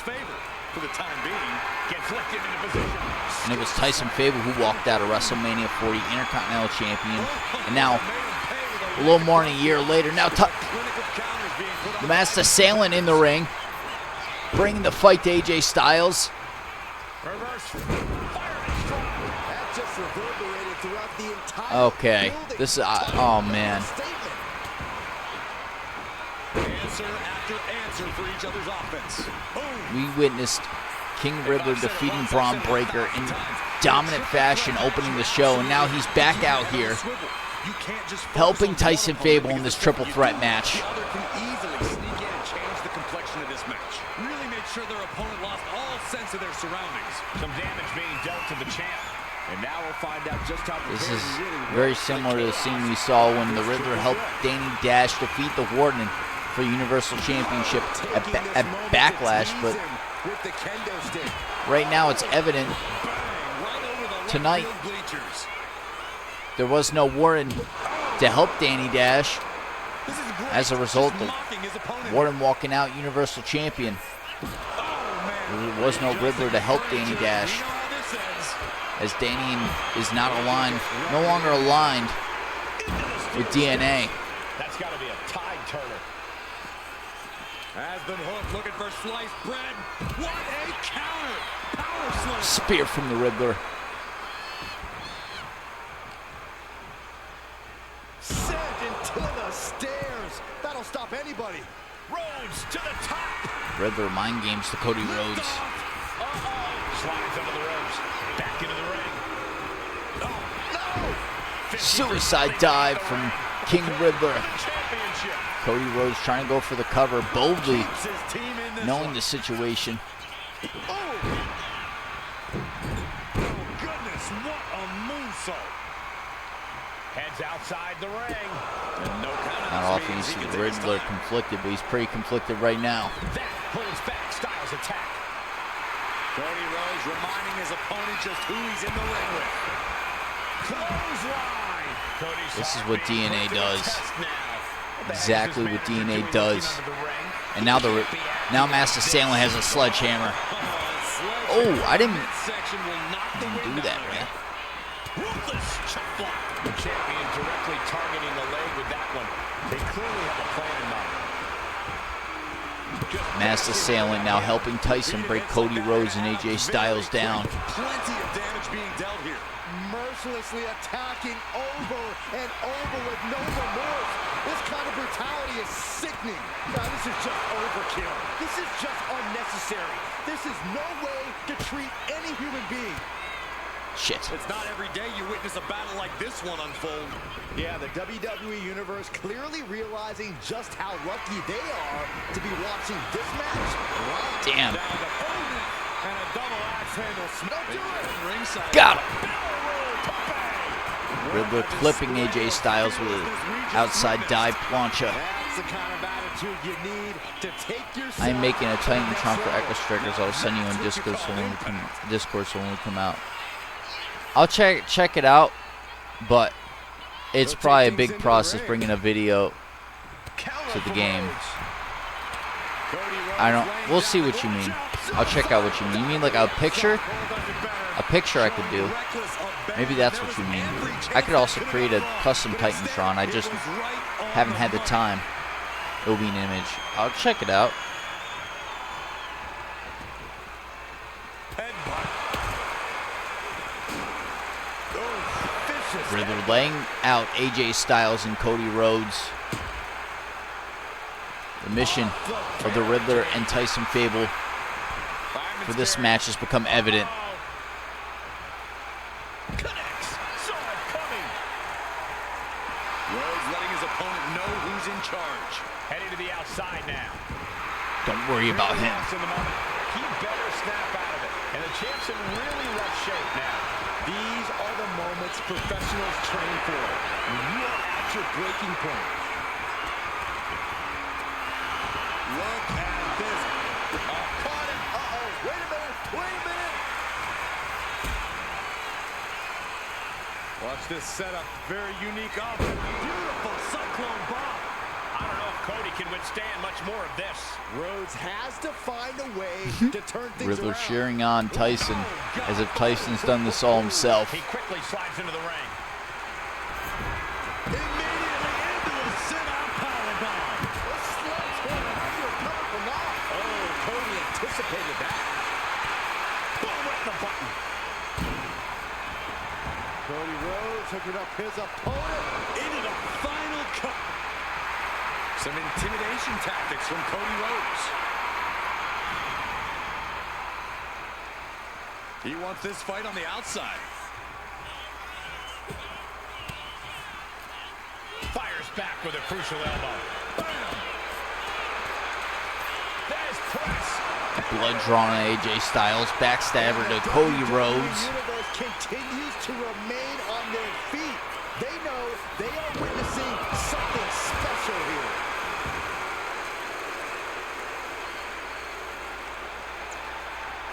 And it was Tyson Fable who walked out of WrestleMania 40 Intercontinental Champion. And now, a little more than a year later, now the Masked Assailant in the ring, bringing the fight to AJ Styles. Okay, this is, oh man. We witnessed King Riddler defeating Braun Breaker in dominant fashion, opening the show, and now he's back out here, helping Tyson Fable in this triple threat match. Really made sure their opponent lost all sense of their surroundings. Some damage being dealt to the champ. And now we'll find out just how this is very similar to the scene we saw when the Riddler helped Danny Dash defeat the Warden for the Universal Championship at Backlash, but right now it's evident tonight there was no Warden to help Danny Dash. As a result, the Warden walking out Universal Champion. There was no Riddler to help Danny Dash, as Danny is not aligned, no longer aligned with DNA. That's got to be a tide turner. Has been hooked, looking for sliced bread. What a counter! Power slam. Spear from the Riddler. Sent into the stairs. That'll stop anybody. Rhodes to the top. Riddler mind games to Cody Rhodes. Slides under the ropes. Back into the ring. No. Suicide dive from King Riddler. Championship. Cody Rhodes trying to go for the cover boldly, Keeps his team in this knowing one. the situation. Oh, goodness, what a moonsault. Heads outside the ring. And no count. Not often you see Riddler conflicted, but he's pretty conflicted right now. That holds back Styles' attack. Cody Rhodes reminding his opponent just who he's in the ring with. Clothesline. Cody's This is side what being DNA put to the does. test now. Exactly what His manager DNA doing does. looking under the ring. And now Masked Assailant has a sledgehammer. Oh, I didn't do that, man. Ruthless chop block. The champion directly targeting the leg with that one. They clearly have a plan in mind. Masked Assailant now helping Tyson break Cody Rhodes and AJ Styles down. Plenty of damage being dealt here. Mercilessly attacking over and over with no remorse. This kind of brutality is sickening. Now, this is just overkill. This is just unnecessary. This is no way to treat any human being. Shit. It's not every day you witness a battle like this one unfold. Yeah, the WWE Universe clearly realizing just how lucky they are to be watching this match. Right Damn. Down to Odin and a double axe handle smack. Don't do it. Ringside. Got him. Riddler clipping AJ Styles with an outside dive plancha. That's the kind of attitude you need to take yourself. I'm making a Titantron for Echo Strikers. I'll send you on Discord so when we come out. I'll check it out, but it's probably a big process bringing a video to the game. We'll see what you mean. I'll check out what you mean. You mean like a picture? A picture I could do. Maybe that's what you mean. I could also create a custom Titantron. I just haven't had the time. It'll be an image. I'll check it out. Riddler laying out AJ Styles and Cody Rhodes. The mission of the Riddler and Tyson Fable for this match has become evident. letting his opponent know who's in charge. Heading to the outside now. Don't worry about him. In the moment. He better snap out of it. And the champ's in really rough shape now. These are the moments professionals train for. When you are at your breaking point. Look at this. Caught him. Uh-oh. Wait a minute. Wait a minute. Watch this setup. Very unique offense. Beautiful cyclone bomb. I don't know if Cody can withstand much more of this. Rhodes has to find a way to turn things Riddler around. cheering on Tyson as if Tyson's done this all himself. He quickly slides into the ring. Immediately into a sit-out powerbomb. This sledgehammer has you covered for now. Oh, Cody anticipated that. Boom, with the button. Cody Rhodes hooking up his opponent. Into the final cut. Some intimidation tactics from Cody Rhodes. He wants this fight on the outside. Fires back with a crucial elbow. Bam! There's press. Blood drawn on AJ Styles. Backstabber to Cody Rhodes. The universe continues to remain on their feet. They know they are witnessing something special here.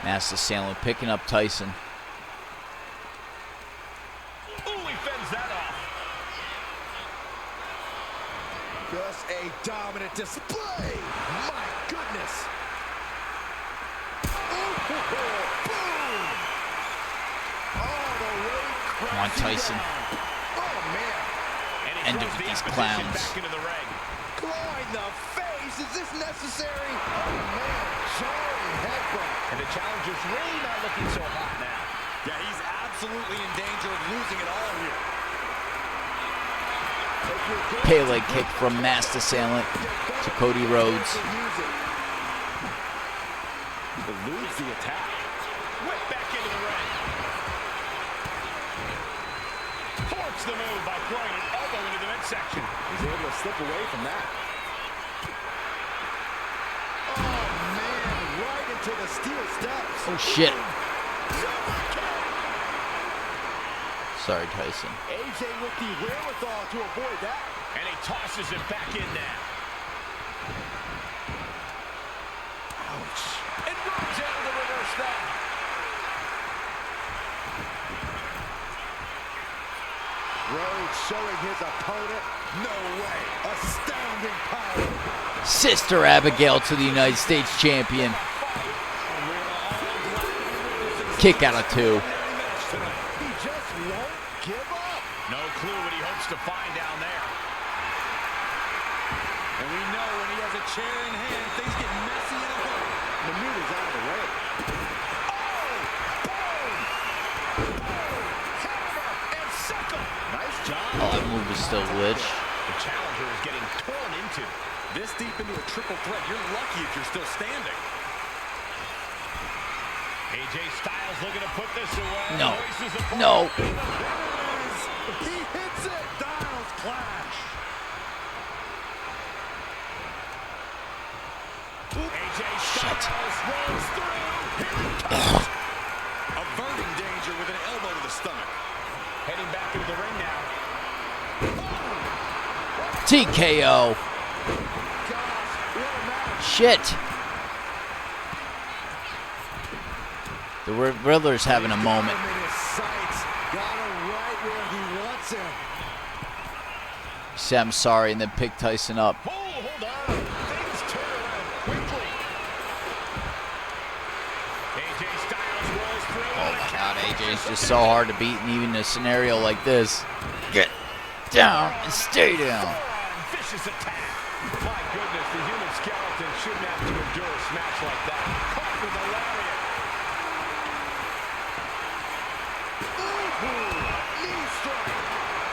Master Assailant picking up Tyson. Ooh, he fends that off. Just a dominant display. My goodness. Ooh, boom. Oh, the ring Come on, crashing Tyson. down. Oh, man. And he End throws of the these opposition clowns. back into the ring. Clawing the face. Is this necessary? Oh, man. Jarring headbutt. And the challenger's really not looking so hot now. Yeah, he's absolutely in danger of losing it all here. Pele kick from Master Assailant to Cody Rhodes. Eludes the attack. Whip back into the ring. Forks the move by throwing an elbow into the midsection. He's able to slip away from that. Oh, man. Right into the steel steps. Oh, shit. Sorry, Tyson. AJ with the wherewithal to avoid that. And he tosses it back in now. Ouch. And Rhodes able to reverse that. Rhodes showing his opponent. No way. Astounding power. Sister Abigail to the United States champion. Kick out of 2. He just won't give up. No clue what he hopes to find down there. And we know when he has a chair in hand, things get messy in a hurry. Maneuver's out of the way. And suckle. Nice job. Oh, that move is still glitch. The challenger is getting torn into. This deep into a triple threat, you're lucky if you're still standing. AJ Styles looking to put this away. No. Voices apart. No. He hits it. Styles clash. AJ Styles rolls through. Here it comes. Averting danger with an elbow to the stomach. Heading back into the ring now. TKO. Shit. The Riddler's having a moment. Got him in his sights. Got him right where he wants him. He said, I'm sorry, and then picked Tyson up. Oh, hold on. Things turn around quickly. AJ Styles rolls through. Oh my god, AJ's just so hard to beat, and even in a scenario like this. Get down and stay down. Vicious attack. My goodness, the human skeleton shouldn't have to endure a smash like that. Caught with a lariat. Knee strike.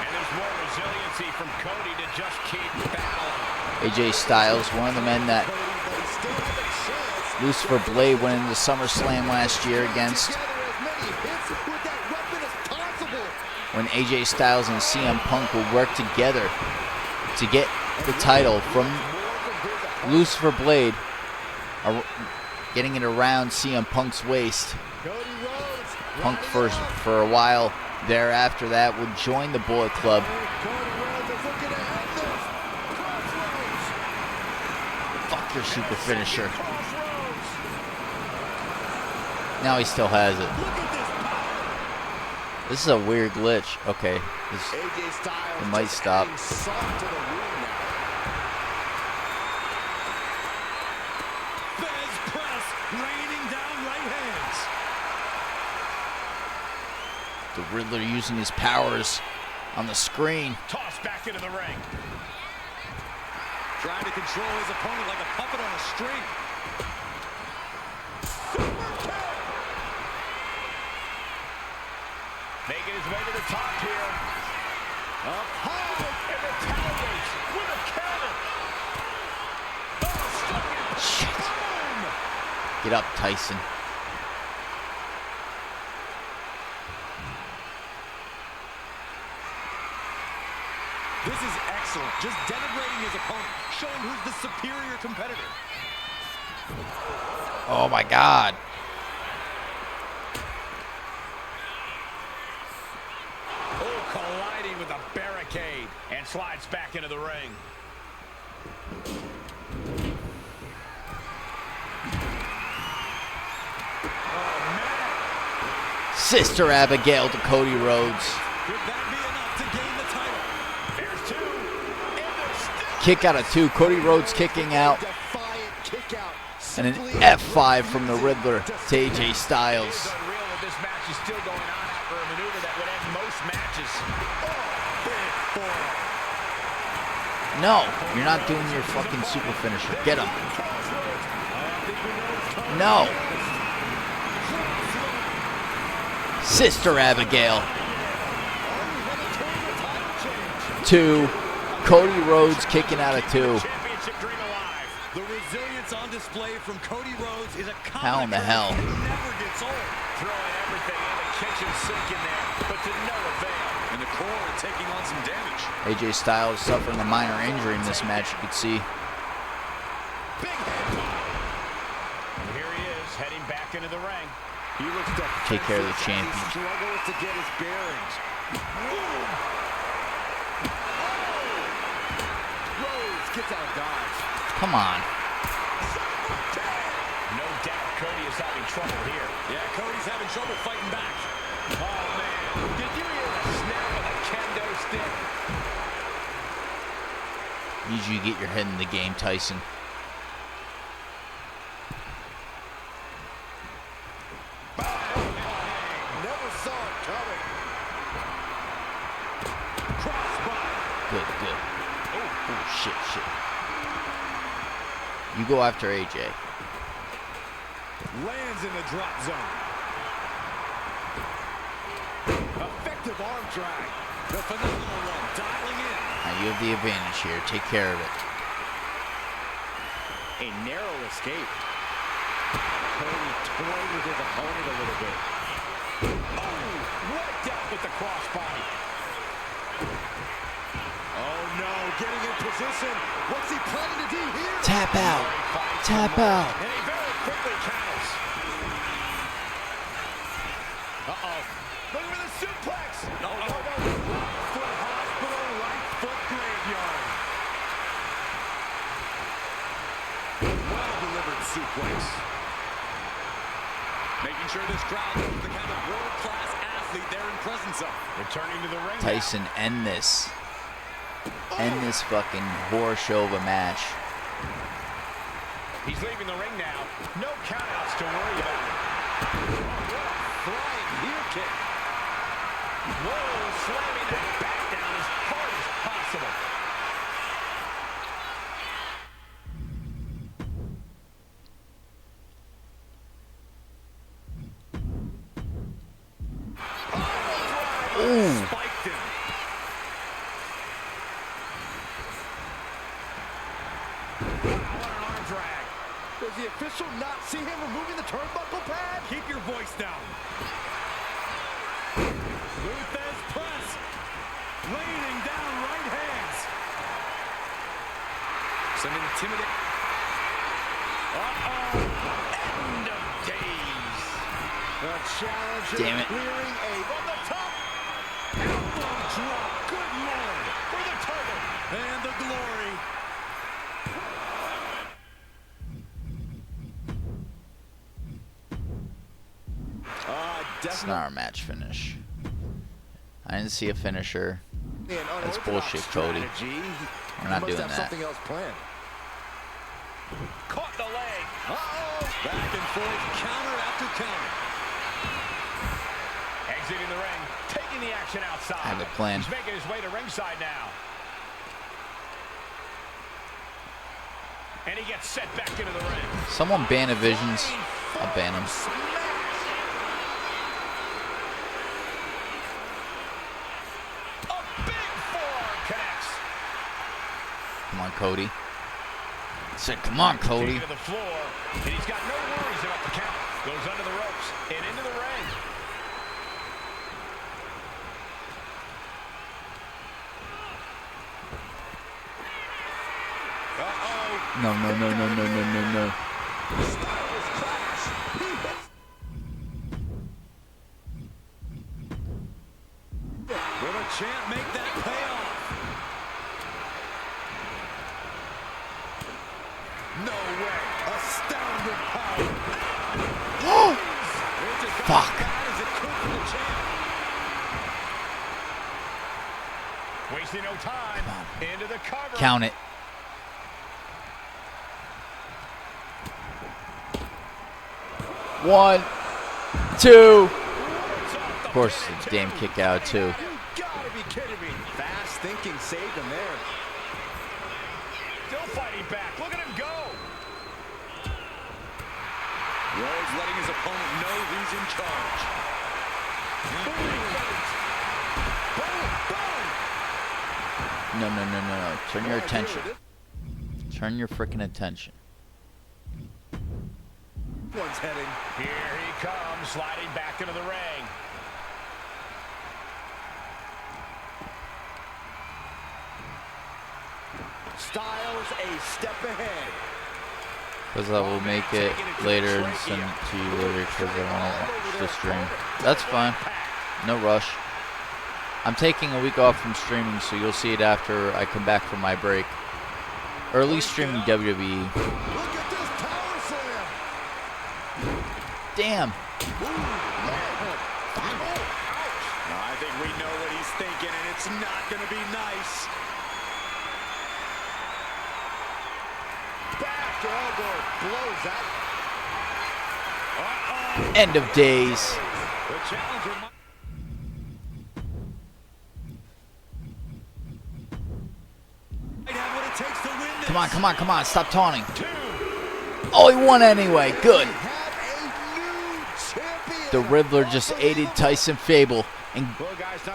And there's more resiliency from Cody to just keep battling. AJ Styles, one of the men that But he still has a chance. Lucifer Blade went into SummerSlam last year against, Together as many hits with that weapon as possible. when AJ Styles and CM Punk will work together to get the title from Lucifer Blade, getting it around CM Punk's waist. Punk first for a while thereafter that would join the Bullet Club. Fuck your super finisher. Now he still has it. This is a weird glitch. Okay, it might stop. The Riddler using his powers on the screen. Tossed back into the ring. Trying to control his opponent like a puppet on a string. Making his way to the top here. Up high and retaliates with a counter. Oh, stuck it. Shit. Boom. Get up, Tyson. This is excellent. Just denigrating his opponent, showing who's the superior competitor. Oh my God. Oh, colliding with a barricade and slides back into the ring. Oh, man. Sister Abigail to Cody Rhodes. Could that be enough to gain the title? There's two. And there's still Kick out of two. Cody Rhodes kicking out. And an F5 from the Riddler to AJ Styles. It's unreal that this match is still going on after a maneuver that would end most matches. Oh, big forearm. No, you're not doing your fucking super finisher. Get him. No. Sister Abigail. 2. Cody Rhodes kicking out of 2. Championship dream alive. The resilience on display from Cody Rhodes is a How in the hell? It never gets old. Throwing everything in the kitchen sink in there, but to no avail. And the core taking on some damage. AJ Styles suffering a minor injury in this match, you could see. Big head pop. And here he is, heading back into the ring. He looks to Take care of the champion. He struggles to get his bearings. Boom. Rhodes gets out of dodge. Come on. No doubt Cody is having trouble here. Yeah, Cody's having trouble fighting back. Oh, man. Did you hear the snap of the kendo stick? Need you to get your head in the game, Tyson. Never saw it coming. Crossbody. Good, good. Oh, shit. You go after AJ. Lands in the drop zone. Effective arm drag. The phenomenal one dialing in. Now you have the advantage here. Take care of it. A narrow escape. Cody toyed with his opponent a little bit. Oh, wiped out with the crossbody. Oh no, getting in position. What's he planning to do here? Tap out. Tap out. And he very quickly counters. Uh-oh. Look at the suplex. No. Left foot hospital, right foot graveyard. Well-delivered suplex. Making sure this crowd knows the kind of world-class athlete they're in presence of. Returning to the ring. Tyson, end this. End this fucking horror show of a match. He's leaving the ring now. No countouts to worry about. Flying heel kick. Whoa, slamming that back down as hard as possible. Ooh. Spiked him. What an arm drag. Does the official not see him removing the turnbuckle pad? Keep your voice down. Luthez press. Laying down right hands. Some intimidating. Uh-oh. End of days. The challenger Damn it. clearing a From the top. Elbow drop. Good Lord. For the title. and the glory. It's not our match finish. I didn't see a finisher. That's bullshit, Cody. We're not doing that. Something else planned. Caught the leg. Uh-oh. Back and forth, counter after counter. Exiting the ring, taking the action outside. I have a plan. He's making his way to ringside now. And he gets set back into the ring. Someone ban Visions. I'll ban him. A big forearm connects. Come on, Cody. I said, come on, Cody. Taken to the floor, and he's got no worries about the count. Goes under the ropes and into the ring. Uh-oh. No, no, no, no, no, no, no, no. Styles clash. Will the champ make that payoff? No way. Astounding power. It just got Fuck. as bad as it could for the champ. Wasting no time. Into the cover. Count it. One, two. Of course, it's a damn kick out, too. You gotta be kidding me. Fast thinking saved him there. Still fighting back. Look at him go. Rose letting his opponent know he's in charge. No, no, no, no, no. Turn your attention. Turn your freaking attention. One's heading. Here he comes, sliding back into the ring. Styles a step ahead. Because I will make it later and send it to you later because I want to watch the stream. That's fine. No rush. I'm taking a week off from streaming, so you'll see it after I come back from my break. Early streaming WWE. Look at this power slam. Damn. I think we know what he's thinking, and it's not going to be nice. Back elbow blows out. End of days. The challenger might... Have what it takes to win this. Come on, come on, come on. Stop taunting. Oh, he won anyway. Good. Have a new champion. The Riddler just aided Tyson Fable in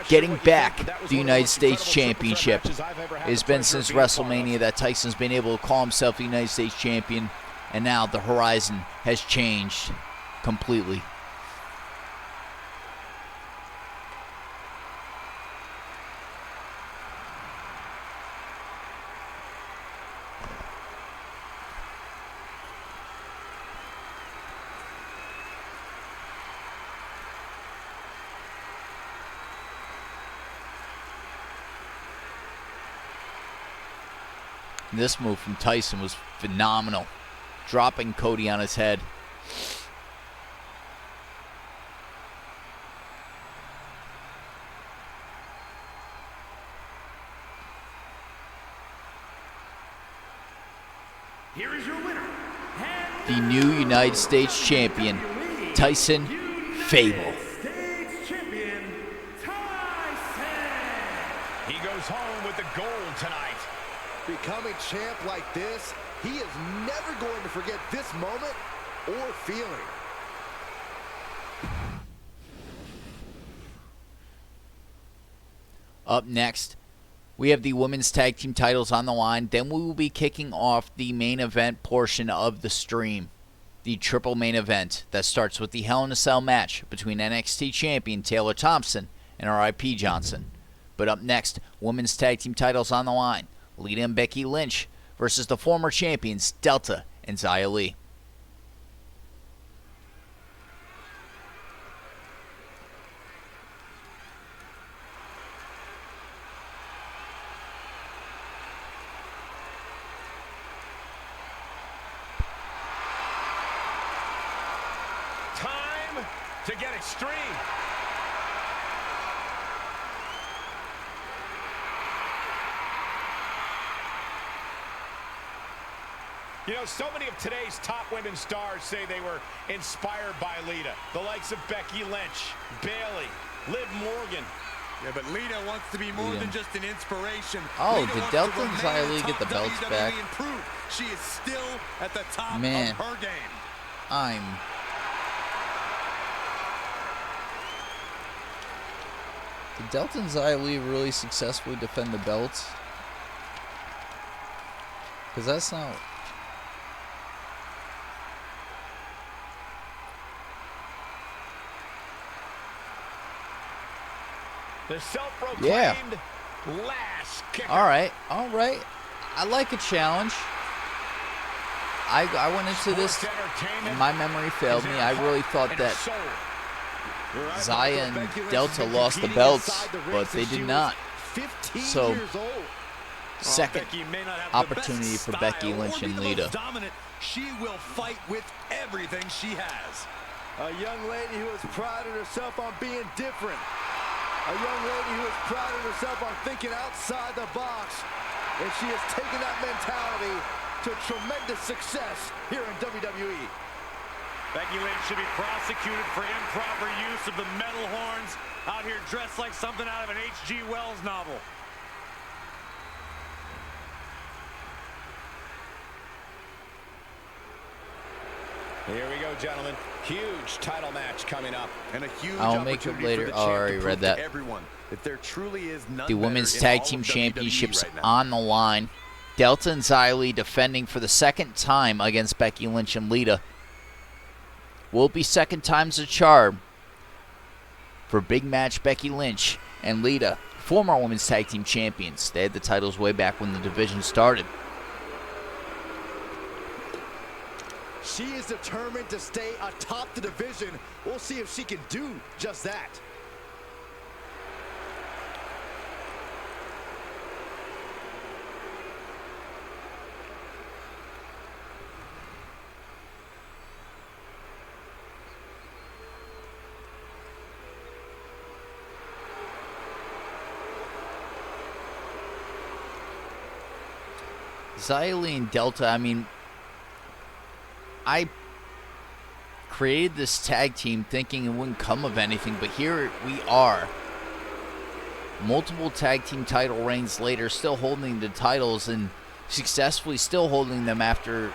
getting back the United States Championship. It's been since WrestleMania that Tyson's been able to call himself the United States Champion, and now the horizon has changed completely. This move from Tyson was phenomenal. Dropping Cody on his head. Here is your winner. And The new United States Champion, Tyson Fable. States Champion, Tyson. He goes home with the gold tonight. Becoming champ like this, he is never going to forget this moment or feeling. Up next, we have the women's tag team titles on the line. Then we will be kicking off the main event portion of the stream. The triple main event that starts with the Hell in a Cell match between NXT champion Taylor Thompson and R.I.P. Johnson. But up next, women's tag team titles on the line. Lita and Becky Lynch versus the former champions Delta and Xia Li. Time to get extreme. You know, so many of today's top women's stars say they were inspired by Lita. The likes of Becky Lynch, Bayley, Liv Morgan. Yeah, but Lita wants to be more than just an inspiration. Oh, Lita did wants Delta to and remain Xia Li atop get the belts WWE back? and prove she is still at the top Man. of her game. Did Delta and Xia Li really successfully defend the belts? Because that's not... The self-proclaimed last kicker. All right. I like a challenge. I went into this, and my memory failed me. I really thought that Xia and Delta lost the belts, but they did not. So, second opportunity for Becky Lynch and Lita. She will fight with everything she has. A young lady who has prided herself on being different. A young lady who has prided herself on thinking outside the box. And she has taken that mentality to tremendous success here in WWE. Becky Lynch should be prosecuted for improper use of the metal horns, out here dressed like something out of an H.G. Wells novel. Here we go, gentlemen. Huge title match coming up. And a huge I'll make it later. Oh, I already read that. Everyone, if there truly is none The Women's better in Tag all Team of WWE Championships right now. on the line. Delta and Xia Li defending for the second time against Becky Lynch and Lita. Will it be second time's a charm for big match Becky Lynch and Lita, former Women's Tag Team Champions. They had the titles way back when the division started. She is determined to stay atop the division. We'll see if she can do just that. Xia Li and Delta, I mean, I created this tag team thinking it wouldn't come of anything, but here we are. Multiple tag team title reigns later, still holding the titles and successfully still holding them after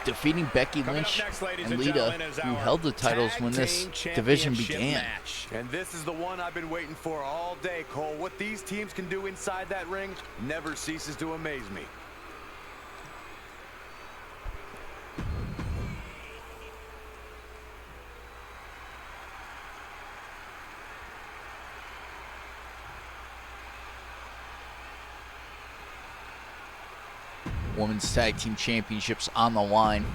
defeating Becky Lynch and Lita, who held the titles when this division began. And this is the one I've been waiting for all day, Cole. What these teams can do inside that ring never ceases to amaze me. Women's Tag Team Championships on the line.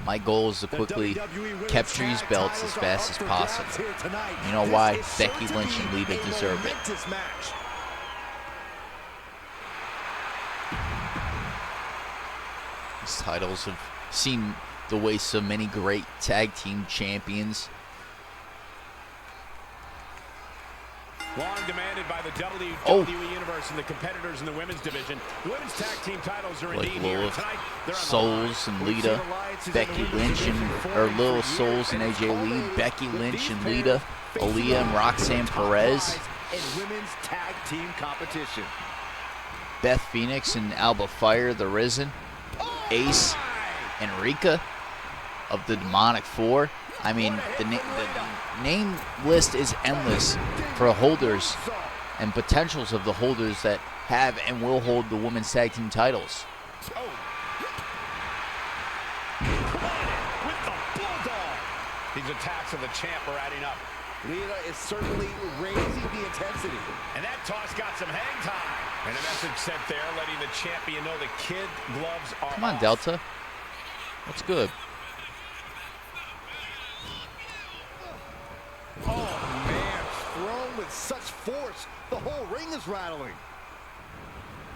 My goal is to quickly capture these belts as fast as possible. You know why? Becky Lynch and Lita deserve it. These titles have seen the waste of many great tag team champions. Long demanded by the WWE Universe and the competitors in the women's division. The women's tag team titles are indeed here tonight. They're on Souls and Lita, Becky Lynch and Lil Souls and AJ Lee, Becky Lynch and Lita, Aaliyah and Roxanne Perez, in women's tag team competition. Beth Phoenix and Alba Fire, The Risen, Ace and Rika of the Demonic Four. I mean, the name list is endless for holders and potentials of the holders that have and will hold the women's tag team titles. with the bulldog. These attacks of the champ are adding up. Lita is certainly raising the intensity. And that toss got some hang time. And a message sent there letting the champion know the kid gloves are Come on, off. Delta. What's good? Oh, man, thrown with such force, the whole ring is rattling.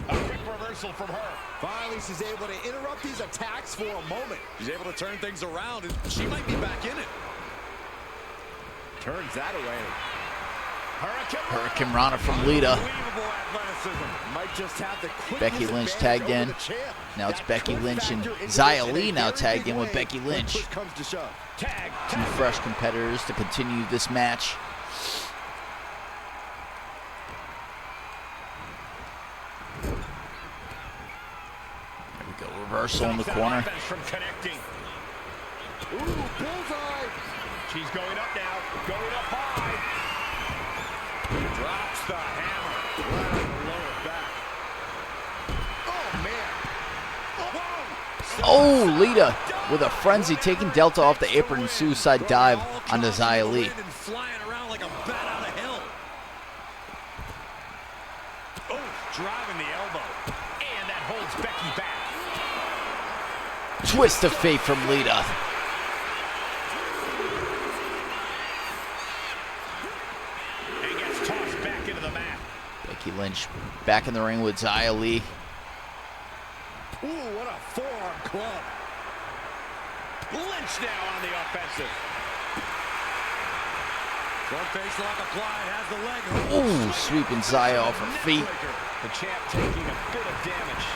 A quick reversal from her. Finally, she's able to interrupt these attacks for a moment. She's able to turn things around, and she might be back in it. Turns that away. Hurricane Rana from Lita. Unbelievable athleticism. Might just have the quickness Becky Lynch advantage tagged over in. the champ. Now it's That Becky trust Lynch and factor into Xia this Li in a now very tagged big in with way Becky when Lynch. push comes to shove. Tag. Two fresh competitors to continue this match. There we go. Reversal in the corner. From connecting. Ooh, bullseye. She's going up now. Going up high. Drops the hammer. Right on the lower back. Oh, man. Oh, Lita with a frenzy, taking Delta off the apron and suicide dive onto Xia Li. And flying around like a bat out of hell. Oh, driving the elbow. And that holds Becky back. Twist of fate from Lita. And gets tossed back into the mat. Becky Lynch back in the ring with Xia Li. Ooh, what a forearm club. Lynch now on the offensive. Front face lock applied, has the leg hook. Ooh, sweeping Xia off her feet. The champ taking a bit of damage.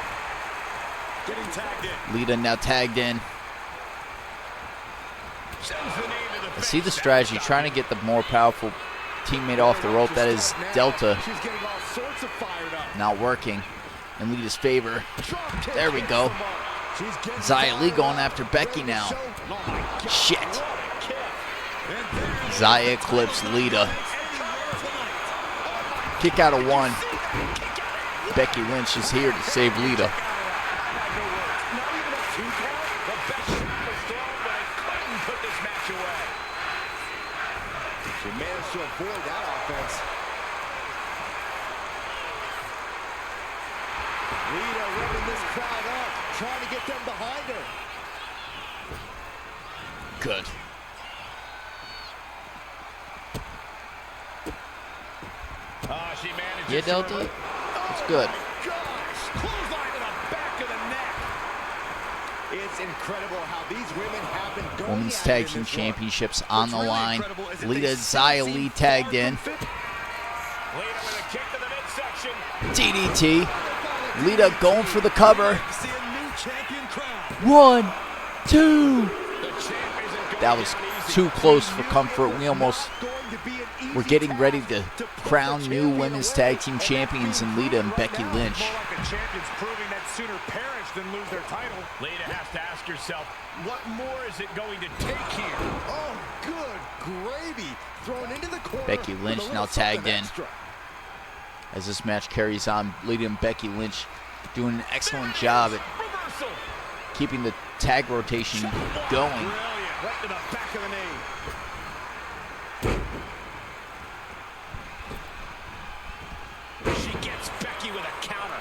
Getting tagged in. Lita now tagged in. Sends the knee to the I see the face. strategy, trying to get the more powerful teammate off the rope. That is Delta, She's getting all sorts of fired up. not working in Lita's favor. Drop kick There we hits go. the mark. She's getting Xia Li fired going up. after Becky Ready to now. show. Oh my God. Shit. What a kick. And there's Xia clips Lita. anywhere tonight. Kick out of one. Becky Lynch is here to save Lita. Not even a 2 count. The best shot was thrown, but it couldn't put this match away. She managed to avoid that offense. Lita revving this crowd up, trying to get them behind her. Good. She manages Yeah, to Delta? revert. It's good. Gosh, clothesline to the back of the neck. It's incredible how these women have been going Women's at it Tag in Team this run. Championships on the What's really line. incredible is that Lita they Xia seem Li far tagged from in. fit. Lita with a kick to the midsection. DDT. Lita going for the cover. See a new champion crown. 1, 2. The champ isn't going That was down easy. too close for comfort. We almost Going to be an easy were getting task ready to put crown the new champion women's away. tag team And that champions in means Lita and right Becky now, Lynch. More like the champions proving that sooner perish than lose their title. Lita has to ask herself, what more is it going to take here? Oh, good gravy. Thrown into the corner. Becky with a Lynch little now tagged something in. extra. As this match carries on, Lita and Becky Lynch doing an excellent job at Reversal. keeping the tag rotation going. Brilliant. Right to the back of the knee. She gets Becky with a counter.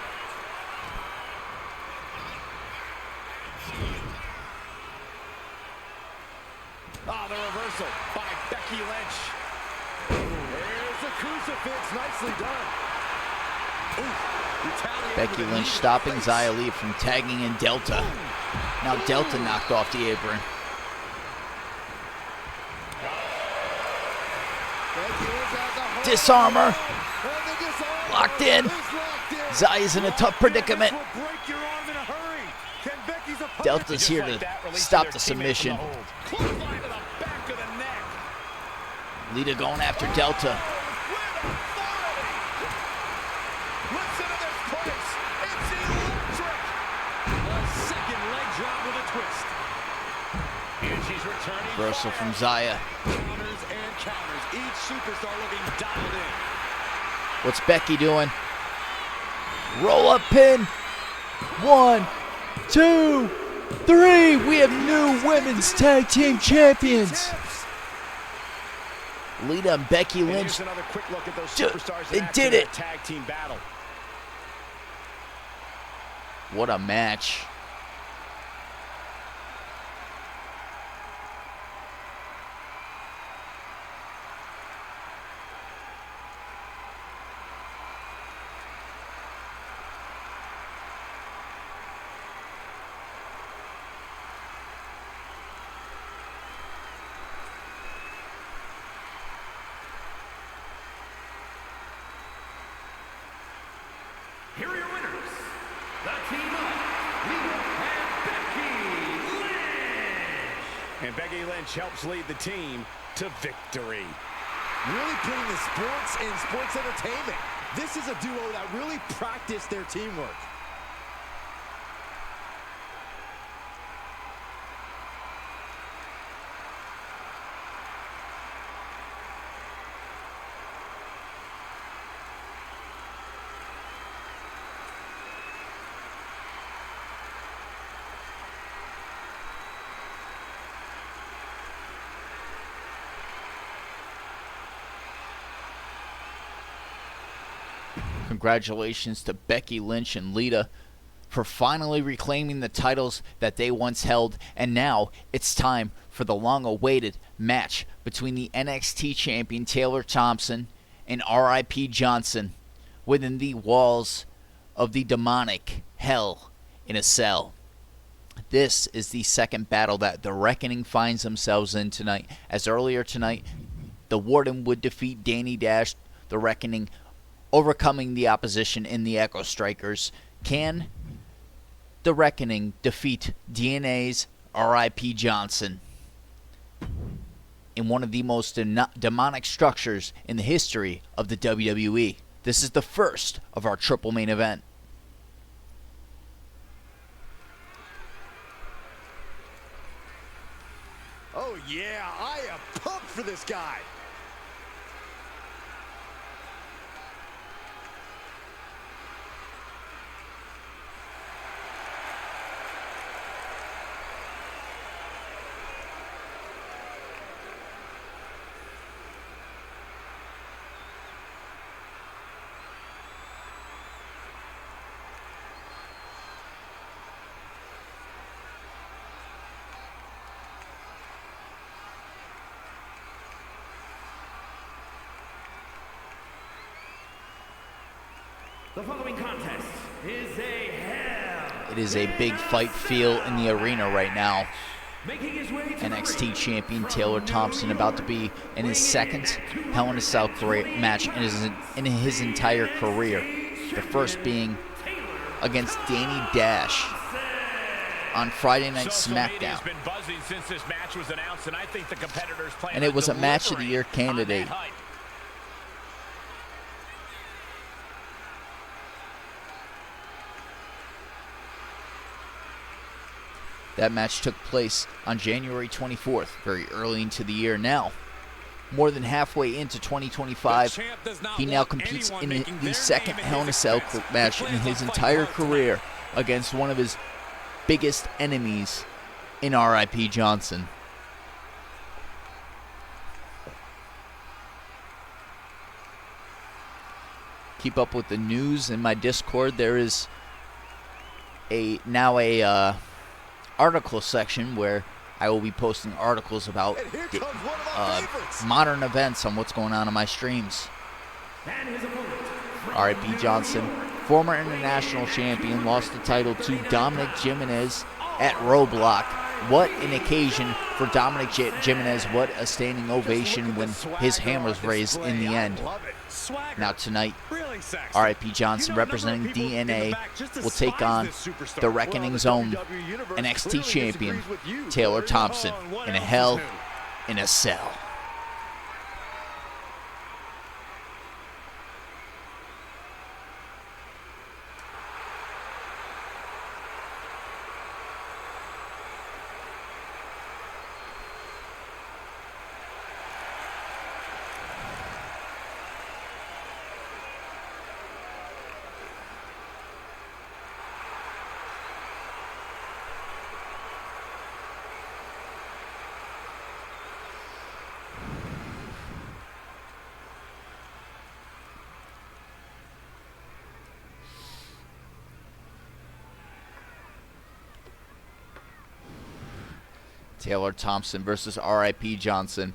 The reversal by Becky Lynch. There's the crucifix. Nicely done. Ooh, retaliating Becky with a Lynch knee to the stopping face. Xia Li from tagging in Delta. Now Delta knocked off the apron. Becky Lynch has a hold. Disarmer. And the disarmer Locked in. is locked in. Xia's in a tough predicament. This will break your arm in a hurry. Can Becky's opponent Delta's Just here like to that, releasing stop their the teammate from submission. the hold. Clothesline to the back of the neck. Lita going after Delta. With authority. Listen to this place. It's electric. A second leg drop with a twist. And she's returning. Reversal from Xia. Counters and counters. Each superstar looking dialed in. What's Becky doing? Roll up pin. 1, 2, 3. We have new women's tag team champions. Lita and Becky And Lynch. here's another quick look at those Dude, superstars they in action did in it. a tag team battle. What a match. Here are your winners, the team of Lita and Becky Lynch. And Becky Lynch helps lead the team to victory. Really putting the sports in sports entertainment. This is a duo that really practiced their teamwork. Congratulations to Becky Lynch and Lita for finally reclaiming the titles that they once held. And now it's time for the long-awaited match between the NXT champion Taylor Thompson and R.I.P. Johnson within the walls of the demonic Hell in a Cell. This is the second battle that the Reckoning finds themselves in tonight. As earlier tonight, the Warden would defeat Danny Dash, the Reckoning overcoming the opposition in the Echo Strikers. Can the Reckoning defeat DNA's R.I.P. Johnson in one of the most demonic structures in the history of the WWE? This is the first of our triple main event. Oh yeah, I am pumped for this guy. The following contest is a hell. It is a big fight feel in the arena right now. Making his way to NXT the ring champion from Taylor New Thompson about to York, be in his second Hell in a Cell match in his entire career. The first being against Danny Dash on Friday Night Social media SmackDown. has been buzzing since this match was announced, and I think the competitors plan And it on was a match of the delivering year on that candidate. hype. That match took place on January 24th, very early into the year. Now, more than halfway into 2025, he now competes in the second Hell in a Cell match in his entire career against one of his biggest enemies in R.I.P. Johnson. Keep up with the news in my Discord. There is now a article section where I will be posting articles about And here comes one of our favorites. modern events on what's going on in my streams. and his opponent, from R.I.P. New Johnson, York, former international champion, lost the title to Dominic Jimenez at Roadblock. What an occasion for Dominic Jimenez. What a standing ovation when his hand was raised in the end. Now tonight, R.I.P. Johnson, representing DNA, will take on the Reckoning's own NXT champion, Taylor Thompson, in a Hell in a Cell. Taylor Thompson versus R.I.P. Johnson.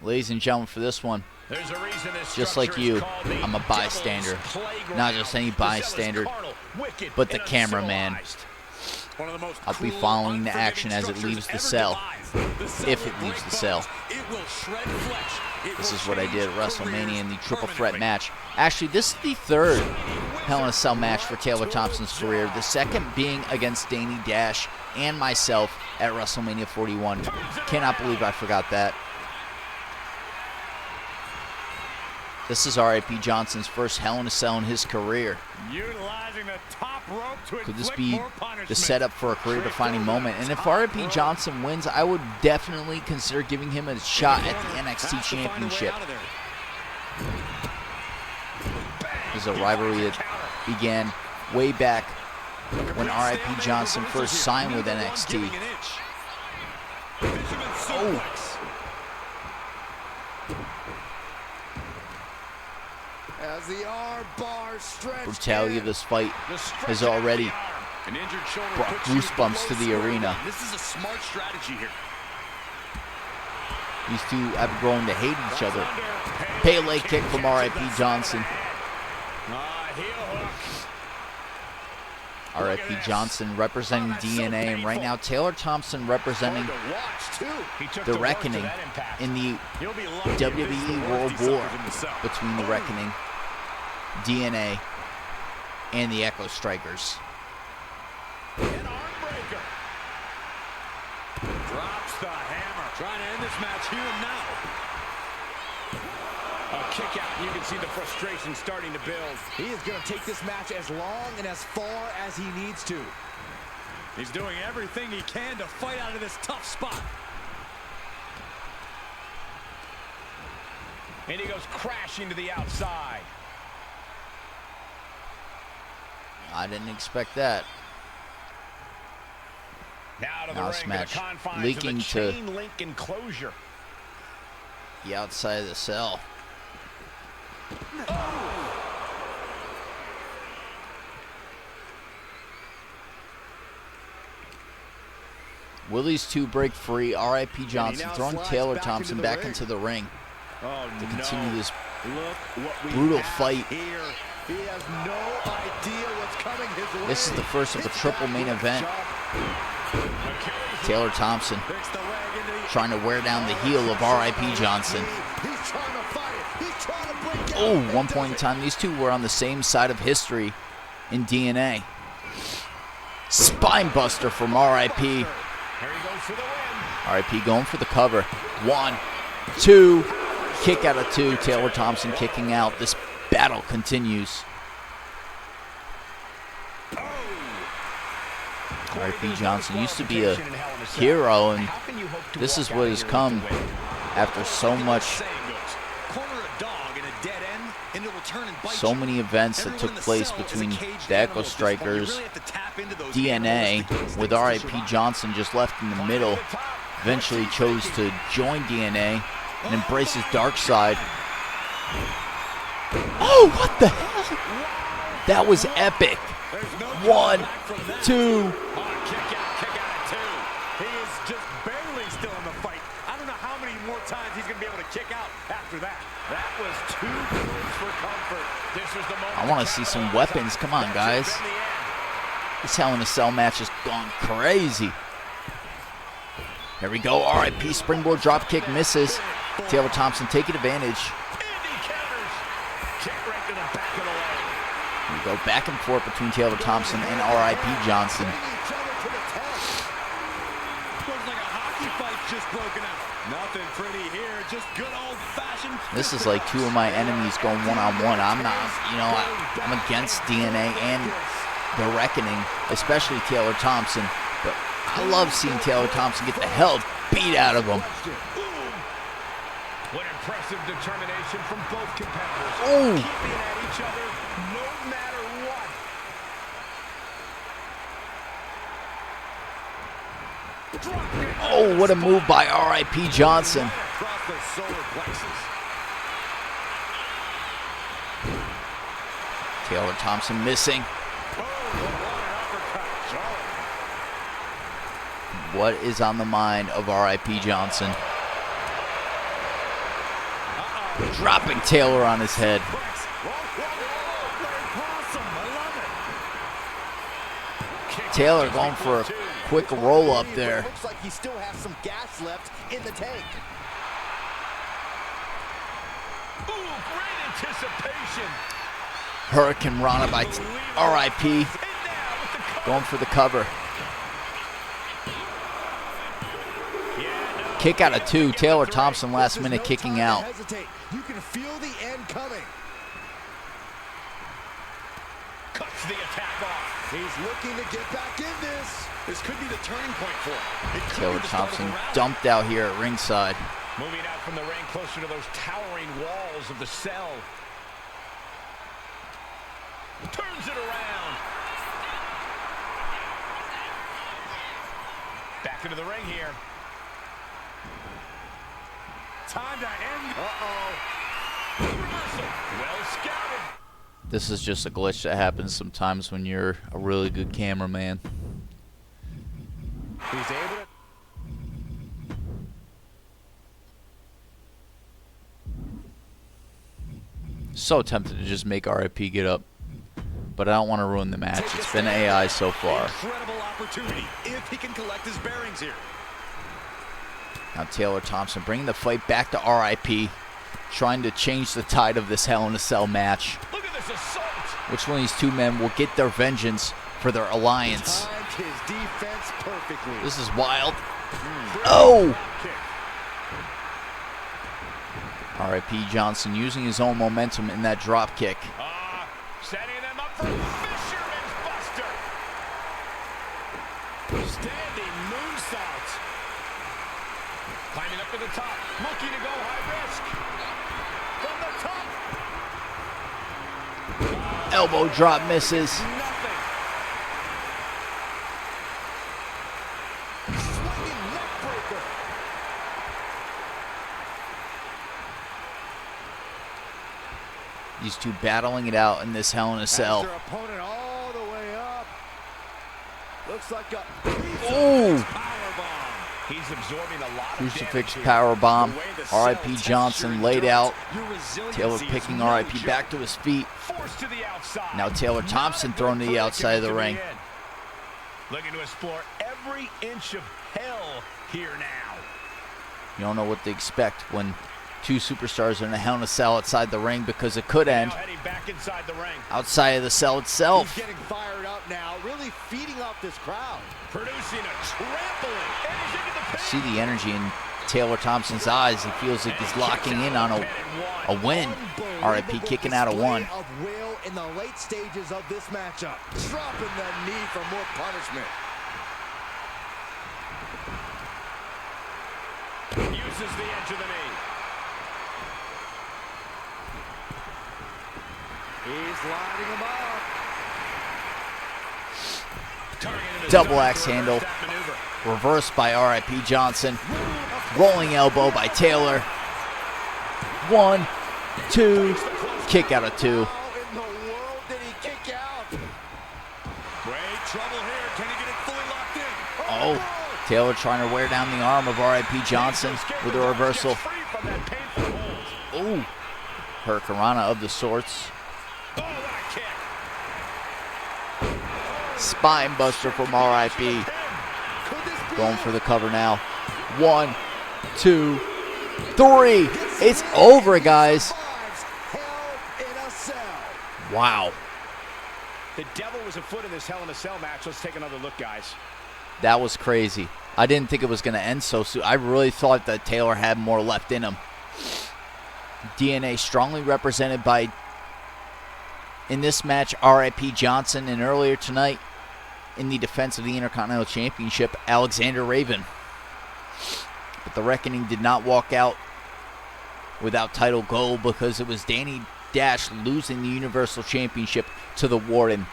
Ladies and gentlemen, for this one, There's a reason this just like structure is you, called the I'm a bystander. Devil's Playground. Not just any The zealous, bystander, carnal, wicked, but the and cameraman. uncivilized. One of the most I'll be cruel, following the unforgiving action as it structures leaves the ever cell. devised. The cell If it will leaves break the cell. bones. It will shred flesh. It This will is what I did at change WrestleMania in the careers Triple Threat permanently. match. Actually, this is the third Hell in a Cell match for Taylor Thompson's career. The second being against Danny Dash and myself at WrestleMania 41. Cannot believe I forgot that. This is R.I.P. Johnson's first Hell in a Cell in his career. Utilizing the top rope to Could this inflict be more punishment. the setup for a career-defining moment? And if R.I.P. Johnson wins, I would definitely consider giving him a shot at the NXT Championship. This is a rivalry that began way back when R.I.P. Johnson first signed with NXT. Oh. As the arm bar stretched Brutality in. of this fight The stretch has out of already the arm. An injured shoulder brought puts you goosebumps to below the square arena. one. This is a smart strategy here. These two have grown to hate each other. Pele kick from R.I.P. Johnson. Heel hook. R.I.P. Johnson representing DNA, and right now Taylor Thompson representing Hard to watch, too. He took the to work to reckoning that impact. in the You'll be lucky if this is WWE the World worst he War suffers in the cell. between the Reckoning, DNA, and the Echo Strikers. An arm breaker. Drops the hammer. Trying to end this match here and now. A kick out. You can see the frustration starting to build. He is going to take this match as long and as far as he needs to. He's doing everything he can to fight out of this tough spot. And he goes crashing to the outside. I didn't expect that. Now to the Now ring, this to match the confines leaking of the to chain link enclosure. the outside of the cell. Will these two break free? R.I.P. Johnson now throwing slides Taylor back Thompson into the back ring. into the ring Oh, to continue this Look what we brutal have fight. here. He has no idea what's coming his way. This is the first of a Hits triple back main with a event. jump. Taylor Thompson Hits the leg into the trying to wear down the heel of R.I.P. Johnson. He's trying to fight it. He's trying to break out. Oh, He one does point in it. time, these two were on the same side of history in DNA. Spine buster from R.I.P. Here he goes for the win. R.I.P. going for the cover. 1, 2, kick out of 2. Taylor Thompson kicking out. This battle continues. R.I.P. Johnson used to be a hero, and this is what has come after so much, Corner a dog in a dead end, and it will turn and bite so you. many events that Everyone took in the place cell is a between caged the animal Echo at this point. You Strikers, really have to tap into those DNA, animalistic with instincts to R.I.P. survive. Johnson just left in the middle. Eventually chose to join DNA and embrace his dark side. Oh, what the hell? That was epic. 1, 2. Kick out at 2. He is just barely still in the fight. I don't know how many more times he's going to be able to kick out after that. That was 2 moves for comfort. This was the moment. I want to see some weapons. Come on, guys. This Hell in a Cell match has gone crazy. Here we go. R.I.P. Springboard dropkick misses. Taylor Thompson taking advantage. Indy counters. Kick right to the back of the leg. We go back and forth between Taylor Thompson and R.I.P. Johnson. Each other to the test. Looks like a hockey fight's just broken out. Nothing pretty here, just good old-fashioned. This is like two of my enemies going one-on-one. I'm not, I'm against DNA and the Reckoning, especially Taylor Thompson. But I love seeing Taylor Thompson get the hell beat out of him. What impressive determination from both competitors. Oh. Keeping at each other no matter what. Oh, what a move by R.I.P. Johnson. Across the solar plexus. Taylor Thompson missing. What is on the mind of R.I.P. Johnson? Dropping Taylor on his head. Taylor going for a quick roll up there. Looks like he still has some gas left in the tank. Ooh, great anticipation. Hurricane Rana by R.I.P. Going for the cover. Kick out of 2. Taylor Thompson last minute kicking out. You can feel the end coming. Cuts the attack off. He's looking to get back in this. This could be the turning point for him. Taylor Thompson dumped out here at ringside. Moving out from the ring closer to those towering walls of the cell. Turns it around. Back into the ring here. Time to end. Reversal. Well scouted. This is just a glitch that happens sometimes when you're a really good cameraman. He's able to. So tempted to just make R.I.P. get up, but I don't want to ruin the match. It's been AI so far. Incredible opportunity if he can collect his bearings here. Now Taylor Thompson bringing the fight back to R.I.P., trying to change the tide of this Hell in a Cell match. Look at this assault. Which one of these two men will get their vengeance for their alliance? Timed his defense perfectly. This is wild. Oh! R.I.P. Johnson using his own momentum in that drop kick. Setting them up for Fisherman's Buster. Standing moonsault. Climbing up to the top. Looking to go high risk. From the top. Elbow drop misses. Nothing. Swinging neck breaker. These two battling it out in this Hell in a Cell. Their opponent all the way up. Looks like a Ooh! Powerbomb. He's absorbing a lot of Crucifix damage here. power bomb. The way the cell R.I.P. tests Johnson your laid endurance, out. your resiliency Taylor is picking no R.I.P. joke. back to his feet. Forced to the outside. Now Taylor Thompson thrown to the outside of the ring. Looking to explore every inch of hell here now. You don't know what to expect when two superstars are in a Hell in a Cell outside the ring, because it could end Now heading back inside the ring. outside of the cell itself. He's getting fired up now, really feeding off this crowd. Producing a trampling. And he's into the pin. See the energy in Taylor Thompson's eyes. He feels like he's locking in on a win. R.I.P. kicking out of one. Display of will in the late stages of this matchup. Dropping the knee for more punishment. Uses the edge of the knee. He's lining him up. Double axe handle. Reversed by R.I.P. Johnson. Rolling elbow by Taylor. 1, 2. Kick out of 2. How in the world did he kick out? Great trouble here. Can he get it fully locked in? Oh, Taylor trying to wear down the arm of R.I.P. Johnson with a reversal. Ooh. Hurricane Rana of the sorts. Oh, what a kick. Spine buster from R.I.P. Could this be Going for the cover now. 1, 2, 3. It's over, guys. survives Hell in a Cell? Wow. The devil was afoot in this Hell in a Cell match. Let's take another look, guys. That was crazy. I didn't think it was going to end so soon. I really thought that Taylor had more left in him. DNA strongly represented by, in this match, R.I.P. Johnson, and earlier tonight, in the defense of the Intercontinental Championship, Alexander Raven. But the Reckoning did not walk out without title gold, because it was Danny Dash losing the Universal Championship to the Warden.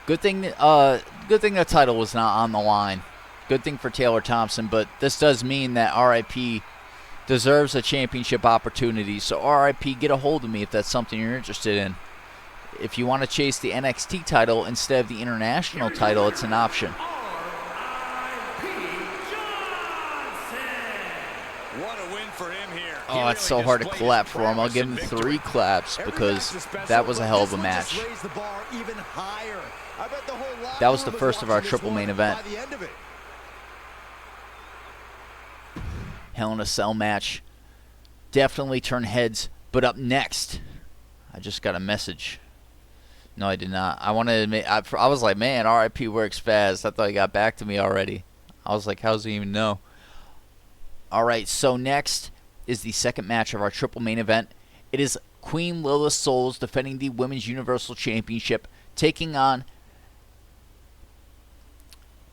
Good thing the title was not on the line. Good thing for Taylor Thompson, but this does mean that RIP deserves a championship opportunity. So RIP, get a hold of me if that's something you're interested in. If you want to chase the NXT title instead of the international title, it's an option. What a win for him here. Oh, it's so hard to clap for him. I'll give him 3 claps because that was a hell of a match. That was the first of our triple main event. Hell in a Cell match. Definitely turn heads. But up next, I just got a message. No, I did not. I wanted to admit, I was like, man, RIP works fast. I thought he got back to me already. I was like, how does he even know? All right, so next is the second match of our triple main event. It is Queen Lila Souls defending the Women's Universal Championship, taking on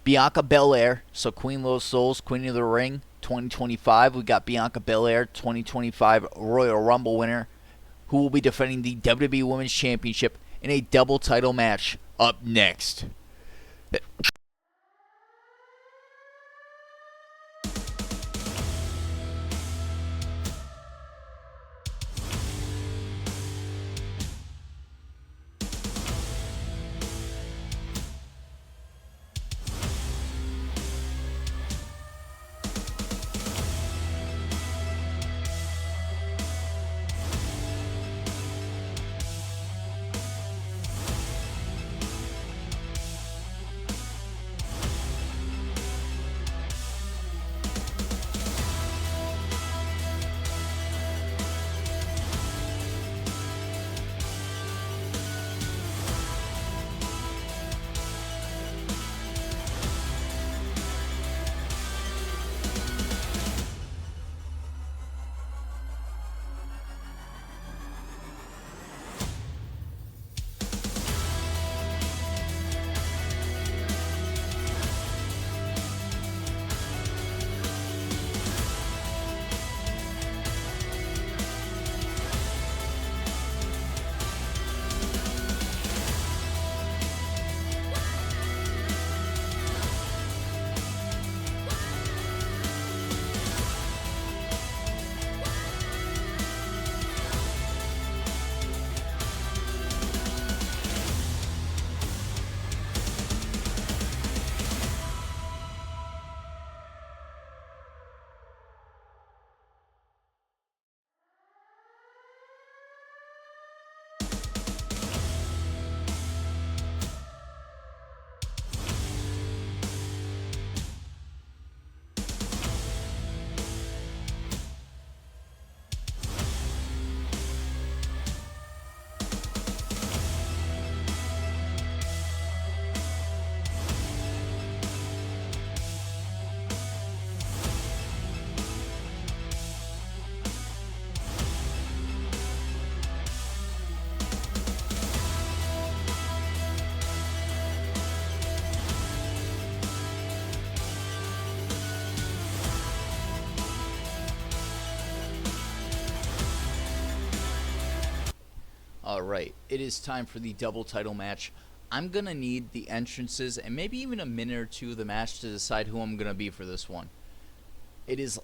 Bianca Belair. So Queen Lila Souls, Queen of the Ring 2025. We got Bianca Belair, 2025 Royal Rumble winner, who will be defending the WWE Women's Championship in a double title match up next. Alright, it is time for the double title match. I'm going to need the entrances and maybe even a minute or two of the match to decide who I'm going to be for this one. It is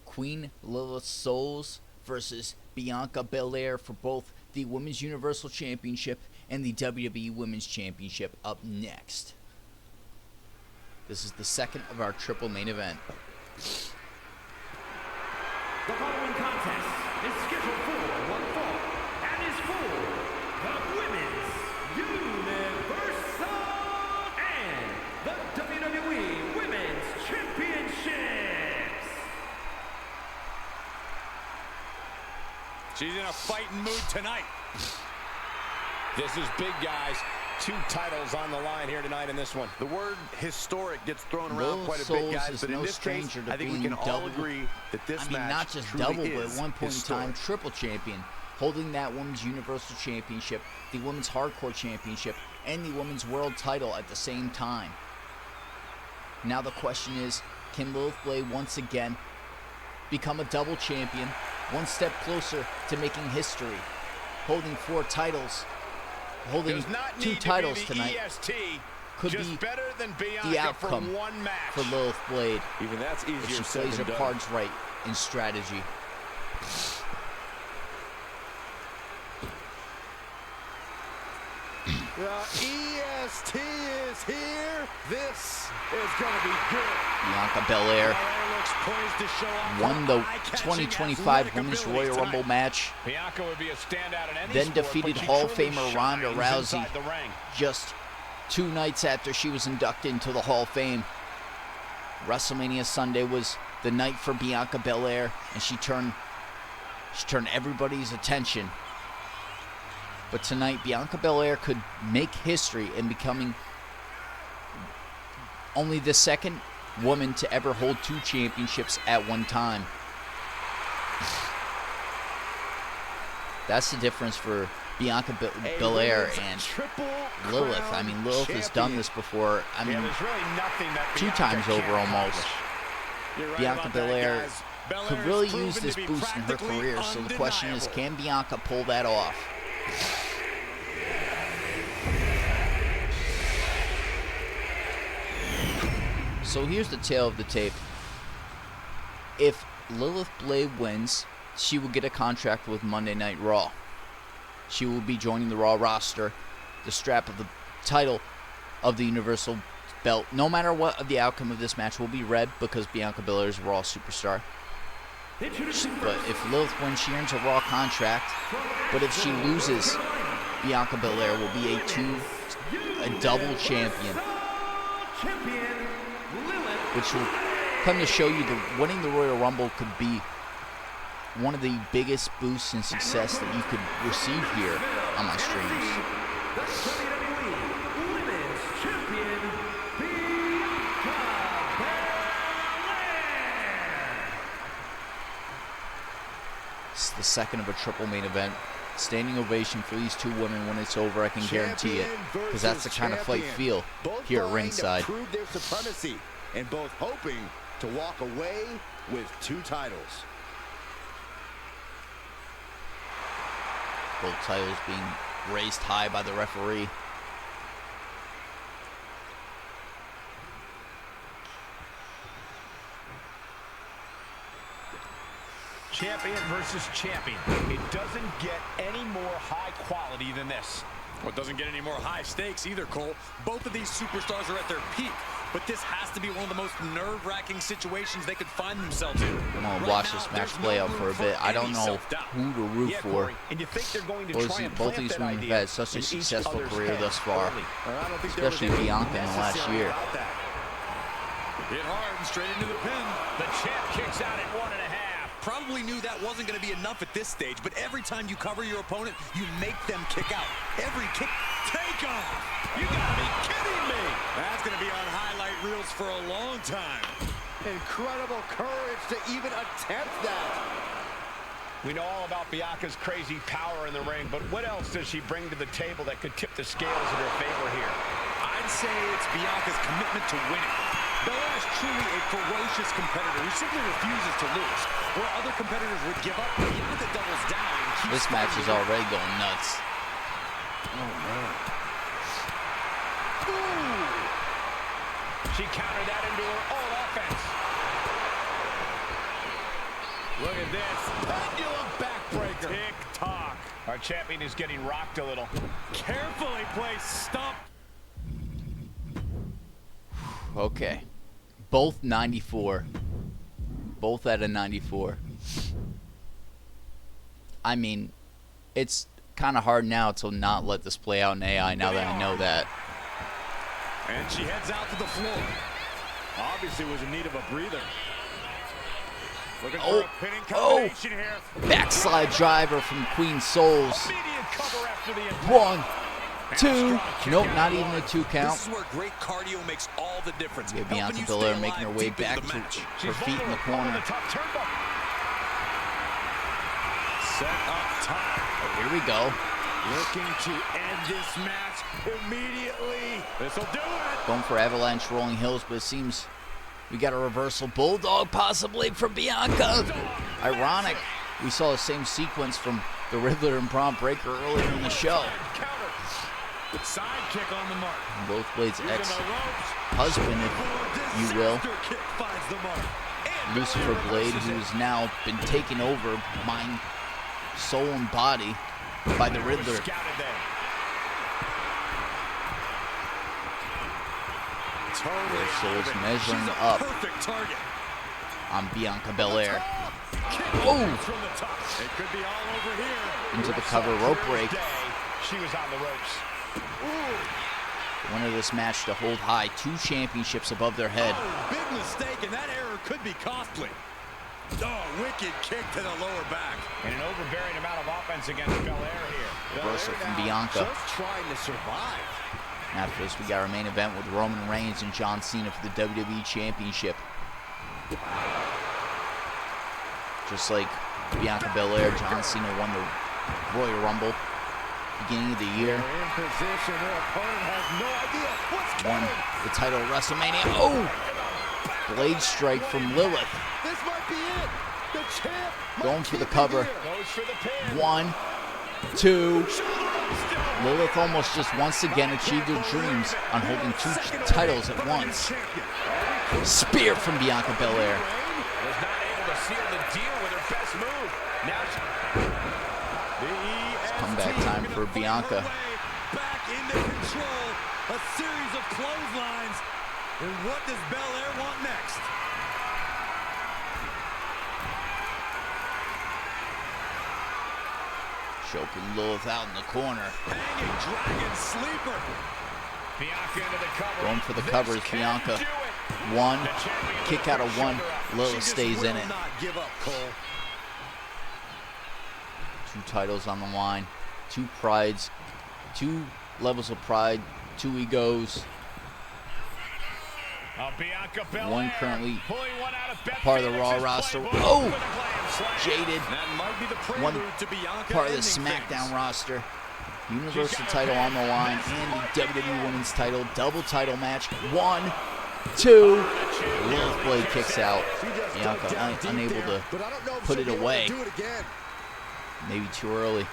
Queen Lila Souls versus Bianca Belair for both the Women's Universal Championship and the WWE Women's Championship up next. This is the second of our triple main event. The following contest is scheduled for one fall and is for the Women's Universal and the WWE Women's Championships. She's in a fighting mood tonight. This is big, guys. 2 titles on the line here tonight in this one. The word historic gets thrown around Lila quite a Souls bit, guys, is but in no this case, stranger to I think we being can all double. agree that this match not just truly double, but is at one point historic. in time, triple champion, holding that Women's Universal Championship, the Women's Hardcore Championship, and the Women's World Title at the same time. Now the question is, can Lilith Blade once again become a double champion, one step closer to making history, holding 4 titles, holding Does not 2 need titles to be the tonight. EST could Just be better than the Bianca outcome for one match. for Lilith Blade Even that's if easier she said plays her than done. cards right in strategy. The EST is here. This is going to be good. Bianca Belair Belair looks poised to show off won her the eye-catching 2025 athletic Women's abilities Royal Rumble tonight. match. Bianca would be a standout in any Then sport, defeated but she Hall of truly Famer Ronda shines Rousey inside the ring. just 2 nights after she was inducted into the Hall of Fame. WrestleMania Sunday was the night for Bianca Belair, and she turned everybody's attention. But tonight, Bianca Belair could make history in becoming only the second woman to ever hold 2 championships at one time. That's the difference for Bianca Belair and Lilith. I mean, Lilith has done this before. I mean, there's really nothing that 2 Bianca times can't over almost. accomplish. You're right Bianca about that, Belair guys. Belair could has really proven use to this be boost in her practically career. So the question is, can Bianca pull that off? So here's the tale of the tape. If Lilith Blade wins, she will get a contract with Monday Night Raw. She will be joining the Raw roster. The strap of the title of the Universal belt, no matter what the outcome of this match, will be red because Bianca Belair is a Raw superstar. But if Lilith wins, she earns a Raw contract. But if she loses, Bianca Belair will be a double champion, which will come to show you that winning the Royal Rumble could be one of the biggest boosts in success that you could receive here on my streams. It's the second of a triple main event. Standing ovation for these 2 women when it's over, I can guarantee it, because that's the kind of fight feel both here at vying ringside. to prove their supremacy, and both hoping to walk away with 2 titles. Both titles being raised high by the referee. Champion versus champion. It doesn't get any more high quality than this. Well, it doesn't get any more high stakes either, Cole. Both of these superstars are at their peak, but this has to be one of the most nerve-wracking situations they could find themselves in. I'm going to Right watch now, this match there's play no out for a room bit. I don't any know self-doubt. who to root Yeah, for. Corey, and you think they're going to try and Both plant these that women have idea had such a in each successful other's career head thus far, early. I don't think there was especially anything Bianca in the last necessary year. about that. Hit hard and straight into the pin. The champ kicks out at 1.5. Probably knew that wasn't going to be enough at this stage, but every time you cover your opponent, you make them kick out. Every kick, take off. You gotta be kidding me. That's going to be on highlight reels for a long time. Incredible courage to even attempt that. We know all about Bianca's crazy power in the ring, but what else does she bring to the table that could tip the scales in her favor here? I'd say it's Bianca's commitment to winning. Belair is truly a ferocious competitor who simply refuses to lose. Where other competitors would give up, Bianca doubles down and keeps This match is fighting. already going nuts. Oh, man. Ooh. She countered that into her own offense. Look at this. Pendulum backbreaker. Tick-tock. Our champion is getting rocked a little. Carefully placed stomp. Okay. Both 94. Both at a 94. I mean, it's kind of hard now to not let this play out in AI now that I know that. And she heads out to the floor. Obviously was in need of a breather. Looking Oh, for a pinning oh. combination here. Backslide driver from Queen Souls. Immediate cover after the impact. 1, And 2. a strong kick Nope, out not of even a one. 2 count. This is where great cardio makes all the difference. Yeah, helping Bianca you Belair stay making her alive way deep into back the to match. her She's feet in the vulnerable on corner. the top turnbuckle. Set up top. Oh, here we go. Looking to end this match immediately. This'll do it. Going for Avalanche Rolling Hills, but it seems we got a reversal Bulldog possibly for Bianca. Ironic. We saw the same sequence from the Riddler and Braun Breaker earlier in the show. Counter. Side kick on the mark. Both Blades' Using the ropes. ex-husband, if you will, Disaster kick finds the mark. And Lucifer Belair Blade, reverses it. who's now been taken over mind, soul, and body by the Riddler. Scouted there. Totally Soul's out of it. measuring She's a up perfect target. on Bianca Belair. Kick Oh! from the top. It could be all over here. Into the cover rope break. She was on the ropes. Winner of this match to hold high 2 championships above their head. Oh, big mistake, and that error could be costly. Oh, wicked kick to the lower back. And an overbearing amount of offense against Belair here. Reversal from Belair now Bianca. just trying to survive. After this, we got our main event with Roman Reigns and John Cena for the WWE Championship. Just like Bianca Belair, John Cena won the Royal Rumble beginning of the year. They're in position. Their opponent has no idea what's Won coming. the title at WrestleMania. Oh! Blade strike from Lilith. This might be it. The champ might Going for the keep it cover. here. Goes for the pin. 1, 2. Lilith almost just once again achieved her dreams on holding 2 titles at once. Spear from Bianca Belair. Was not able to seal the deal with her best move. Now she... Comeback time for Bianca. Back into control. A series of clotheslines. And what does Belair want next? Choking Lilith out in the corner. Hanging dragon sleeper. Bianca into the cover. Going for the This covers, can Bianca. do it. 1, The champion kick out of 1. She Lilith just stays in will it. not give up, Cole. 2 titles on the line. 2 prides. 2 levels of pride. 2 egos. Bianca Belair 1 currently pulling one out of Beth part of the Phoenix's Raw roster. playbook Oh! with a glam slam. Jaded. That might be the One prelude to Bianca part of the ending SmackDown things. roster. Universal title on the line and the WWE Women's title. Double title match. 1, 2. Lilith Blade kicks out. She just Bianca dug down deep unable there, to but I don't know if put she'll it be able to away. do it again. Maybe too early.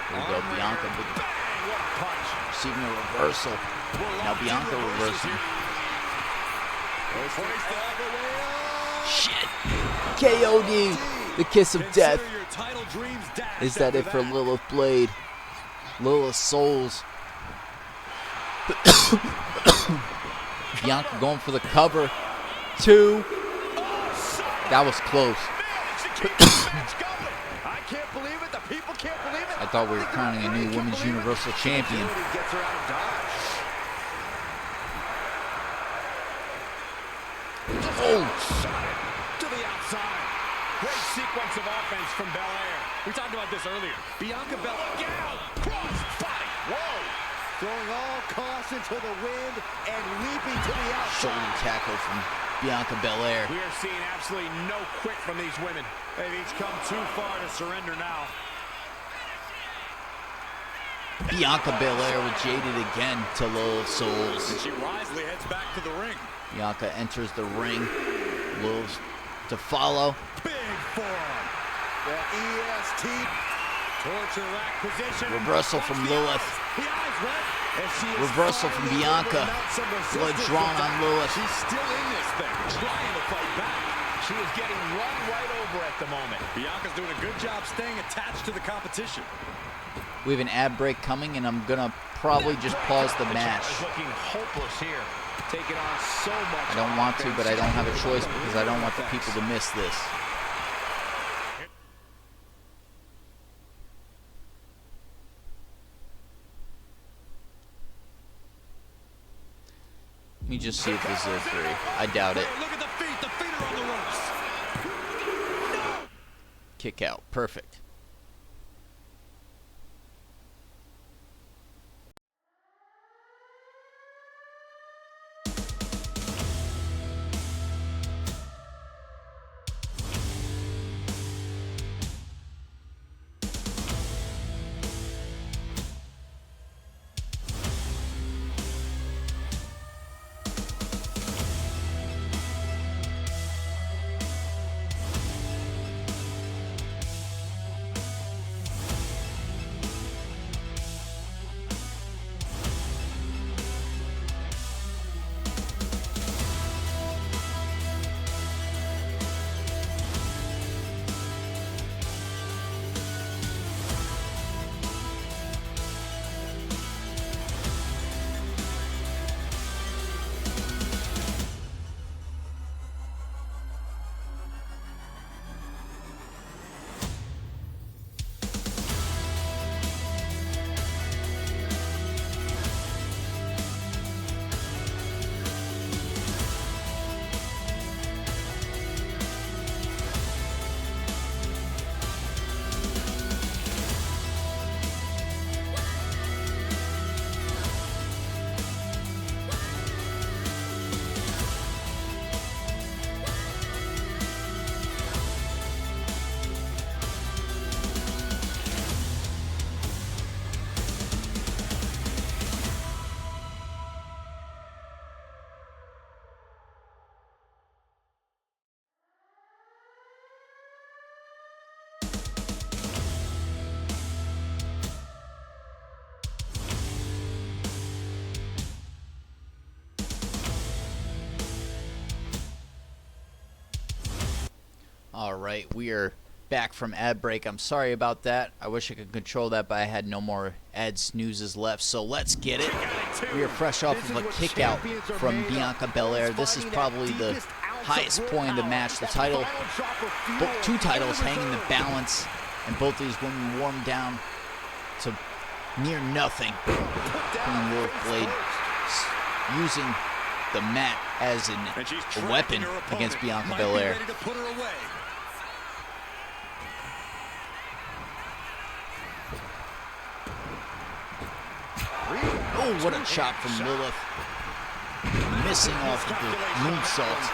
There we go. Bianca with Bang, what a punch. receiving a reversal. Now Bianca reversing. Hoist it all the way up. Shit. KOD. The kiss of death. Consider your title dreams dashed Is that it after for Lilith Blade? Lilith Souls. Bianca going for the cover. 2. That was close. I can't believe it. The people can't believe it. I thought we were crowning a new Women's Universal Champion. Agility gets her out of dodge. Oh! Shot it to the outside. Great sequence of offense from Belair. We talked about this earlier. Bianca Belair. Look out! Cross body. Whoa! Throwing all caution to the wind and leaping to the outside. Shoulder tackle from Bianca Belair. We are seeing absolutely no quit from these women. They've each come too far to surrender now. Bianca Belair with Jaded again to Lilith Souls. And she wisely heads back to the ring. Bianca enters the ring. Lilith to follow. Big forearm. The EST. Torture rack position. Reversal from Lilith. The eyes wet. And she is Reversal from finally Bianca. able to mount some Blood resistance drawn with on that. Lilith. She's still in this thing, trying to fight back. She is getting run right over at the moment. Bianca's doing a good job staying attached to the competition. We have an ad break coming, and I'm going to probably just pause the match. Is looking hopeless here. Taking on so much. I don't want to, offense. but I don't have a choice because I don't want the people to miss this. Let me just see if this is a 3. I doubt it. Look at the feet. The feet are on the ropes. Kick out. Perfect. All right, we are back from ad break. I'm sorry about that. I wish I could control that, but I had no more ad snoozes left. So let's get it. We are fresh off of a kick out from Bianca Belair. This is probably the highest point of the match. The title, two titles hang in the balance, and both these women warm down to near nothing. Queen Wolf Blade using the mat as a weapon against Bianca Belair. Oh, what a chop from Lilith. Missing off of the moonsault.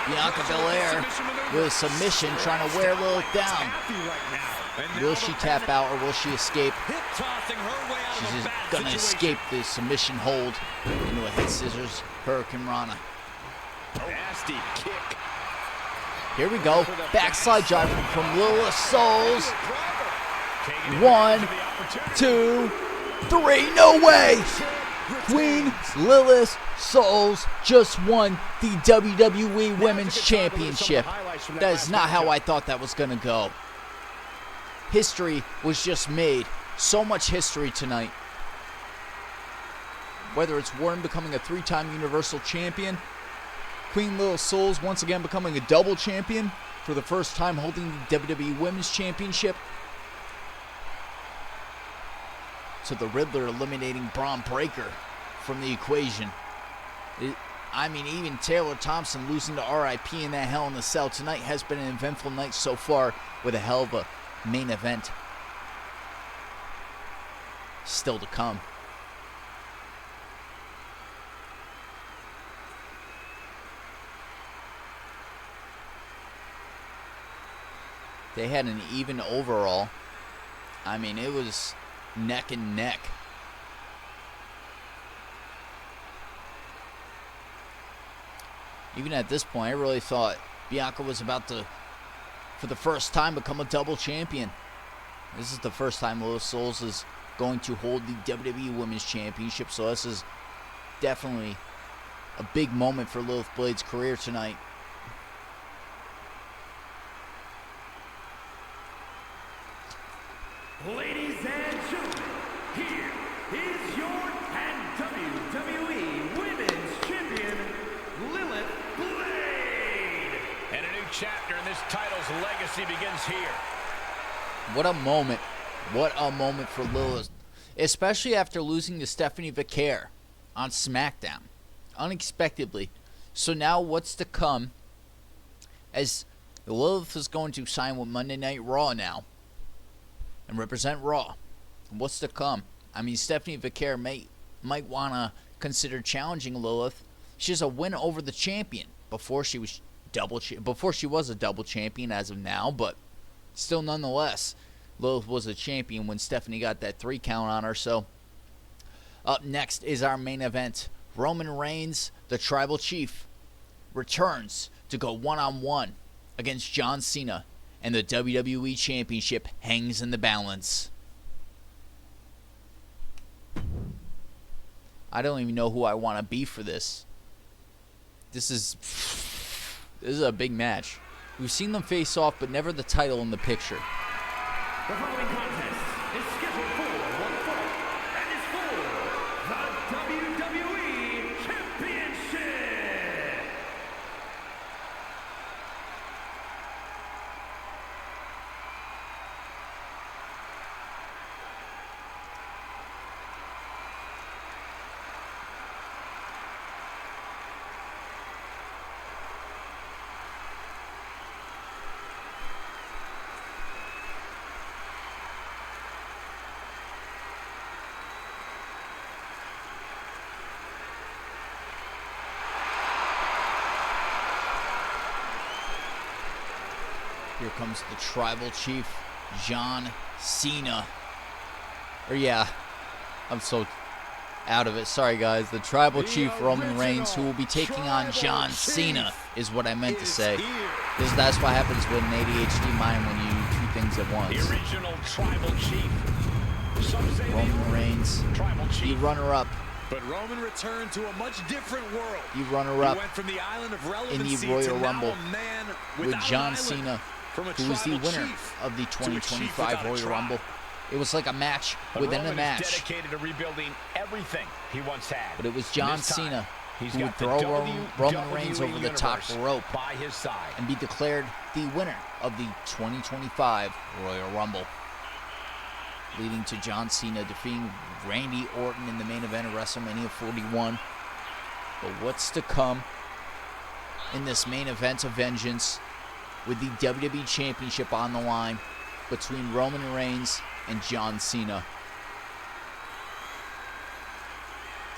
Bianca Belair with a submission, trying to wear Lilith down. Will she tap out or will she escape? She's just going to escape the submission hold into a head scissors Hurricane Rana. Nasty kick. Here we go. Backslide drive from Lilith Souls. 1, 2, 3. No way! Queen Lilith Souls just won the WWE Women's Championship. That is not how I thought that was going to go. History was just made. So much history tonight. Whether it's Warren becoming a 3-time Universal Champion, Queen Lilith Souls once again becoming a double champion for the first time holding the WWE Women's Championship, to the Riddler eliminating Braun Breaker from the equation. I mean, even Taylor Thompson losing to RIP in that Hell in a Cell tonight has been an eventful night so far, with a hell of a main event still to come. They had an even overall. I mean, it was neck and neck. Even at this point, I really thought Bianca was about to, for the first time, become a double champion. This is the first time Lilith Souls is going to hold the WWE Women's Championship, so this is definitely a big moment for Lilith Blade's career tonight. Ladies and gentlemen, here is your WWE Women's Champion, Lilith Blade. And a new chapter in this title's legacy begins here. What a moment. What a moment for Lilith. Especially after losing to Stephanie Vicaire on SmackDown. Unexpectedly. So now what's to come, as Lilith is going to sign with Monday Night Raw now and represent Raw. What's to come? I mean, Stephanie Vicaire might want to consider challenging Lilith. She has a win over the champion before she was a double champion as of now, but still nonetheless, Lilith was a champion when Stephanie got that 3 count on her. So up next is our main event. Roman Reigns, the Tribal Chief, returns to go one-on-one against John Cena, and the WWE Championship hangs in the balance. I don't even know who I want to be for this. This is a big match. We've seen them face off, but never the title in the picture. The following contest is scheduled for one fall and is for the WWE Championship. Here comes the Tribal Chief, John Cena. I'm so out of it. Sorry, guys. The Tribal Chief, Roman Reigns, who will be taking on John Cena, is what I meant to say. That's what happens with an ADHD mind when you do 2 things at once. The original Tribal Chief. Roman Reigns, the runner-up, But Roman returned to a much different world. The runner-up He went from the island of in relevancy the Royal to now Rumble a man with without John an island. Cena, From a who was the tribal winner chief of the to a chief 2025 without a Royal tribe. Rumble. It was like a match But within Roman a match. is dedicated to rebuilding everything he once had. But it was John This time, Cena he's who would got the throw Roman WWE Reigns over the top Universe rope by his side. and be declared the winner of the 2025 Royal Rumble, leading to John Cena defeating Randy Orton in the main event of WrestleMania 41. But what's to come in this main event of vengeance with the WWE Championship on the line between Roman Reigns and John Cena?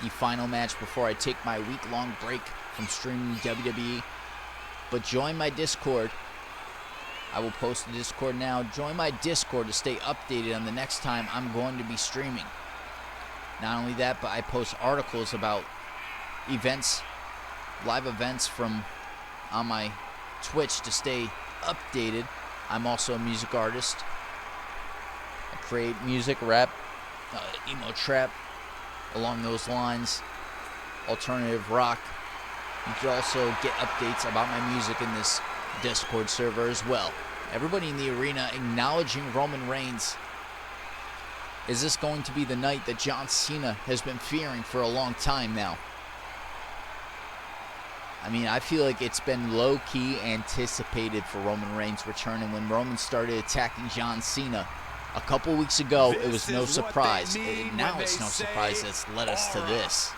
The final match before I take my week-long break from streaming WWE. But join my Discord. I will post the Discord now. Join my Discord to stay updated on the next time I'm going to be streaming. Not only that, but I post articles about events, live events from on my Twitch to stay updated. I'm also a music artist. I create music, rap, emo trap, along those lines, alternative rock. You can also get updates about my music in this Discord server as well. Everybody in the arena acknowledging Roman Reigns. Is this going to be the night that John Cena has been fearing for a long time now? I mean, I feel like it's been low-key anticipated for Roman Reigns returning. When Roman started attacking John Cena a couple weeks ago, it was no surprise. Now it's no surprise that's led us to this.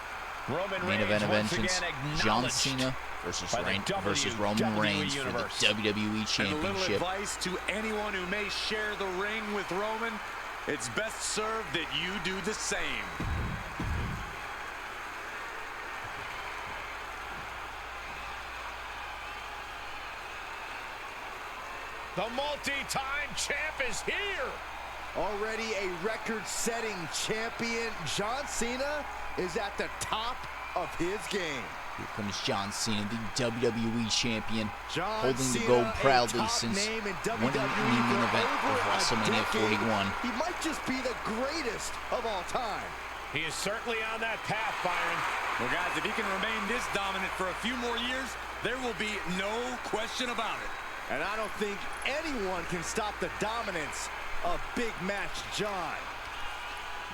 Main event of vengeance, John Cena versus Roman Reigns for the WWE Championship. And a little advice to anyone who may share the ring with Roman, it's best served that you do the same. The multi-time champ is here. Already a record-setting champion, John Cena is at the top of his game. Here comes John Cena, the WWE Champion, John holding Cena, the gold a proudly top since name in winning the WWE main for event over of a WrestleMania decade. 41. He might just be the greatest of all time. He is certainly on that path, Byron. Well, guys, if he can remain this dominant for a few more years, there will be no question about it. And I don't think anyone can stop the dominance of Big Match John.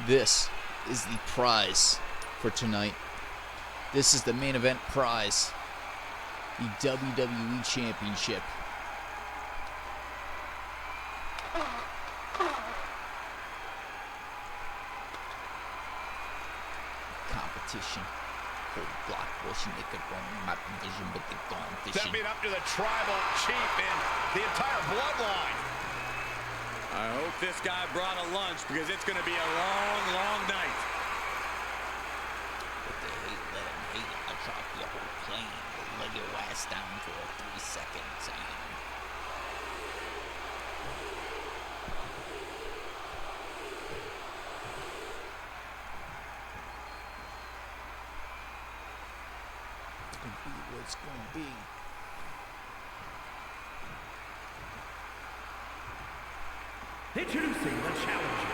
This is the prize for tonight. This is the main event prize, the WWE Championship. Competition. Whole block bush, they could go in my division, but they're going fishing. Stepping up to the tribal chief and the entire bloodline. I hope this guy brought a lunch because it's going to be a long, long night. If they hate, let them hate. I'll drop your whole plane. Lay your ass down for 3 seconds. It's gonna be what it's gonna be. Introducing the challenger.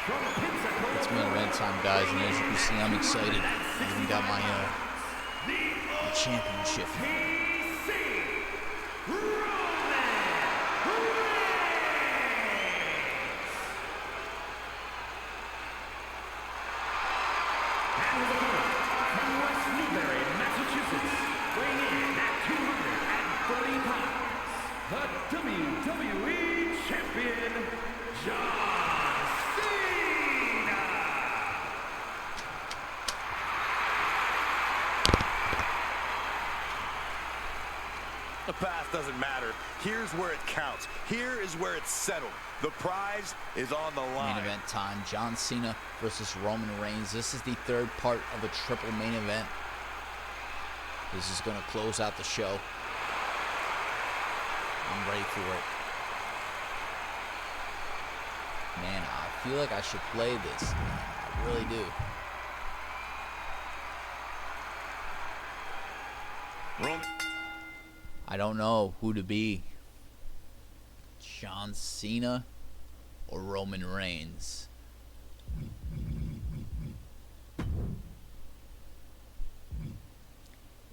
From Pensacola, It's main event time, guys, and as you can see, I'm excited. I even got my championship. And his opponent from West Newbury, Massachusetts, weighing in at 230 pounds, the WWE Champion, John Cena. The past doesn't matter. Here's where it counts. Here is where it's settled. The prize is on the line. Main event time, John Cena versus Roman Reigns. This is the third part of a triple main event. This is going to close out the show. I'm ready for it. Man, I feel like I should play this. I really do. Roman. I don't know who to be. John Cena or Roman Reigns.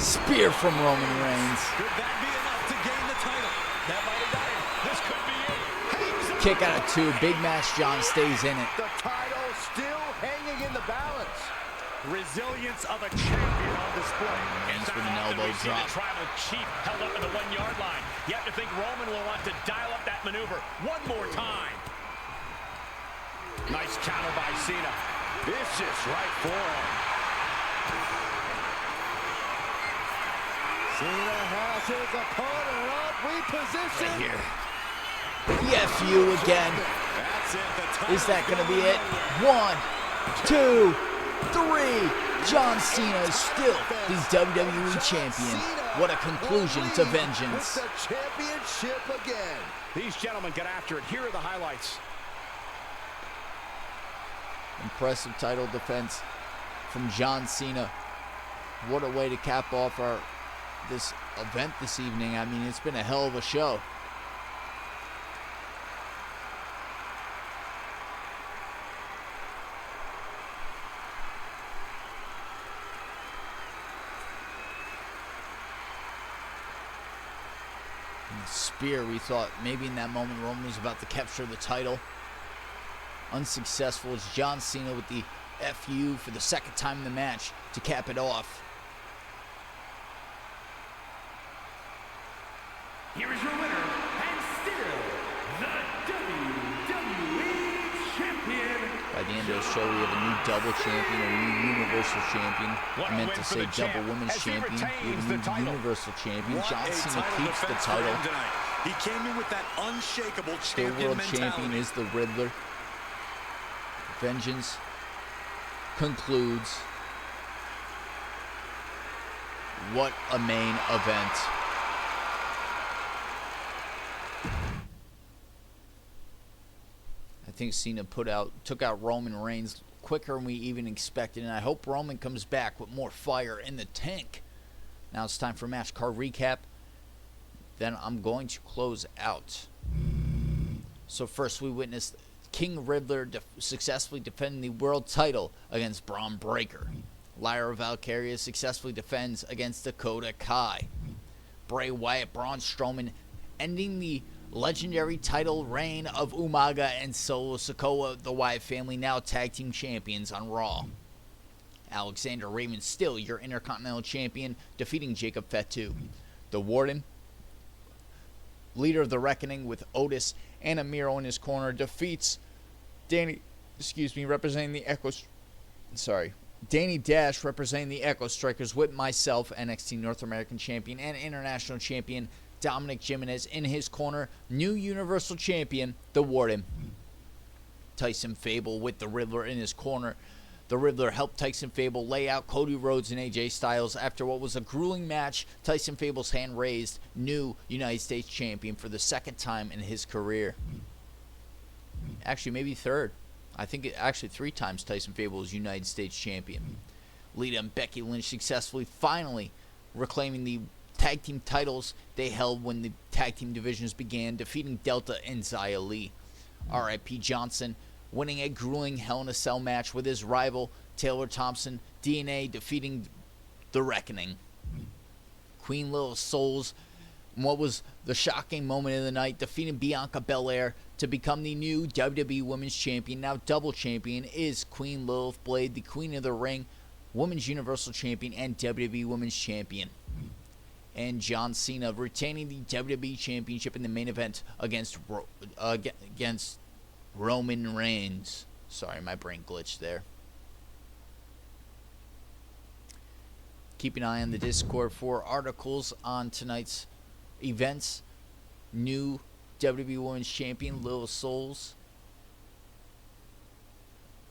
Spear from Roman Reigns. Could that be enough to gain the title? That might have done it. This could be it. Hangs on. Kick out of 2. Big match. John stays in it. The title still hanging in the balance. Resilience of a champion on display. Reigns It's with not an often elbow we see the drop. tribal chief held up in the 1-yard line. You have to think Roman will want to dial up that maneuver one more time. Nice counter by Cena. Vicious right forearm. Cena has his opponent up, repositioned. Here. Yes, you again. That's it. The title Is that going to be it? 1, 2, 3. John Cena is still the WWE champion. What a conclusion to vengeance. With the championship again. These gentlemen get after it. Here are the highlights. Impressive title defense from John Cena. What a way to cap off this event this evening. I mean, it's been a hell of a show. And the spear, we thought maybe in that moment Roman was about to capture the title. Unsuccessful. It's John Cena with the FU for the second time in the match to cap it off. Here is your winner, and still the WWE Champion. By the end of the show, we have a new double champion, a new Universal champion. What a I meant win to for say the champ double women's as he champion. We retains have the a title. new Universal champion. What John a Cena title keeps the defense for title. him tonight. He came in with that unshakable The champion world mentality. champion is the Riddler. Vengeance concludes. What a main event. I think Cena took out Roman Reigns quicker than we even expected, and I hope Roman comes back with more fire in the tank. Now it's time for match card recap. Then I'm going to close out. So first we witnessed King Riddler successfully defending the world title against Braun Breaker. Lyra Valkyria successfully defends against Dakota Kai. Bray Wyatt, Braun Strowman ending the legendary title reign of Umaga and Solo Sikoa, the Wyatt family, now tag team champions on Raw. Alexander Raven, still your Intercontinental Champion, defeating Jacob Fatu. The Warden, leader of the Reckoning with Otis and Amiro in his corner, defeats Danny Dash representing the Echo Strikers with myself, NXT North American Champion and International Champion Dominic Jimenez in his corner. New Universal Champion, the Warden. Tyson Fable with the Riddler in his corner. The Riddler helped Tyson Fable lay out Cody Rhodes and AJ Styles after what was a grueling match. Tyson Fable's hand raised, new United States Champion for the second time in his career. Actually, maybe third. I think actually 3 times Tyson Fable was United States Champion. Lita and Becky Lynch successfully, finally reclaiming the tag team titles they held when the tag team divisions began, defeating Delta and Xia Li. R.I.P. Johnson winning a grueling Hell in a Cell match with his rival Taylor Thompson. DNA defeating the Reckoning. Queen Little Souls, what was the shocking moment of the night, defeating Bianca Belair to become the new WWE Women's Champion. Now double champion is Queen Lilith Blade, the Queen of the Ring, Women's Universal Champion and WWE Women's Champion. And John Cena retaining the WWE Championship in the main event against Roman Reigns. Sorry, my brain glitched there. Keep an eye on the Discord for articles on tonight's events. New WWE Women's Champion, Little Souls.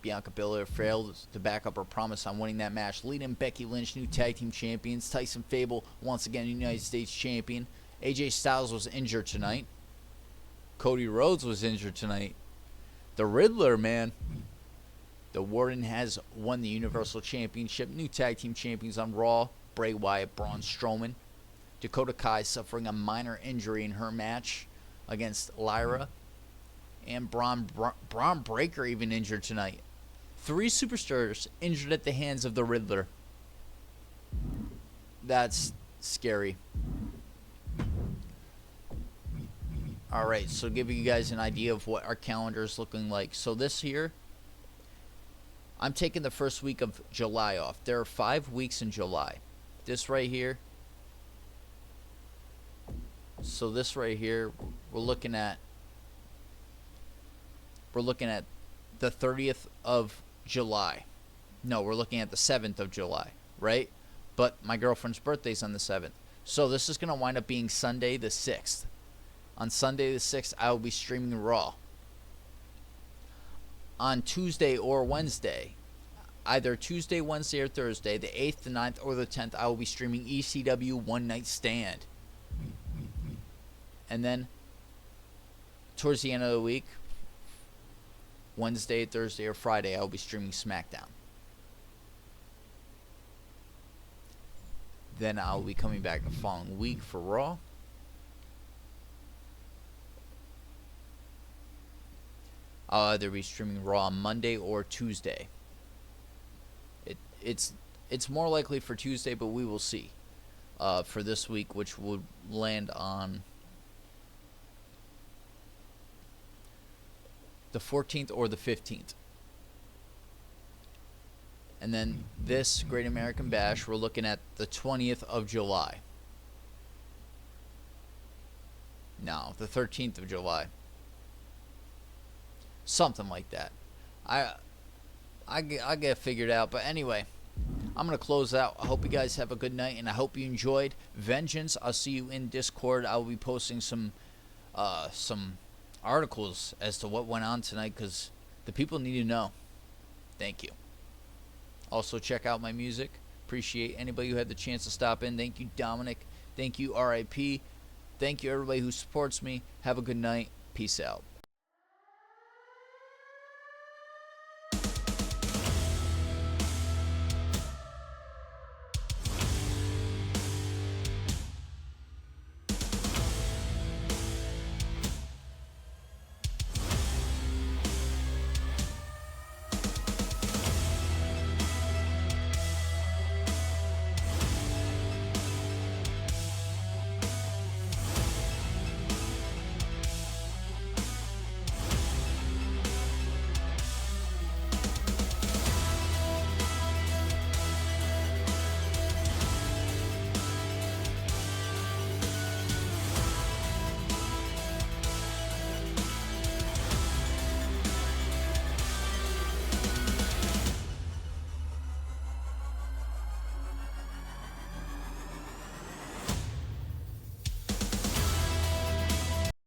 Bianca Belair failed to back up her promise on winning that match. Lita and Becky Lynch, new tag team champions. Tyson Fable, once again United States Champion. AJ Styles was injured tonight. Cody Rhodes was injured tonight. The Riddler, man. The Warden has won the Universal Championship. New tag team champions on Raw. Bray Wyatt, Braun Strowman. Dakota Kai suffering a minor injury in her match against Lyra. And Braun Breaker even injured tonight. 3 superstars injured at the hands of the Riddler. That's scary. Alright, so give you guys an idea of what our calendar is looking like. So this year, I'm taking the first week of July off. There are 5 weeks in July. This right here. So this right here, we're looking at the 30th of July. No, we're looking at the 7th of July, right? But my girlfriend's birthday's on the 7th. So this is going to wind up being Sunday the 6th. On Sunday the 6th, I will be streaming Raw. On Tuesday or Wednesday, either Tuesday, Wednesday, or Thursday, the 8th, the 9th, or the 10th, I will be streaming ECW One Night Stand. And then, towards the end of the week, Wednesday, Thursday, or Friday, I will be streaming SmackDown. Then I'll be coming back the following week for Raw. I'll either be streaming Raw on Monday or Tuesday. It's more likely for Tuesday, but we will see. For this week, which would land on the 14th or the 15th. And then this Great American Bash, we're looking at the 20th of July. No, the 13th of July. Something like that. I get it figured out. But anyway, I'm going to close out. I hope you guys have a good night, and I hope you enjoyed Vengeance. I'll see you in Discord. I will be posting some articles as to what went on tonight, because the people need to know. Thank you. Also, check out my music. Appreciate anybody who had the chance to stop in. Thank you, Dominic. Thank you, RIP. Thank you, everybody who supports me. Have a good night. Peace out.